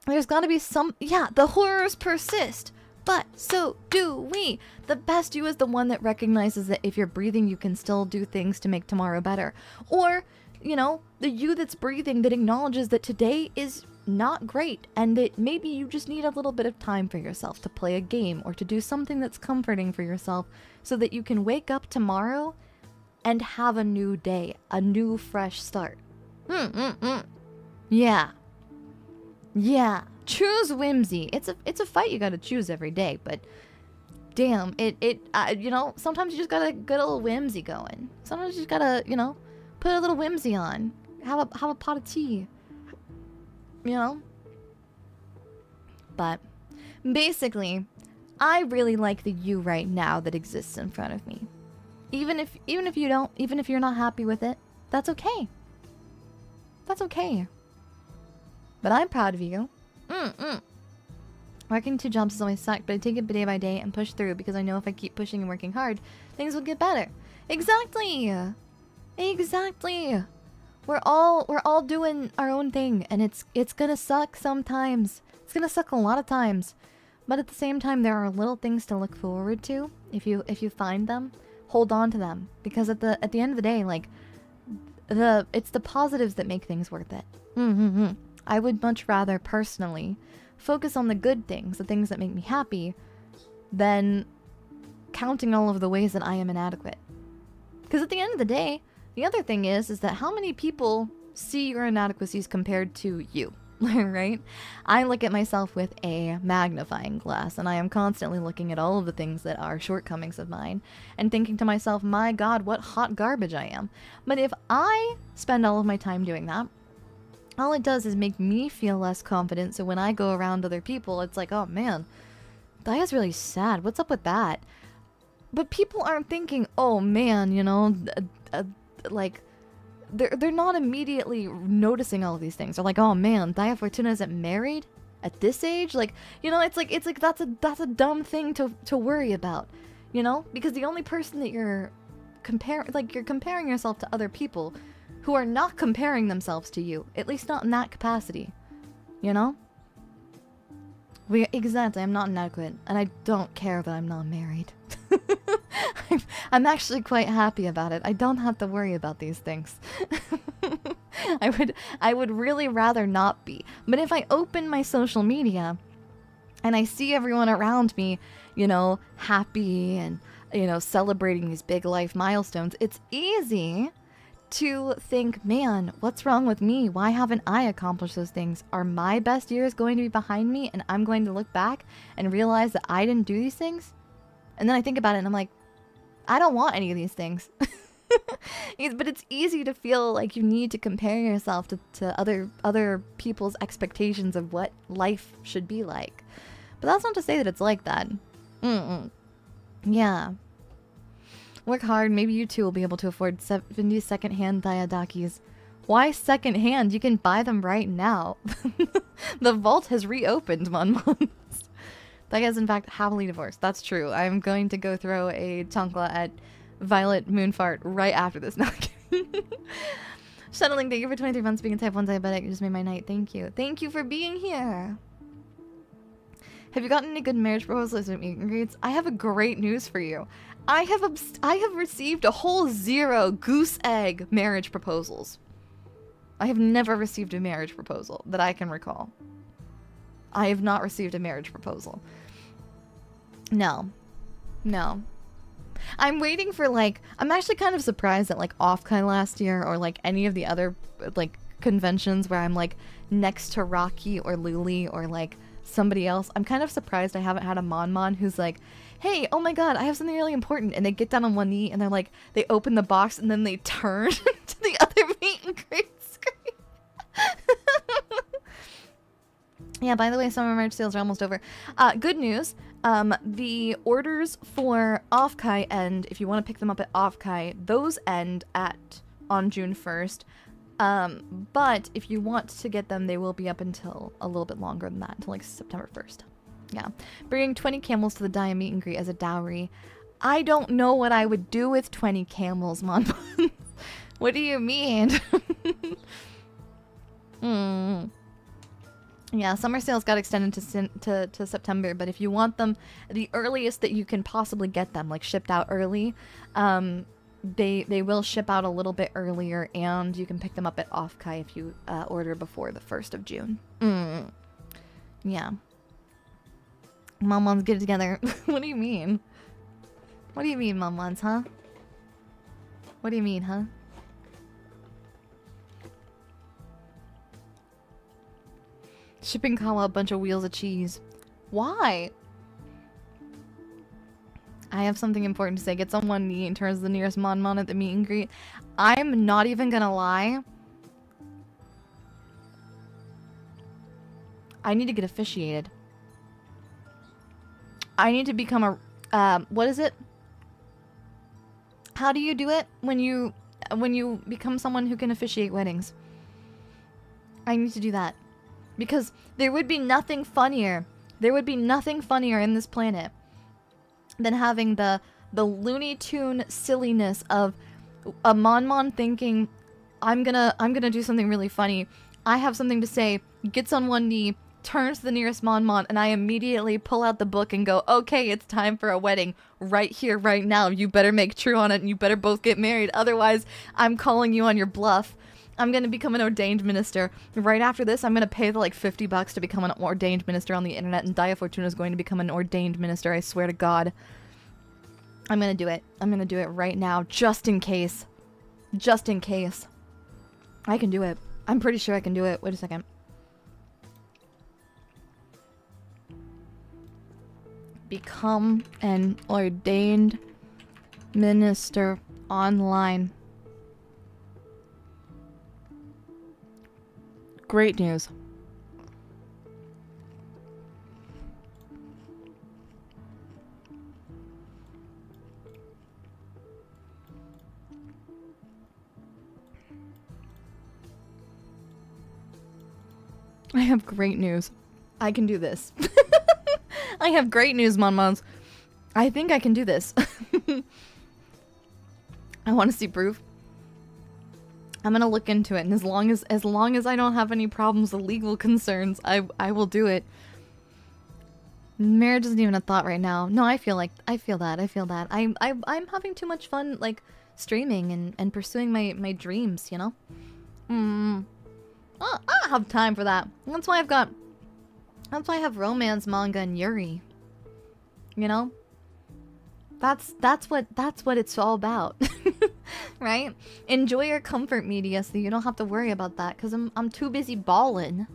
There's got to be the horrors persist. But so do we. The best you is the one that recognizes that if you're breathing, you can still do things to make tomorrow better. Or, you know, the you that's breathing that acknowledges that today is not great and that maybe you just need a little bit of time for yourself to play a game or to do something that's comforting for yourself so that you can wake up tomorrow and have a new day, a new fresh start. Yeah. Yeah. Choose whimsy. It's a fight you gotta choose every day, but damn, you know, sometimes you just gotta get a little whimsy going. Sometimes you just gotta, you know, put a little whimsy on. Have a pot of tea. You know? But basically, I really like the you right now that exists in front of me. Even if you're not happy with it, that's okay. That's okay. But I'm proud of you. Working 2 jobs has always sucked, but I take it day by day and push through because I know if I keep pushing and working hard, things will get better. Exactly. Exactly. We're all doing our own thing, and it's gonna suck sometimes. It's gonna suck a lot of times. But at the same time, there are little things to look forward to. If you find them, hold on to them, because at the end of the day, like it's the positives that make things worth it. I would much rather personally focus on the good things, the things that make me happy, than counting all of the ways that I am inadequate. Because at the end of the day, the other thing is that how many people see your inadequacies compared to you, right? I look at myself with a magnifying glass, and I am constantly looking at all of the things that are shortcomings of mine, and thinking to myself, my God, what hot garbage I am. But if I spend all of my time doing that, all it does is make me feel less confident, so when I go around other people, it's like, oh man, Daiya's really sad, what's up with that? But people aren't thinking, oh man, you know, like, they're not immediately noticing all of these things. They're like, oh man, Daiya Fortuna isn't married at this age. Like, you know, it's like that's a dumb thing to worry about, you know, because the only person that you're comparing yourself to other people who are not comparing themselves to you, at least not in that capacity, you know. Exactly, I'm not inadequate, and I don't care that I'm not married. I'm actually quite happy about it. I don't have to worry about these things. I would really rather not be. But if I open my social media and I see everyone around me, you know, happy and, you know, celebrating these big life milestones, it's easy to think, man, what's wrong with me? Why haven't I accomplished those things? Are my best years going to be behind me and I'm going to look back and realize that I didn't do these things? And then I think about it and I'm like, I don't want any of these things. But it's easy to feel like you need to compare yourself to other people's expectations of what life should be like. But that's not to say that it's like that. Yeah. Work hard, maybe you too will be able to afford 70 second-hand Daiya. Why second-hand? You can buy them right now. The vault has reopened, MonMon. Daiya is in fact happily divorced. That's true. I'm going to go throw a chancla at Violet Moonfart right after this. No, Shuttling, thank you for 23 months being a type 1 diabetic. You just made my night. Thank you. Thank you for being here. Have you gotten any good marriage proposals at meet and greets? I have a great news for you. I have received a whole 0 goose egg marriage proposals. I have never received a marriage proposal that I can recall. I have not received a marriage proposal. No. No. I'm waiting for, like, I'm actually kind of surprised that, like, Offkai last year or, like, any of the other, like, conventions where I'm, like, next to Rocky or Luli or, like, somebody else. I'm kind of surprised I haven't had a MonMon who's like, hey, oh my god, I have something really important. And they get down on one knee and they're like, they open the box and then they turn to the other meet and greet screen. Yeah, by the way, summer merch sales are almost over. Good news. The orders for Offkai end, if you want to pick them up at Offkai, those end on June 1st. But if you want to get them, they will be up until a little bit longer than that, until like September 1st. Yeah. Bringing 20 camels to the Daiya meet and greet as a dowry. I don't know what I would do with 20 camels, MonMon. What do you mean? Yeah, summer sales got extended to September, but if you want them, the earliest that you can possibly get them, like shipped out early, they will ship out a little bit earlier, and you can pick them up at Offkai if you order before the 1st of June. Yeah. MonMons, get it together. What do you mean? What do you mean, MonMons, huh? What do you mean, huh? Shipping Kawa a bunch of wheels of cheese. Why? I have something important to say. Gets on one knee and turns to the nearest MonMon at the meet and greet. I'm not even gonna lie. I need to get officiated. I need to become a... what is it? How do you do it when you become someone who can officiate weddings? I need to do that. Because there would be nothing funnier. There would be nothing funnier in this planet than having the Looney Tune silliness of a MonMon thinking, I'm gonna do something really funny. I have something to say, gets on one knee, turns to the nearest MonMon, and I immediately pull out the book and go, okay, it's time for a wedding. Right here, right now. You better make true on it and you better both get married. Otherwise, I'm calling you on your bluff. I'm going to become an ordained minister. Right after this, I'm going to pay the like $50 to become an ordained minister on the internet, and Daiya Fortuna is going to become an ordained minister, I swear to God. I'm going to do it. I'm going to do it right now, just in case. Just in case. I can do it. I'm pretty sure I can do it. Wait a second. Become an ordained minister online. Great news. I have great news. I can do this. I have great news, MonMons. I think I can do this. I want to see proof. I'm gonna look into it, and as long as I don't have any problems with legal concerns, I will do it. Marriage isn't even a thought right now. No, I feel that. I'm having too much fun, like, streaming and pursuing my dreams, you know? I don't have time for that. That's why I have romance manga and Yuri. You know? That's what it's all about. Right? Enjoy your comfort media so you don't have to worry about that, because I'm too busy balling.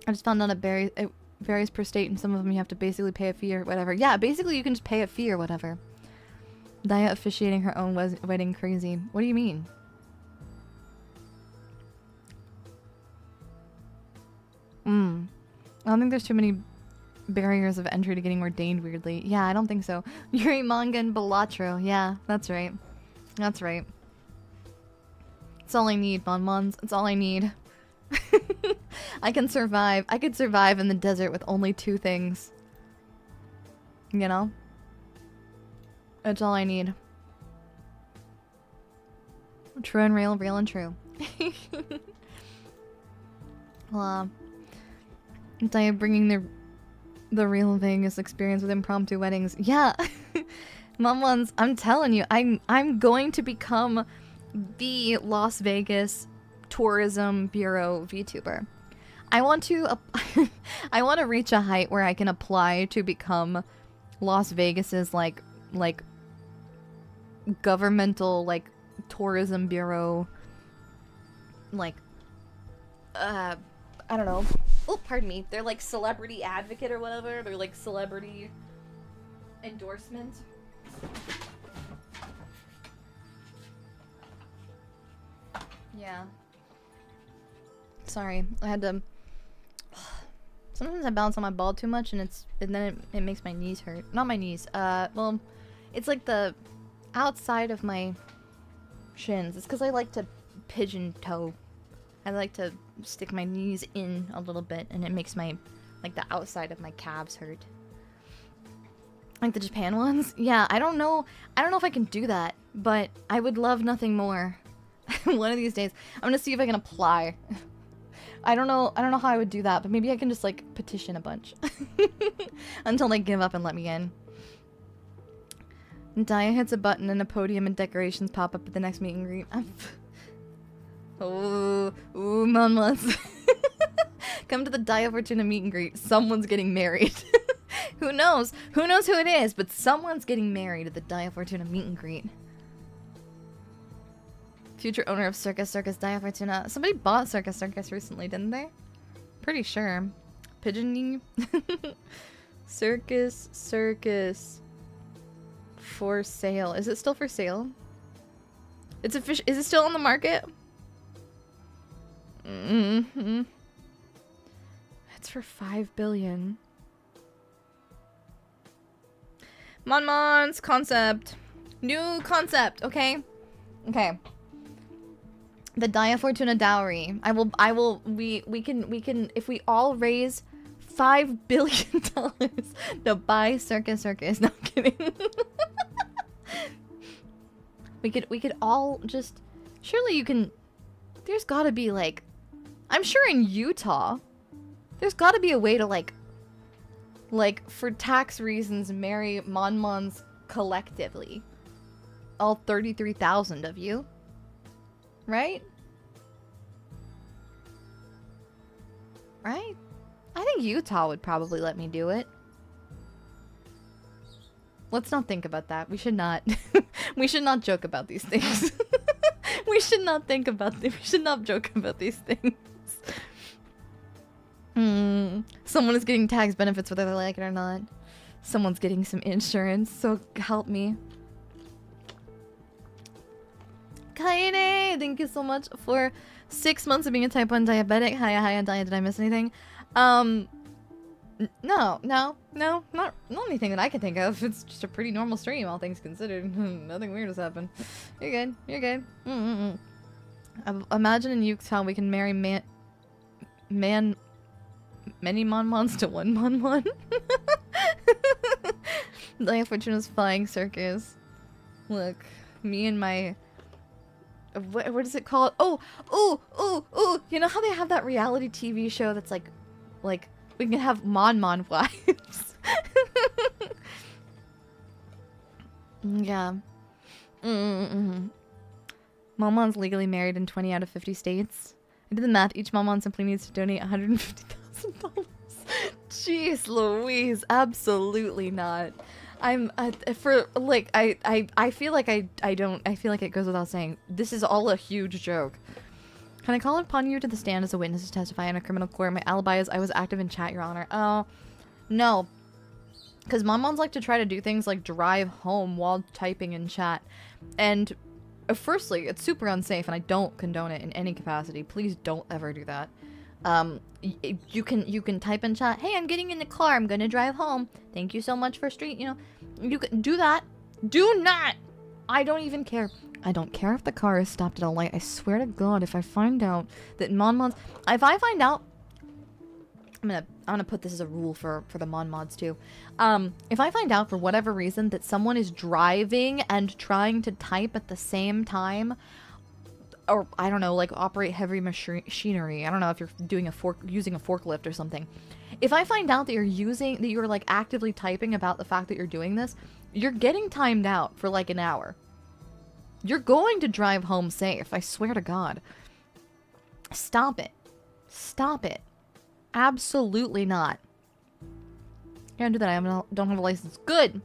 I just found out it varies per state, and some of them you have to basically pay a fee or whatever. Yeah, basically you can just pay a fee or whatever. Daiya officiating her own wedding crazy. What do you mean? I don't think there's too many barriers of entry to getting ordained weirdly. Yeah, I don't think so. Yuri manga and Balatro. Yeah, that's right. That's right. It's all I need, MonMons. It's all I need. I can survive. I could survive in the desert with only 2 things. You know? It's all I need. True and real, real and true. Well, Daiya bringing the real Vegas experience with impromptu weddings. Yeah. MonMons, I'm telling you, I'm going to become the Las Vegas Tourism Bureau VTuber. I want to I want to reach a height where I can apply to become Las Vegas's like governmental like tourism bureau, like I don't know. Oh, pardon me. They're like celebrity advocate or whatever. They're like celebrity endorsement. Yeah. Sorry, I had to. Sometimes I bounce on my ball too much, and then it makes my knees hurt. Not my knees. Well, it's like the outside of my shins. It's because I like to pigeon toe. I like to stick my knees in a little bit, and it makes my the outside of my calves hurt. Like the Japan ones? Yeah, I don't know if I can do that, but I would love nothing more. One of these days, I'm gonna see if I can apply. I don't know how I would do that, but maybe I can just like petition a bunch until they give up and let me in. Daiya hits a button and a podium and decorations pop up at the next meet and greet. Ooh, MonMons. Come to the Daiya Fortuna meet and greet. Someone's getting married. Who knows? Who knows who it is? But someone's getting married at the Daiya Fortuna meet and greet. Future owner of Circus Daiya Fortuna. Somebody bought Circus recently, didn't they? Pretty sure. Pigeoning. Circus. For sale. Is it still for sale? It's official. Is it still on the market? Mm-hmm. It's for 5 billion. MonMon's concept. New concept, okay? Okay. The Daiya Fortuna dowry. We can, if we all raise $5 billion to buy Circus. No, I'm kidding. we could all just, surely you can, there's gotta be like, I'm sure in Utah, there's gotta be a way to like for tax reasons, marry MonMons collectively. All 33,000 of you. Right? Right? I think Utah would probably let me do it. Let's not think about that. We should not. We should not joke about these things. We should not think about them. We should not joke about these things. Someone is getting tax benefits whether they like it or not. Someone's getting some insurance, so help me. Kaede, thank you so much for 6 months of being a type 1 diabetic. Hiya, Daiya, did I miss anything? No, not anything that I can think of. It's just a pretty normal stream, all things considered. Nothing weird has happened. You're good. Imagine in Utah we can marry many MonMons to one MonMon. Daiya Fortuna's flying circus. Look, me and my... What is it called? Oh, you know how they have that reality TV show that's like we can have MonMon wives. Yeah. MonMon's legally married in 20 out of 50 states. I did the math. Each MonMon simply needs to donate $150,000. Jeez Louise, absolutely not. I'm for like I feel like I feel like it goes without saying. This is all a huge joke. Can I call upon you to the stand as a witness to testify in a criminal court? My alibi is I was active in chat, Your Honor. Oh, no. Because MonMons like to try to do things like drive home while typing in chat. And firstly, it's super unsafe and I don't condone it in any capacity. Please don't ever do that. You can type in chat, hey, I'm getting in the car, I'm gonna drive home. Thank you so much for street, you know. You can do that. Do not! I don't even care. I don't care if the car is stopped at a light. I swear to God, if I find out that MonMons... If I find out... I'm gonna put this as a rule for the MonMods too. If I find out for whatever reason that someone is driving and trying to type at the same time, or I don't know, like operate heavy machinery. I don't know if you're doing using a forklift or something. If I find out that you're like actively typing about the fact that you're doing this, you're getting timed out for like an hour. You're going to drive home safe. I swear to God. Stop it. Stop it. Absolutely not. Can't do that. I don't have a license. Good.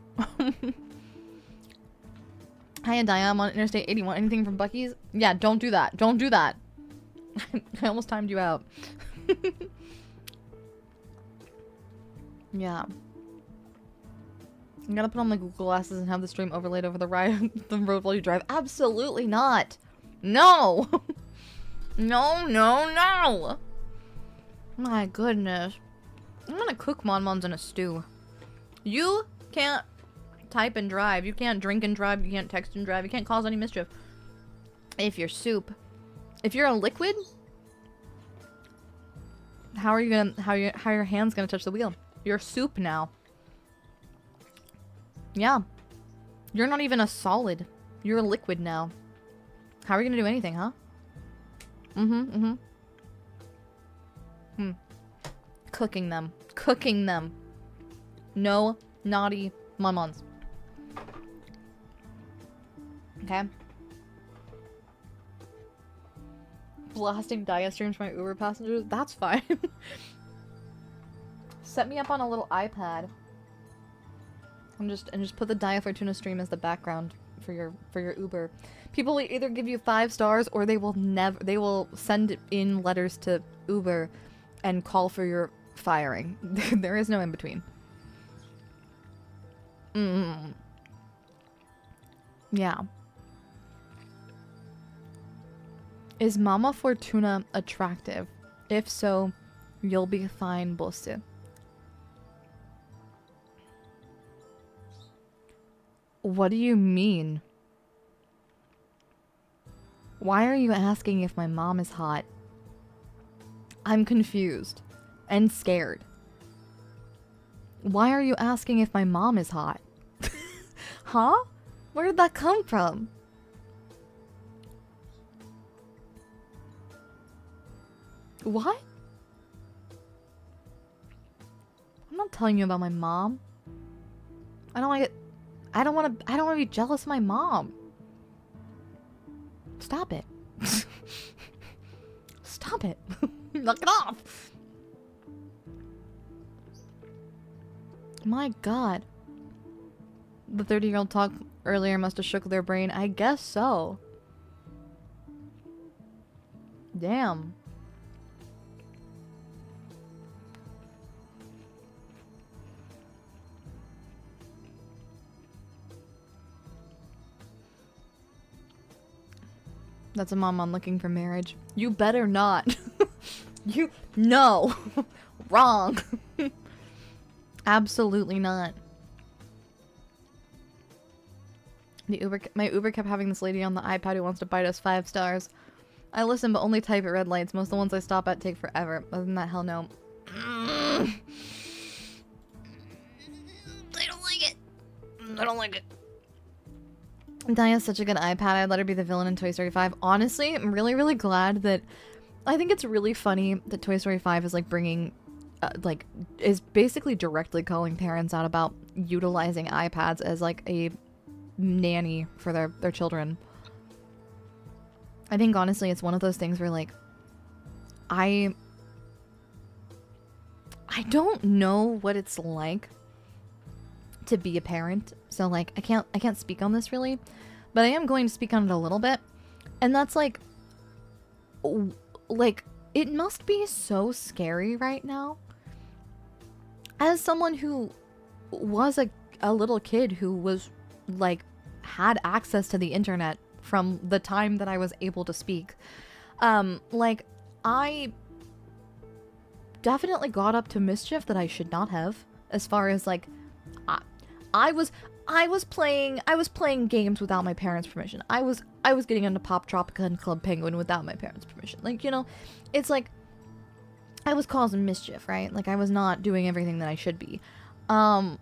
Hi, Daiya. I'm on Interstate 81. Anything from Buc-ee's? Yeah, don't do that. Don't do that. I almost timed you out. Yeah. You gotta put on the Google glasses and have the stream overlaid over the road while you drive. Absolutely not. No. No. My goodness. I'm gonna cook MonMons in a stew. You can't type and drive. You can't drink and drive. You can't text and drive. You can't cause any mischief. If you're soup. If you're a liquid, how are your hands gonna touch the wheel? You're soup now. Yeah. You're not even a solid. You're a liquid now. How are you gonna do anything, huh? Cooking them. Cooking them. No naughty MonMons. Okay. Blasting Daiya streams for my Uber passengers? That's fine. Set me up on a little iPad. And just put the Daiya Fortuna stream as the background for your Uber. People will either give you 5 stars or they will send in letters to Uber and call for your firing. There is no in between. Yeah. Is Mama Fortuna attractive? If so, you'll be fine, boss. What do you mean? Why are you asking if my mom is hot? I'm confused and scared. Why are you asking if my mom is hot? Huh? Where did that come from? What? I'm not telling you about my mom. I don't want to be jealous of my mom. Stop it. Stop it. Knock it off. My God. The 30-year-old talk earlier must have shook their brain. I guess so. Damn. That's a MonMon looking for marriage. You better not. No. Wrong. Absolutely not. My Uber kept having this lady on the iPad who wants to bite us 5 stars. I listen but only type at red lights. Most of the ones I stop at take forever. Other than that, hell no. I don't like it. I don't like it. Daiya's such a good iPad. I'd let her be the villain in Toy Story 5. Honestly, I'm really, really glad that... I think it's really funny that Toy Story 5 is like bringing... is basically directly calling parents out about utilizing iPads as like a nanny for their children. I think honestly it's one of those things where like I don't know what it's like to be a parent, so like I can't speak on this really, but I am going to speak on it a little bit, and that's like it must be so scary right now as someone who was a little kid who was like had access to the internet from the time that I was able to speak. Like I definitely got up to mischief that I should not have, as far as like I was playing games without my parents' permission. I was getting into Pop Tropica and Club Penguin without my parents' permission. Like, you know, it's like I was causing mischief, right? Like I was not doing everything that I should be. What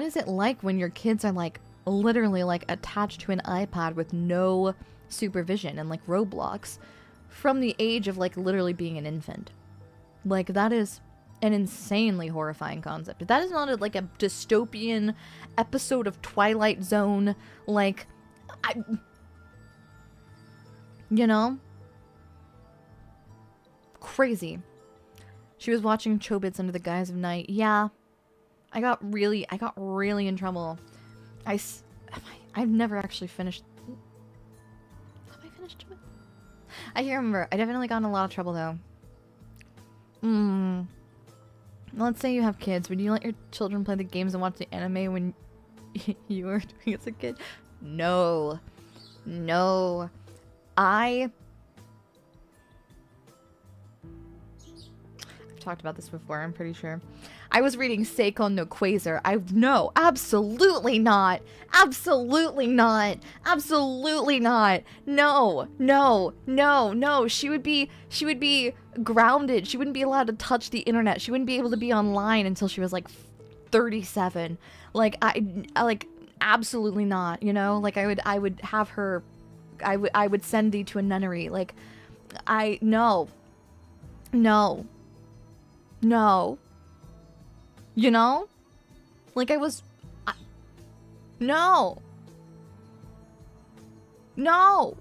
is it like when your kids are like literally like attached to an iPad with no supervision and like Roblox from the age of like literally being an infant? Like that is an insanely horrifying concept. That is not like a dystopian episode of Twilight Zone. Like, you know? Crazy. She was watching Chobits under the guise of night. Yeah. I got really in trouble. I've never actually finished. Have I finished Chobits? I can't remember. I definitely got in a lot of trouble though. Let's say you have kids. Would you let your children play the games and watch the anime when you were doing as a kid? No. No. I've talked about this before, I'm pretty sure. I was reading Seikon no Quasar. No, absolutely not. Absolutely not. Absolutely not. No, no, no, no. She would be grounded. She wouldn't be allowed to touch the internet. She wouldn't be able to be online until she was like 37. Like I absolutely not, you know? Like I would have her, I would send thee to a nunnery. Like no. No. No. You know? Like no. No.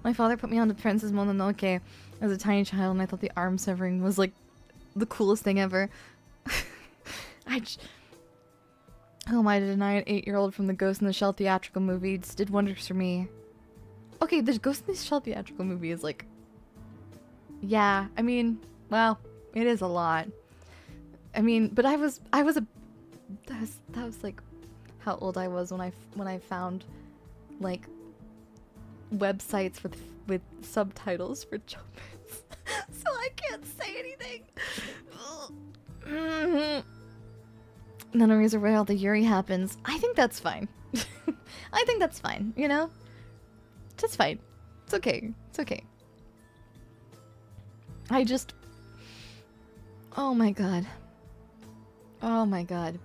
My father put me on to Princess Mononoke as a tiny child, and I thought the arm severing was like the coolest thing ever. Who am I to deny an 8-year-old from the Ghost in the Shell theatrical movie? It just did wonders for me. Okay, the Ghost in the Shell theatrical movie is like... Yeah, I mean, well, it is a lot. I mean, but that was like how old I was when I found like websites with subtitles for Chobits. So I can't say anything. Nunneries are where all the Yuri happens. I think that's fine. I think that's fine, you know? That's fine. It's okay. It's okay. I just... Oh my god. Oh my god.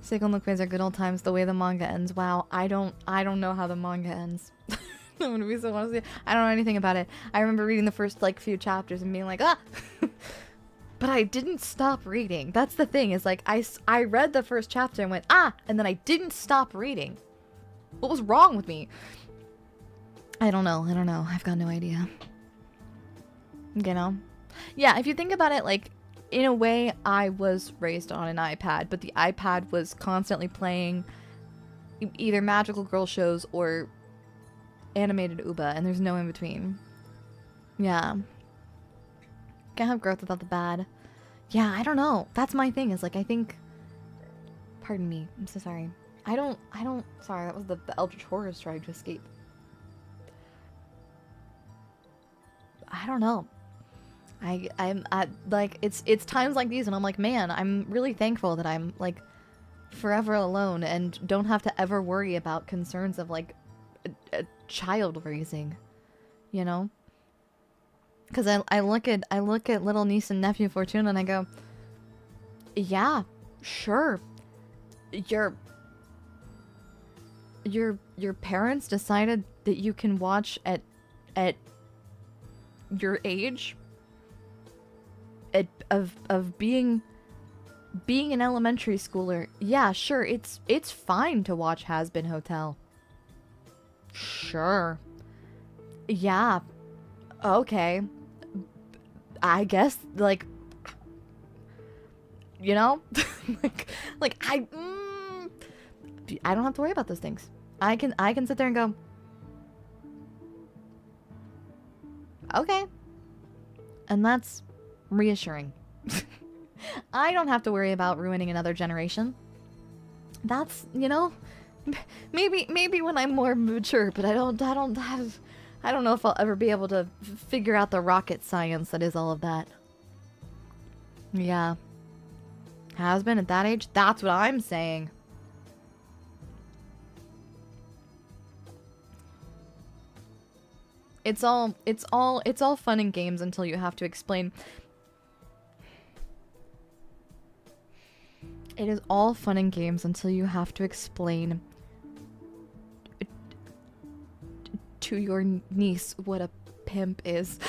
Seikon no Quasar are good old times. The way the manga ends. Wow, I don't know how the manga ends. I'm gonna be so honest. I don't know anything about it. I remember reading the first like few chapters and being like, ah! But I didn't stop reading. That's the thing, is like I read the first chapter and went, ah! And then I didn't stop reading. What was wrong with me? I don't know. I've got no idea. You know? Yeah, if you think about it, like, in a way, I was raised on an iPad, but the iPad was constantly playing either magical girl shows or animated Uba, and there's no in between. Yeah. Can't have growth without the bad. Yeah, I don't know. That's my thing, is like, I think... Pardon me. I'm so sorry. I don't... Sorry, that was the Eldritch Horrors trying to escape. I don't know. I'm at, like, it's times like these and I'm like, man, I'm really thankful that I'm, like, forever alone and don't have to ever worry about concerns of, like, child raising, you know? Because I look at little niece and nephew Fortuna and I go, yeah, sure. Your parents decided that you can watch at your age of being an elementary schooler. Yeah, sure, it's fine to watch Has Been Hotel. Sure. Yeah. Okay. I guess, like, you know? I don't have to worry about those things. I can sit there and go, okay. And that's reassuring. I don't have to worry about ruining another generation. That's, you know, maybe when I'm more mature, but I don't know if I'll ever be able to figure out the rocket science that is all of that. Yeah. Has been at that age? That's what I'm saying. It's all fun and games until you have to explain. It is all fun and games until you have to explain to your niece what a pimp is.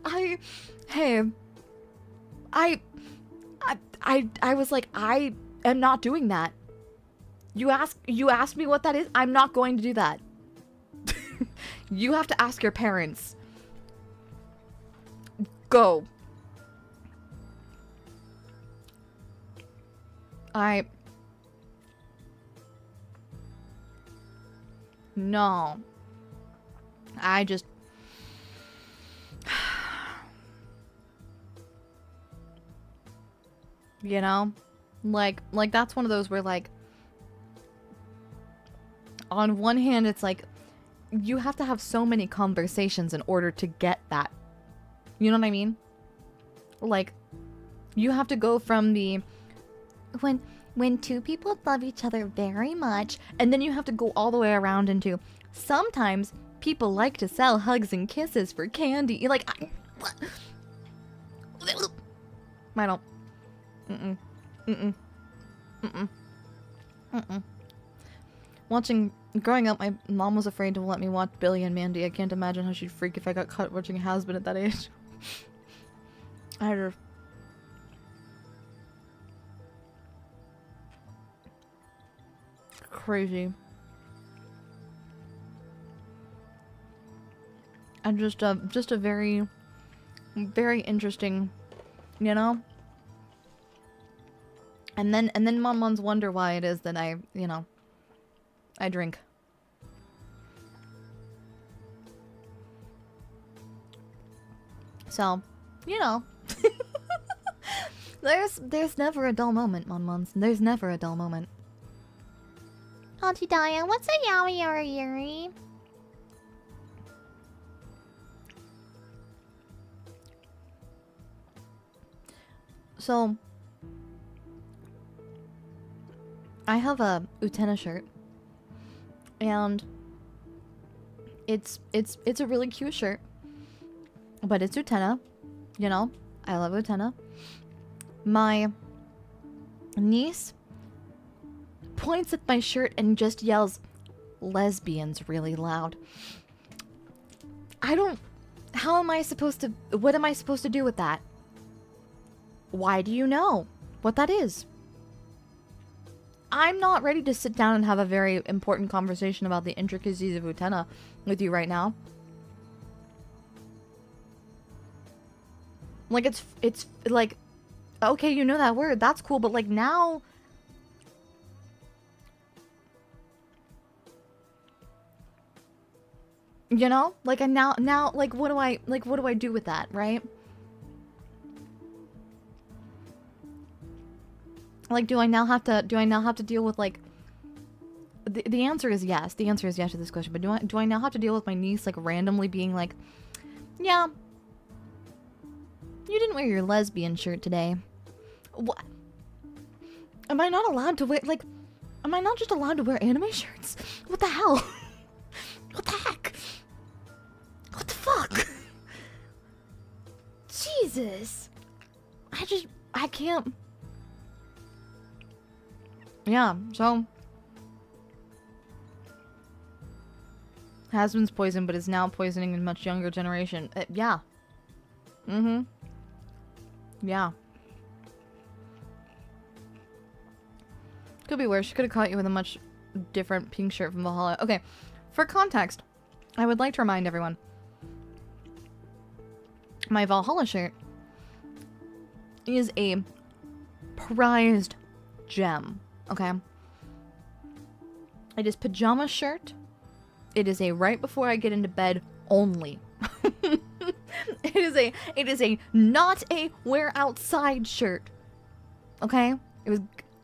I was like, I am not doing that. You asked me what that is. I'm not going to do that. You have to ask your parents. Go. No. I just... You know? Like that's one of those where, like, on one hand, it's like, you have to have so many conversations in order to get that. You know what I mean? Like, you have to go from the... When two people love each other very much, and then you have to go all the way around into, sometimes people like to sell hugs and kisses for candy. You're like, I don't. Growing up, my mom was afraid to let me watch Billy and Mandy. I can't imagine how she'd freak if I got caught watching Has Been at that age. I just... Crazy. And just a very, very interesting, you know? And then MonMons wonder why it is that I drink. So, you know. There's never a dull moment, MonMons. There's never a dull moment. Auntie Daiya, what's a yaoi or a yuri? So, I have a Utena shirt, and it's a really cute shirt, but it's Utena, you know. I love Utena. My niece points at my shirt and just yells lesbians really loud. How am I supposed to, what am I supposed to do with that? Why do you know what that is? I'm not ready to sit down and have a very important conversation about the intricacies of Utena with you right now. Like, it's like, okay, you know that word, that's cool, but like now... You know? Like, and now, like, what do I do with that, right? Like, do I now have to deal with, like... The answer is yes. The answer is yes to this question. But do I now have to deal with my niece, like, randomly being like, yeah, you didn't wear your lesbian shirt today. What? Am I not allowed to wear, like... Am I not just allowed to wear anime shirts? What the hell? What the heck? What the fuck? Jesus. I can't. Yeah, so. Has been poisoned, but is now poisoning a much younger generation. Yeah. Mm-hmm. Yeah. Could be worse. She could have caught you with a much different pink shirt from Valhalla. Okay, for context, I would like to remind everyone. My Valhalla shirt is a prized gem, okay? It is pajama shirt. It is a right before I get into bed only. It is a not a wear outside shirt. Okay? It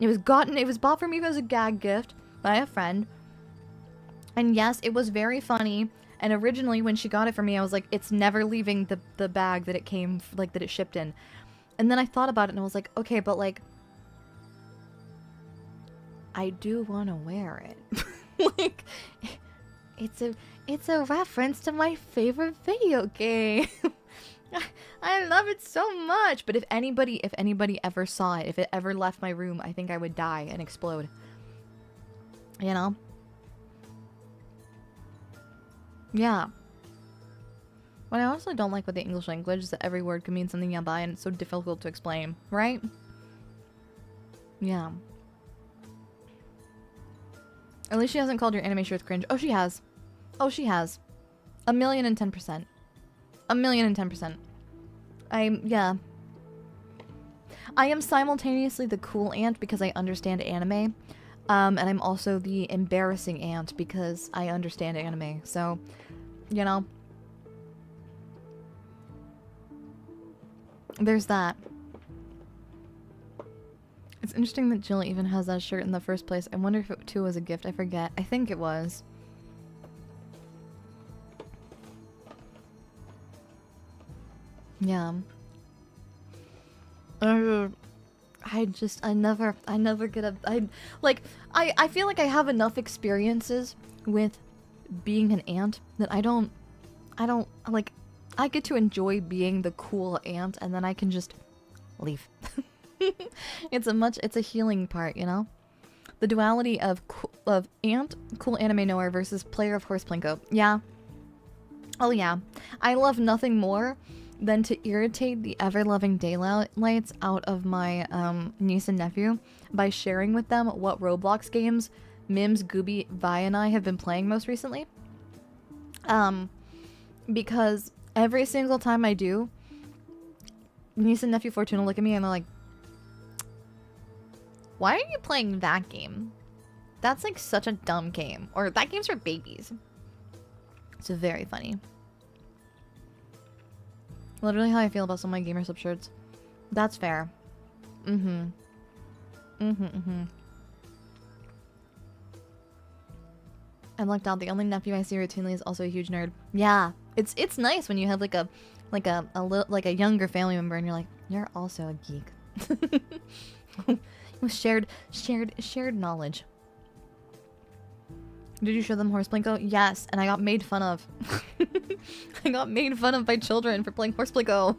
was bought for me as a gag gift by a friend. And yes, it was very funny. And originally when she got it for me, I was like, it's never leaving the bag that it came, like, that it shipped in. And then I thought about it and I was like, okay, but like, I do want to wear it. Like, it's a reference to my favorite video game. I love it so much. But if anybody ever saw it, if it ever left my room, I think I would die and explode. You know? Yeah. What I also don't like with the English language is that every word can mean something yabai and it's so difficult to explain, right? Yeah. At least she hasn't called your anime shirts cringe. Oh, she has. Oh, she has. 1,010%. 1,010%. Yeah. I am simultaneously the cool aunt because I understand anime. And I'm also the embarrassing aunt because I understand anime. So, you know. There's that. It's interesting that Jill even has that shirt in the first place. I wonder if it too was a gift. I forget. I think it was. Yeah. I never get a, I feel like I have enough experiences with being an aunt that I don't, like, I get to enjoy being the cool aunt and then I can just leave. It's a healing part, you know? The duality of aunt, cool anime noir versus player of Horse Plinko. Yeah. Oh yeah. I love nothing more than to irritate the ever-loving daylights out of my niece and nephew by sharing with them what Roblox games Mims, Gooby, Vi, and I have been playing most recently. Because every single time I do, niece and nephew Fortuna look at me and they're like, why are you playing that game? That's like such a dumb game. Or that game's for babies. It's very funny. Literally how I feel about some of my gamer sub shirts. That's fair. Mm-hmm. Mm-hmm, mm-hmm. I lucked out. The only nephew I see routinely is also a huge nerd. Yeah. It's nice when you have like a younger family member and you're like, you're also a geek. With shared knowledge. Did you show them Horse Plinko? Yes, and I got made fun of. I got made fun of by children for playing Horse Plinko.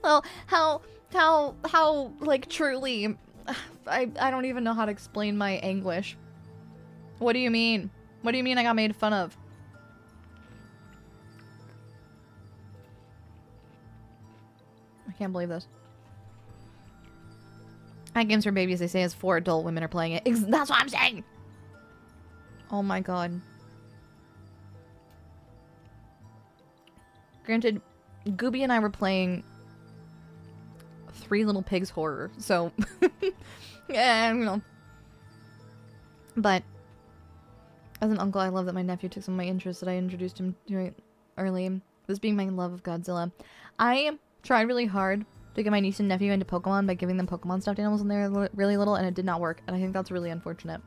Well, how like truly, I don't even know how to explain my anguish. What do you mean? What do you mean I got made fun of? I can't believe this. That game's for babies, they say, as 4 adult women are playing it. That's what I'm saying! Oh my god. Granted, Gooby and I were playing Three Little Pigs horror, so yeah, you know. But as an uncle, I love that my nephew took some of my interests that I introduced him to early. This being my love of Godzilla. I tried really hard to get my niece and nephew into Pokemon by giving them Pokemon stuffed animals when they were really little, and it did not work, and I think that's really unfortunate.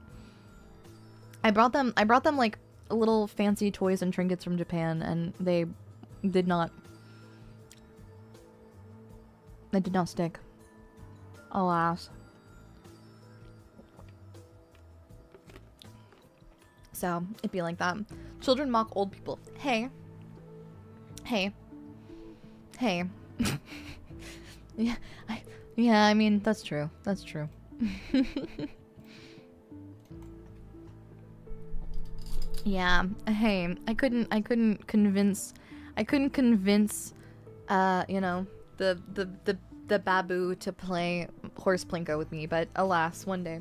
I brought them like little fancy toys and trinkets from Japan, and they did not stick. Alas. So it'd be like that. Children mock old people. Hey. Hey. Hey. Yeah, I mean, that's true. That's true. Yeah. Hey, I couldn't convince, you know, the babu to play horse plinko with me, but alas, one day.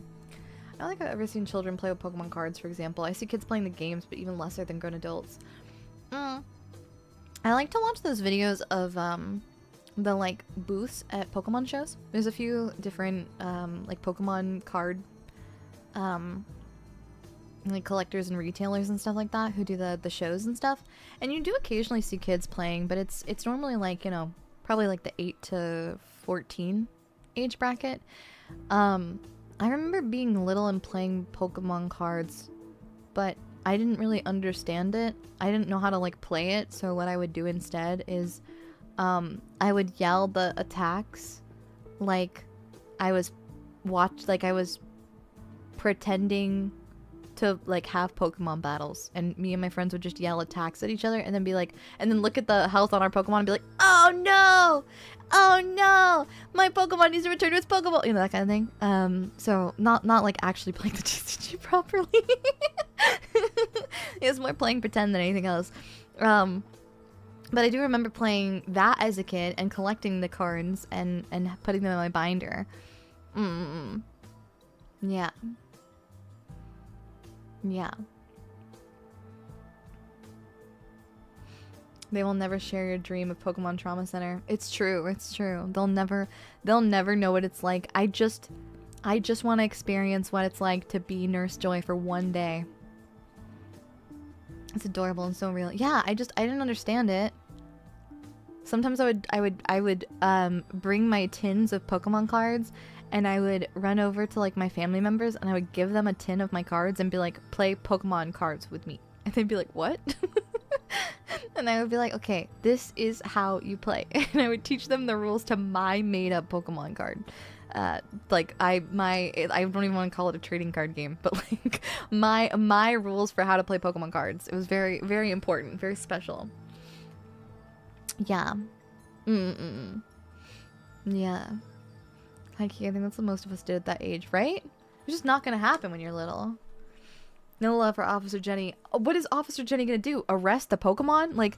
I don't think I've ever seen children play with Pokemon cards, for example. I see kids playing the games, but even lesser than grown adults. I like to watch those videos of, the, like, booths at Pokemon shows. There's a few different, like, Pokemon card, like, collectors and retailers and stuff like that who do the shows and stuff. And you do occasionally see kids playing, but it's normally, like, you know, probably, like, the 8 to 14 age bracket. I remember being little and playing Pokemon cards, but I didn't really understand it. I didn't know how to, like, play it, so what I would do instead is, I would yell the attacks like I was pretending to, like, have Pokemon battles, and me and my friends would just yell attacks at each other and then be like, and then look at the health on our Pokemon and be like, oh no! Oh no! My Pokemon needs to return to its Pokeball! You know, that kind of thing. So not like actually playing the TCG properly. It was more playing pretend than anything else. But I do remember playing that as a kid and collecting the cards and putting them in my binder. Yeah. Yeah. They will never share your dream of Pokemon Trauma Center. It's true. It's true. They'll never know what it's like. I just want to experience what it's like to be Nurse Joy for one day. It's adorable and so real. Yeah, I didn't understand it. Sometimes I would bring my tins of Pokemon cards and I would run over to, like, my family members and I would give them a tin of my cards and be like, play Pokemon cards with me. And they'd be like, what? And I would be like, okay, this is how you play. And I would teach them the rules to my made up Pokemon card. Like, I don't even want to call it a trading card game, but, like, my rules for how to play Pokemon cards. It was very, very important, very special. Yeah. Yeah. Heike, I think that's what most of us did at that age, right? It's just not gonna happen when you're little. No love for Officer Jenny. What is Officer Jenny gonna do? Arrest the Pokemon? Like,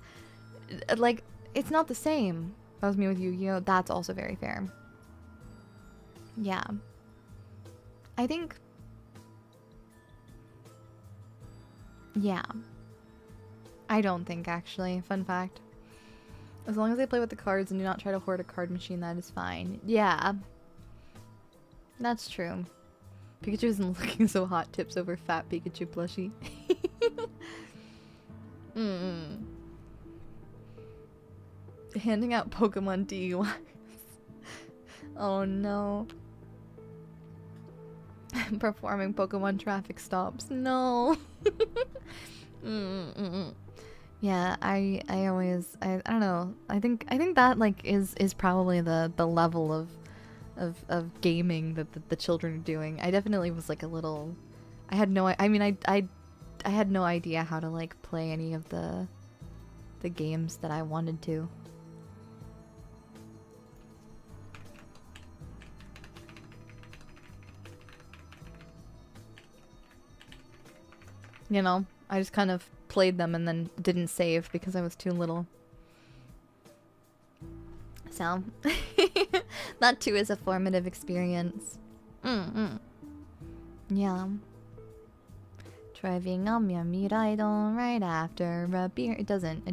it's not the same. That was me with Yu-Gi-Oh! That's also very fair. Yeah. I think... Yeah. I don't think, actually. Fun fact. As long as they play with the cards and do not try to hoard a card machine, that is fine. Yeah. That's true. Pikachu isn't looking so hot. Tips over fat Pikachu plushie. Handing out Pokemon DUIs. Oh no. Performing Pokemon traffic stops. No. Yeah, I don't know. I think that, like, is probably the level of gaming that the children are doing. I definitely was, like, a little... I had no idea how to, like, play any of the games that I wanted to. You know, I just kind of played them and then didn't save because I was too little. So, that too is a formative experience. Yeah. Driving on Miami Idol right after a beer. It doesn't.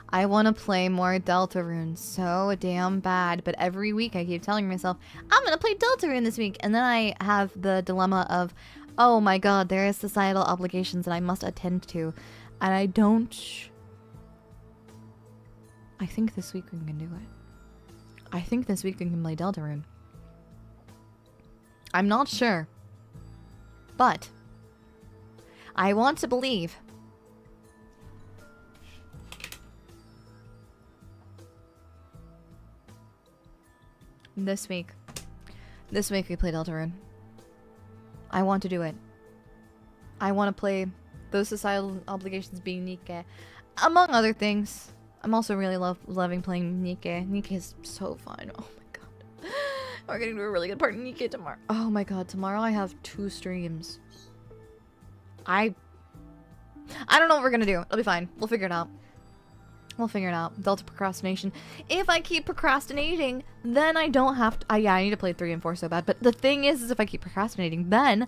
I want to play more Deltarune so damn bad, but every week I keep telling myself, I'm gonna play Deltarune this week, and then I have the dilemma of, oh my god, there are societal obligations that I must attend to, and I don't... I think this week we can do it. I think this week we can play Deltarune. I'm not sure, but I want to believe. This week we play Deltarune. I want to do it. I want to play those societal obligations being Nikke. Among other things. I'm also really loving playing Nikke. Nikke is so fun. Oh my god. We're gonna do a really good part in Nikke tomorrow. Oh my god, tomorrow I have 2 streams. I don't know what we're gonna do. It'll be fine. We'll figure it out. We'll figure it out. Delta procrastination. If I keep procrastinating, then I don't have to... yeah, I need to play 3 and 4 so bad. But the thing is if I keep procrastinating, then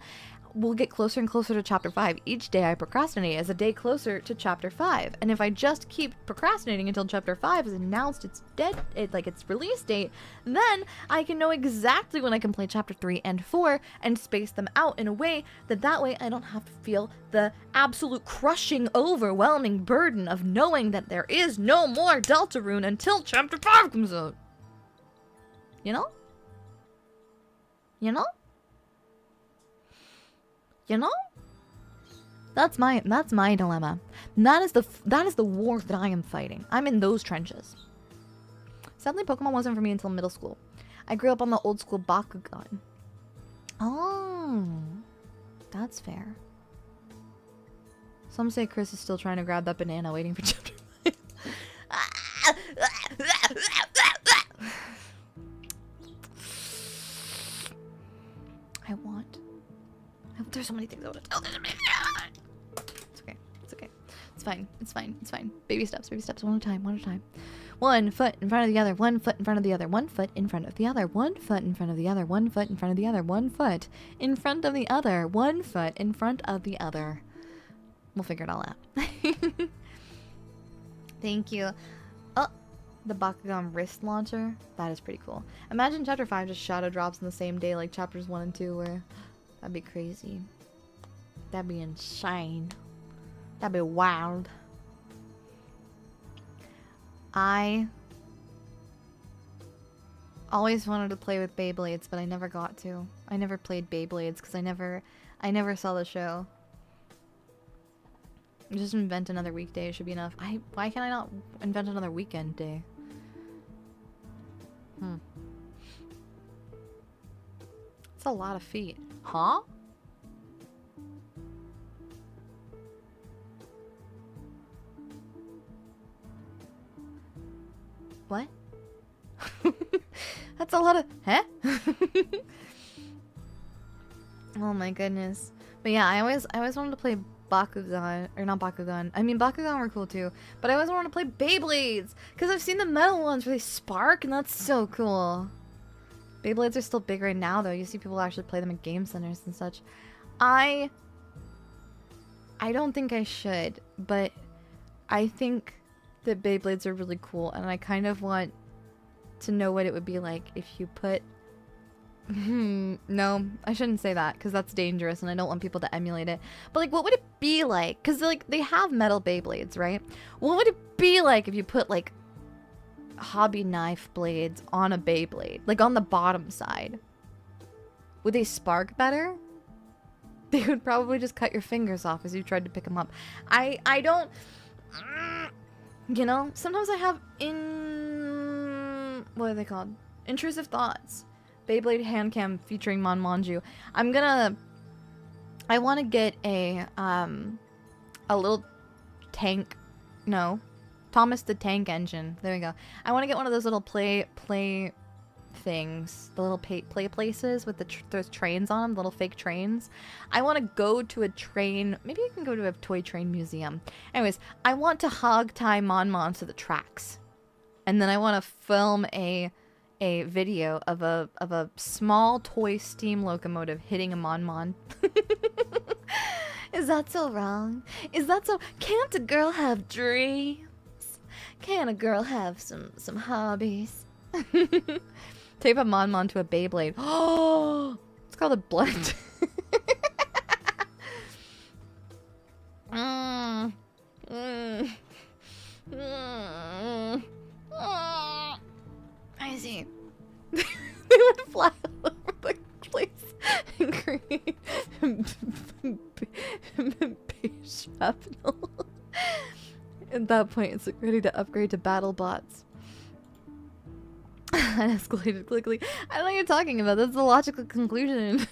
we'll get closer and closer to chapter 5. Each day I procrastinate is a day closer to chapter 5. And if I just keep procrastinating until chapter 5 is announced its its release date, then I can know exactly when I can play chapter 3 and 4 and space them out in a way that way I don't have to feel the absolute crushing, overwhelming burden of knowing that there is no more Deltarune until chapter 5 comes out. You know? You know? You know? That's my dilemma. That is the war that I am fighting. I'm in those trenches. Sadly, Pokemon wasn't for me until middle school. I grew up on the old school Bakugan. Oh, that's fair. Some say Chris is still trying to grab that banana waiting for chapter 5. There's so many things I want to tell. It's okay. It's okay. It's fine. It's fine. It's fine. Baby steps. Baby steps. One at a time. One at a time. 1 foot in front of the other. 1 foot in front of the other. 1 foot in front of the other. 1 foot in front of the other. 1 foot in front of the other. 1 foot in front of the other. 1 foot in front of the other. We'll figure it all out. Thank you. Oh, the Bakugan wrist launcher. That is pretty cool. Imagine chapter 5 just shadow drops in the same day like chapters 1 and 2 were. That'd be crazy. That'd be insane. That'd be wild. I always wanted to play with Beyblades, but I never got to. I never played Beyblades because I never saw the show. Just invent another weekday, it should be enough. Why can I not invent another weekend day? It's a lot of feet. Huh? What? That's a lot of... Huh? Oh my goodness. But yeah, I always wanted to play Bakugan, or not Bakugan. I mean, Bakugan were cool too, but I always wanted to play Beyblades because I've seen the metal ones where they spark, and that's so cool. Beyblades are still big right now, though. You see people actually play them at game centers and such. I don't think I should, but I think that Beyblades are really cool, and I kind of want to know what it would be like if you put... No, I shouldn't say that because that's dangerous and I don't want people to emulate it. But like, what would it be like? Because like, they have metal Beyblades, right? What would it be like if you put like hobby knife blades on a Beyblade? Like on the bottom side. Would they spark better? They would probably just cut your fingers off as you tried to pick them up. I don't... You know, sometimes I have what are they called? Intrusive thoughts. Beyblade hand cam featuring MonMon. I want to get a little tank. No, Thomas the Tank Engine. There we go. I want to get one of those little play things, the little play places with those trains on them, little fake trains. I want to go to a train. Maybe you can go to a toy train museum. Anyways, I want to hog tie MonMon to the tracks, and then I want to film a video of a small toy steam locomotive hitting a MonMon. Is that so wrong? Is that so... Can't a girl have dreams? Can't a girl have some hobbies? Tape a MonMon to a Beyblade. Oh, it's called a blend. I see. They would fly all over the place and create base shrapnel. At that point, it's ready to upgrade to battle bots. That escalated quickly. I don't know what you're talking about. That's the logical conclusion.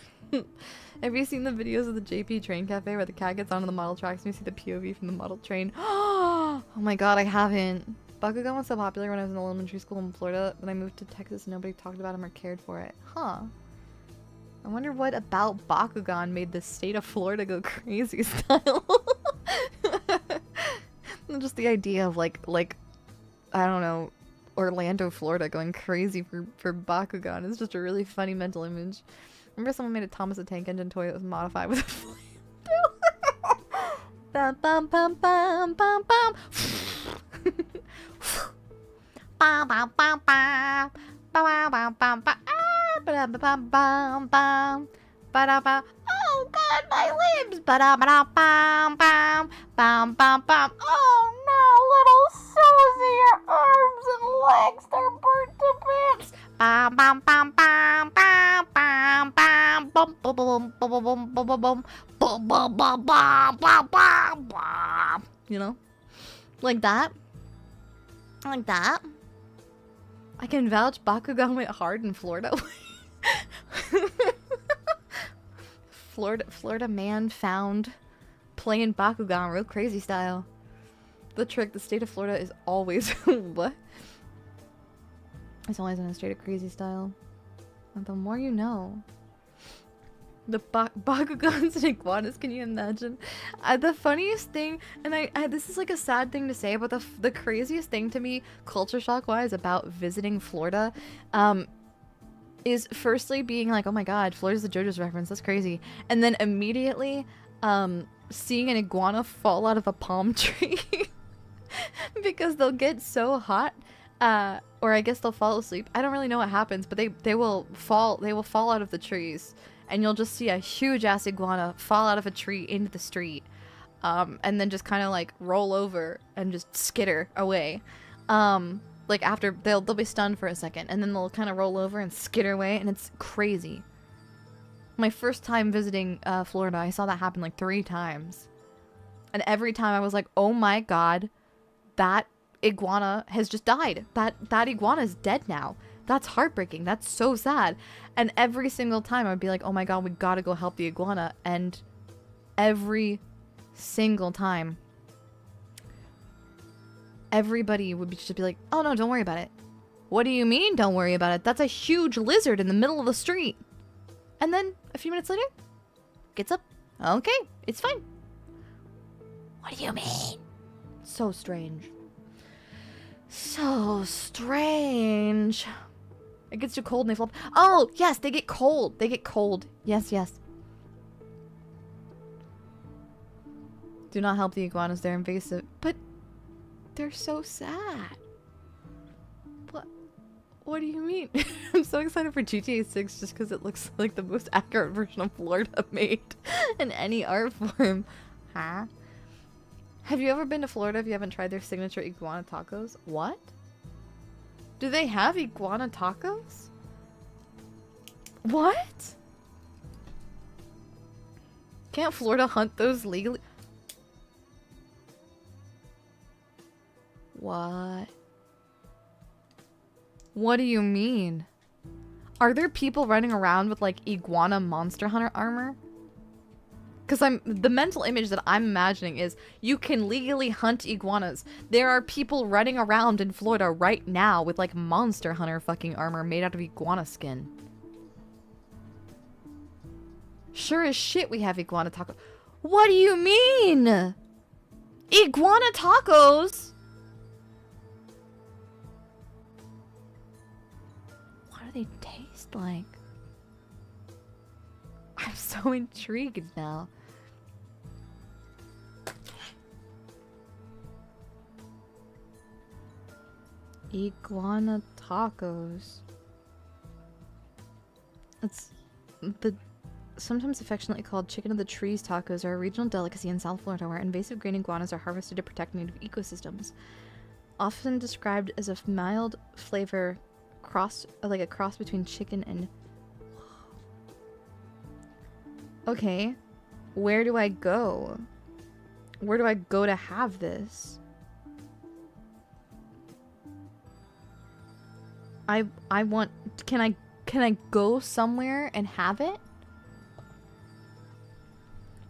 Have you seen the videos of the JP train cafe where the cat gets onto the model tracks and you see the POV from the model train? Oh my god, I haven't. Bakugan was so popular when I was in elementary school in Florida. When I moved to Texas, nobody talked about him or cared for it. Huh. I wonder what about Bakugan made the state of Florida go crazy style. Just the idea of like I don't know, Orlando, Florida going crazy for Bakugan is just a really funny mental image. Remember someone made a Thomas the Tank Engine toy that was modified with a flame. Bum bum bum bum bum bum. Bum bum bum bum. Bum bum bum bum. Bum bum bum bum. Ba-da-ba. Oh god, my limbs. Ba-da-ba-da-bum bum. Bum bum bum. Oh no, little Susie, your arms and legs, they're burnt to bits. Bum bum bum bum bum bum bum bum bum bum bum bum bum bum bum bum bum bum bum bum. You know? Like that. Like that. I can vouch Bakugan went hard in Florida. Florida man found playing Bakugan real crazy style. The trick, the state of Florida is always what? It's always in a state of crazy style. And the more you know. The Bakugans and iguanas, can you imagine? The funniest thing, and I this is like a sad thing to say, but the craziest thing to me, culture shock wise, about visiting Florida, is firstly being like, oh my god, Florida's the JoJo's reference, that's crazy. And then immediately, seeing an iguana fall out of a palm tree. Because they'll get so hot, or I guess they'll fall asleep. I don't really know what happens, but they will fall out of the trees. And you'll just see a huge ass iguana fall out of a tree into the street. And then just kind of like roll over and just skitter away. Like after they'll be stunned for a second and then they'll kind of roll over and skitter away, and it's crazy. My first time visiting Florida, I saw that happen like 3 times. And every time I was like, oh my god, that iguana has just died. That iguana is dead now. That's heartbreaking. That's so sad. And every single time I'd be like, oh my god, we gotta go help the iguana. And every single time, everybody would just be like, oh no, don't worry about it. What do you mean don't worry about it? That's a huge lizard in the middle of the street. And then a few minutes later, gets up. Okay, it's fine. What do you mean? So strange. So strange. It gets too cold and they flop. Oh, yes, they get cold. They get cold. Yes, yes. Do not help the iguanas. They're invasive. But they're so sad. What do you mean? I'm so excited for GTA 6 just because it looks like the most accurate version of Florida made in any art form. Huh? Have you ever been to Florida if you haven't tried their signature iguana tacos? What? Do they have iguana tacos? What? Can't Florida hunt those legally? What? What do you mean? Are there people running around with like iguana monster hunter armor? Because the mental image that I'm imagining is you can legally hunt iguanas. There are people running around in Florida right now with like monster hunter fucking armor made out of iguana skin. Sure as shit we have iguana tacos. What do you mean? Iguana tacos? What do they taste like? I'm so intrigued now. Iguana tacos. It's sometimes affectionately called chicken of the trees tacos are a regional delicacy in South Florida where invasive green iguanas are harvested to protect native ecosystems. Often described as a mild flavor like a cross between chicken and... Okay, where do I go? Where do I go to have this? I want... Can I go somewhere and have it?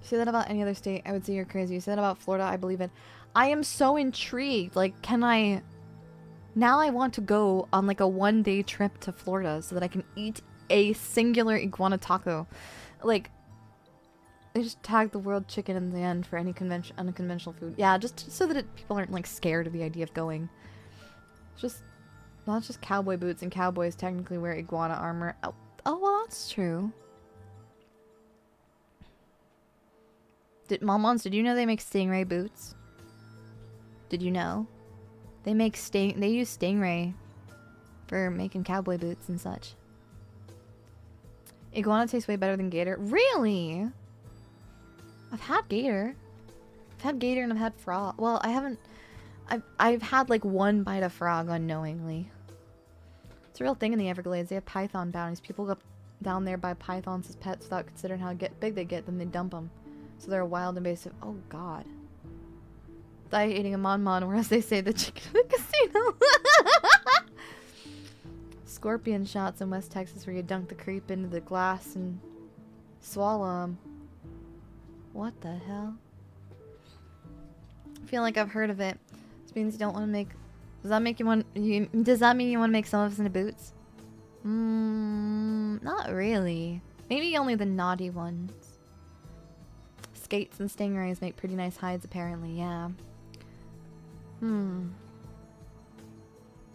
Say that about any other state, I would say you're crazy. You say that about Florida, I believe it. I am so intrigued. Like, can I... Now I want to go on like a one-day trip to Florida so that I can eat a singular iguana taco. Like, they just tag the world chicken in the end for any unconventional food. Yeah, just so that people aren't like scared of the idea of going. It's just... Not just cowboy boots, and cowboys technically wear iguana armor. Oh, well, that's true. MonMons, did you know they make stingray boots? Did you know? They use stingray for making cowboy boots and such. Iguana tastes way better than gator. Really? I've had gator. I've had gator and I've had frog. Well, I haven't... I've had like one bite of frog unknowingly. It's a real thing in the Everglades. They have python bounties. People go down there buy pythons as pets without considering how big they get, then they dump them. So they're a wild invasive. Oh god. Daiya eating a MonMon, whereas they say the chicken in the casino. Scorpion shots in West Texas where you dunk the creep into the glass and swallow them. What the hell? I feel like I've heard of it. This means you don't want to make... Does that make you want... Does that mean you want to make some of us into boots? Not really. Maybe only the naughty ones. Skates and stingrays make pretty nice hides, apparently, yeah.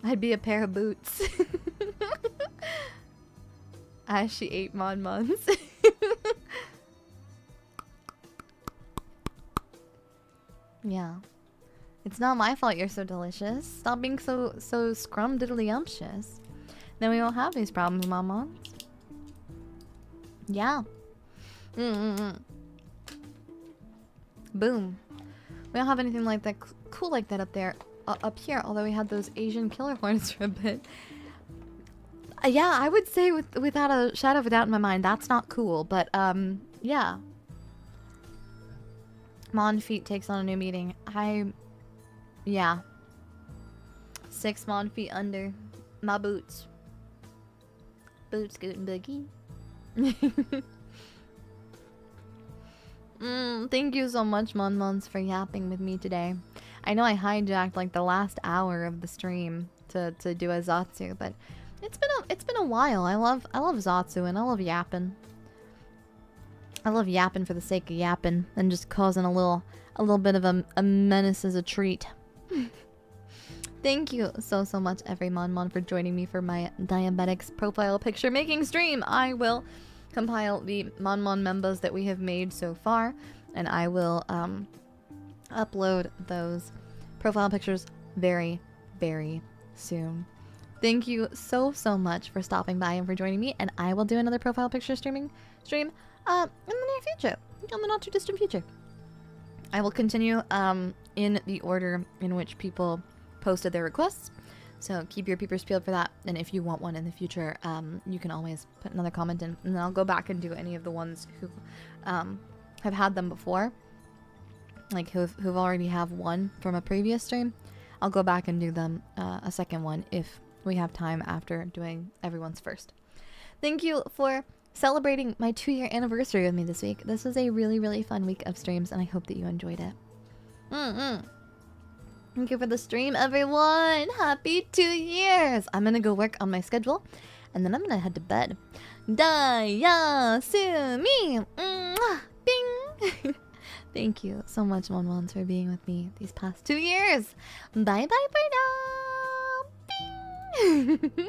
I'd be a pair of boots. As she ate MonMons. Yeah. It's not my fault you're so delicious. Stop being so scrum-diddly-umptious. Then we won't have these problems, MonMons. Yeah. Boom. We don't have anything like that cool like that up there, up here. Although we had those Asian killer hornets for a bit. Yeah, I would say without a shadow of a doubt in my mind, that's not cool. But yeah. Mon feet takes on a new meaning. Yeah. 6 Mon feet under my boots. Boots, scoot, and boogie. Thank you so much, MonMons, for yapping with me today. I know I hijacked like the last hour of the stream to do a Zatsu, but it's been a while. I love Zatsu and I love yapping. I love yapping for the sake of yapping and just causing a little bit of a menace as a treat. Thank you so much, every MonMon, for joining me for my diabetics profile picture making stream. I will compile the MonMon Membas that we have made so far, and I will upload those profile pictures very, very soon. Thank you so much for stopping by and for joining me, and I will do another profile picture stream in the near future, in the not too distant future. I will continue in the order in which people posted their requests, so keep your peepers peeled for that. And if you want one in the future, you can always put another comment in, and I'll go back and do any of the ones who have had them before, like who've already have one from a previous stream. I'll go back and do them a second one if we have time after doing everyone's first. Thank you for celebrating my 2-year anniversary with me this week. This was a really fun week of streams, and I hope that you enjoyed it. Thank you for the stream, everyone. Happy 2 years. I'm gonna go work on my schedule, and then I'm gonna head to bed. Daiya Sumi. Bing. Thank you so much, MonMons, for being with me these past 2 years. Bye for now. Bing.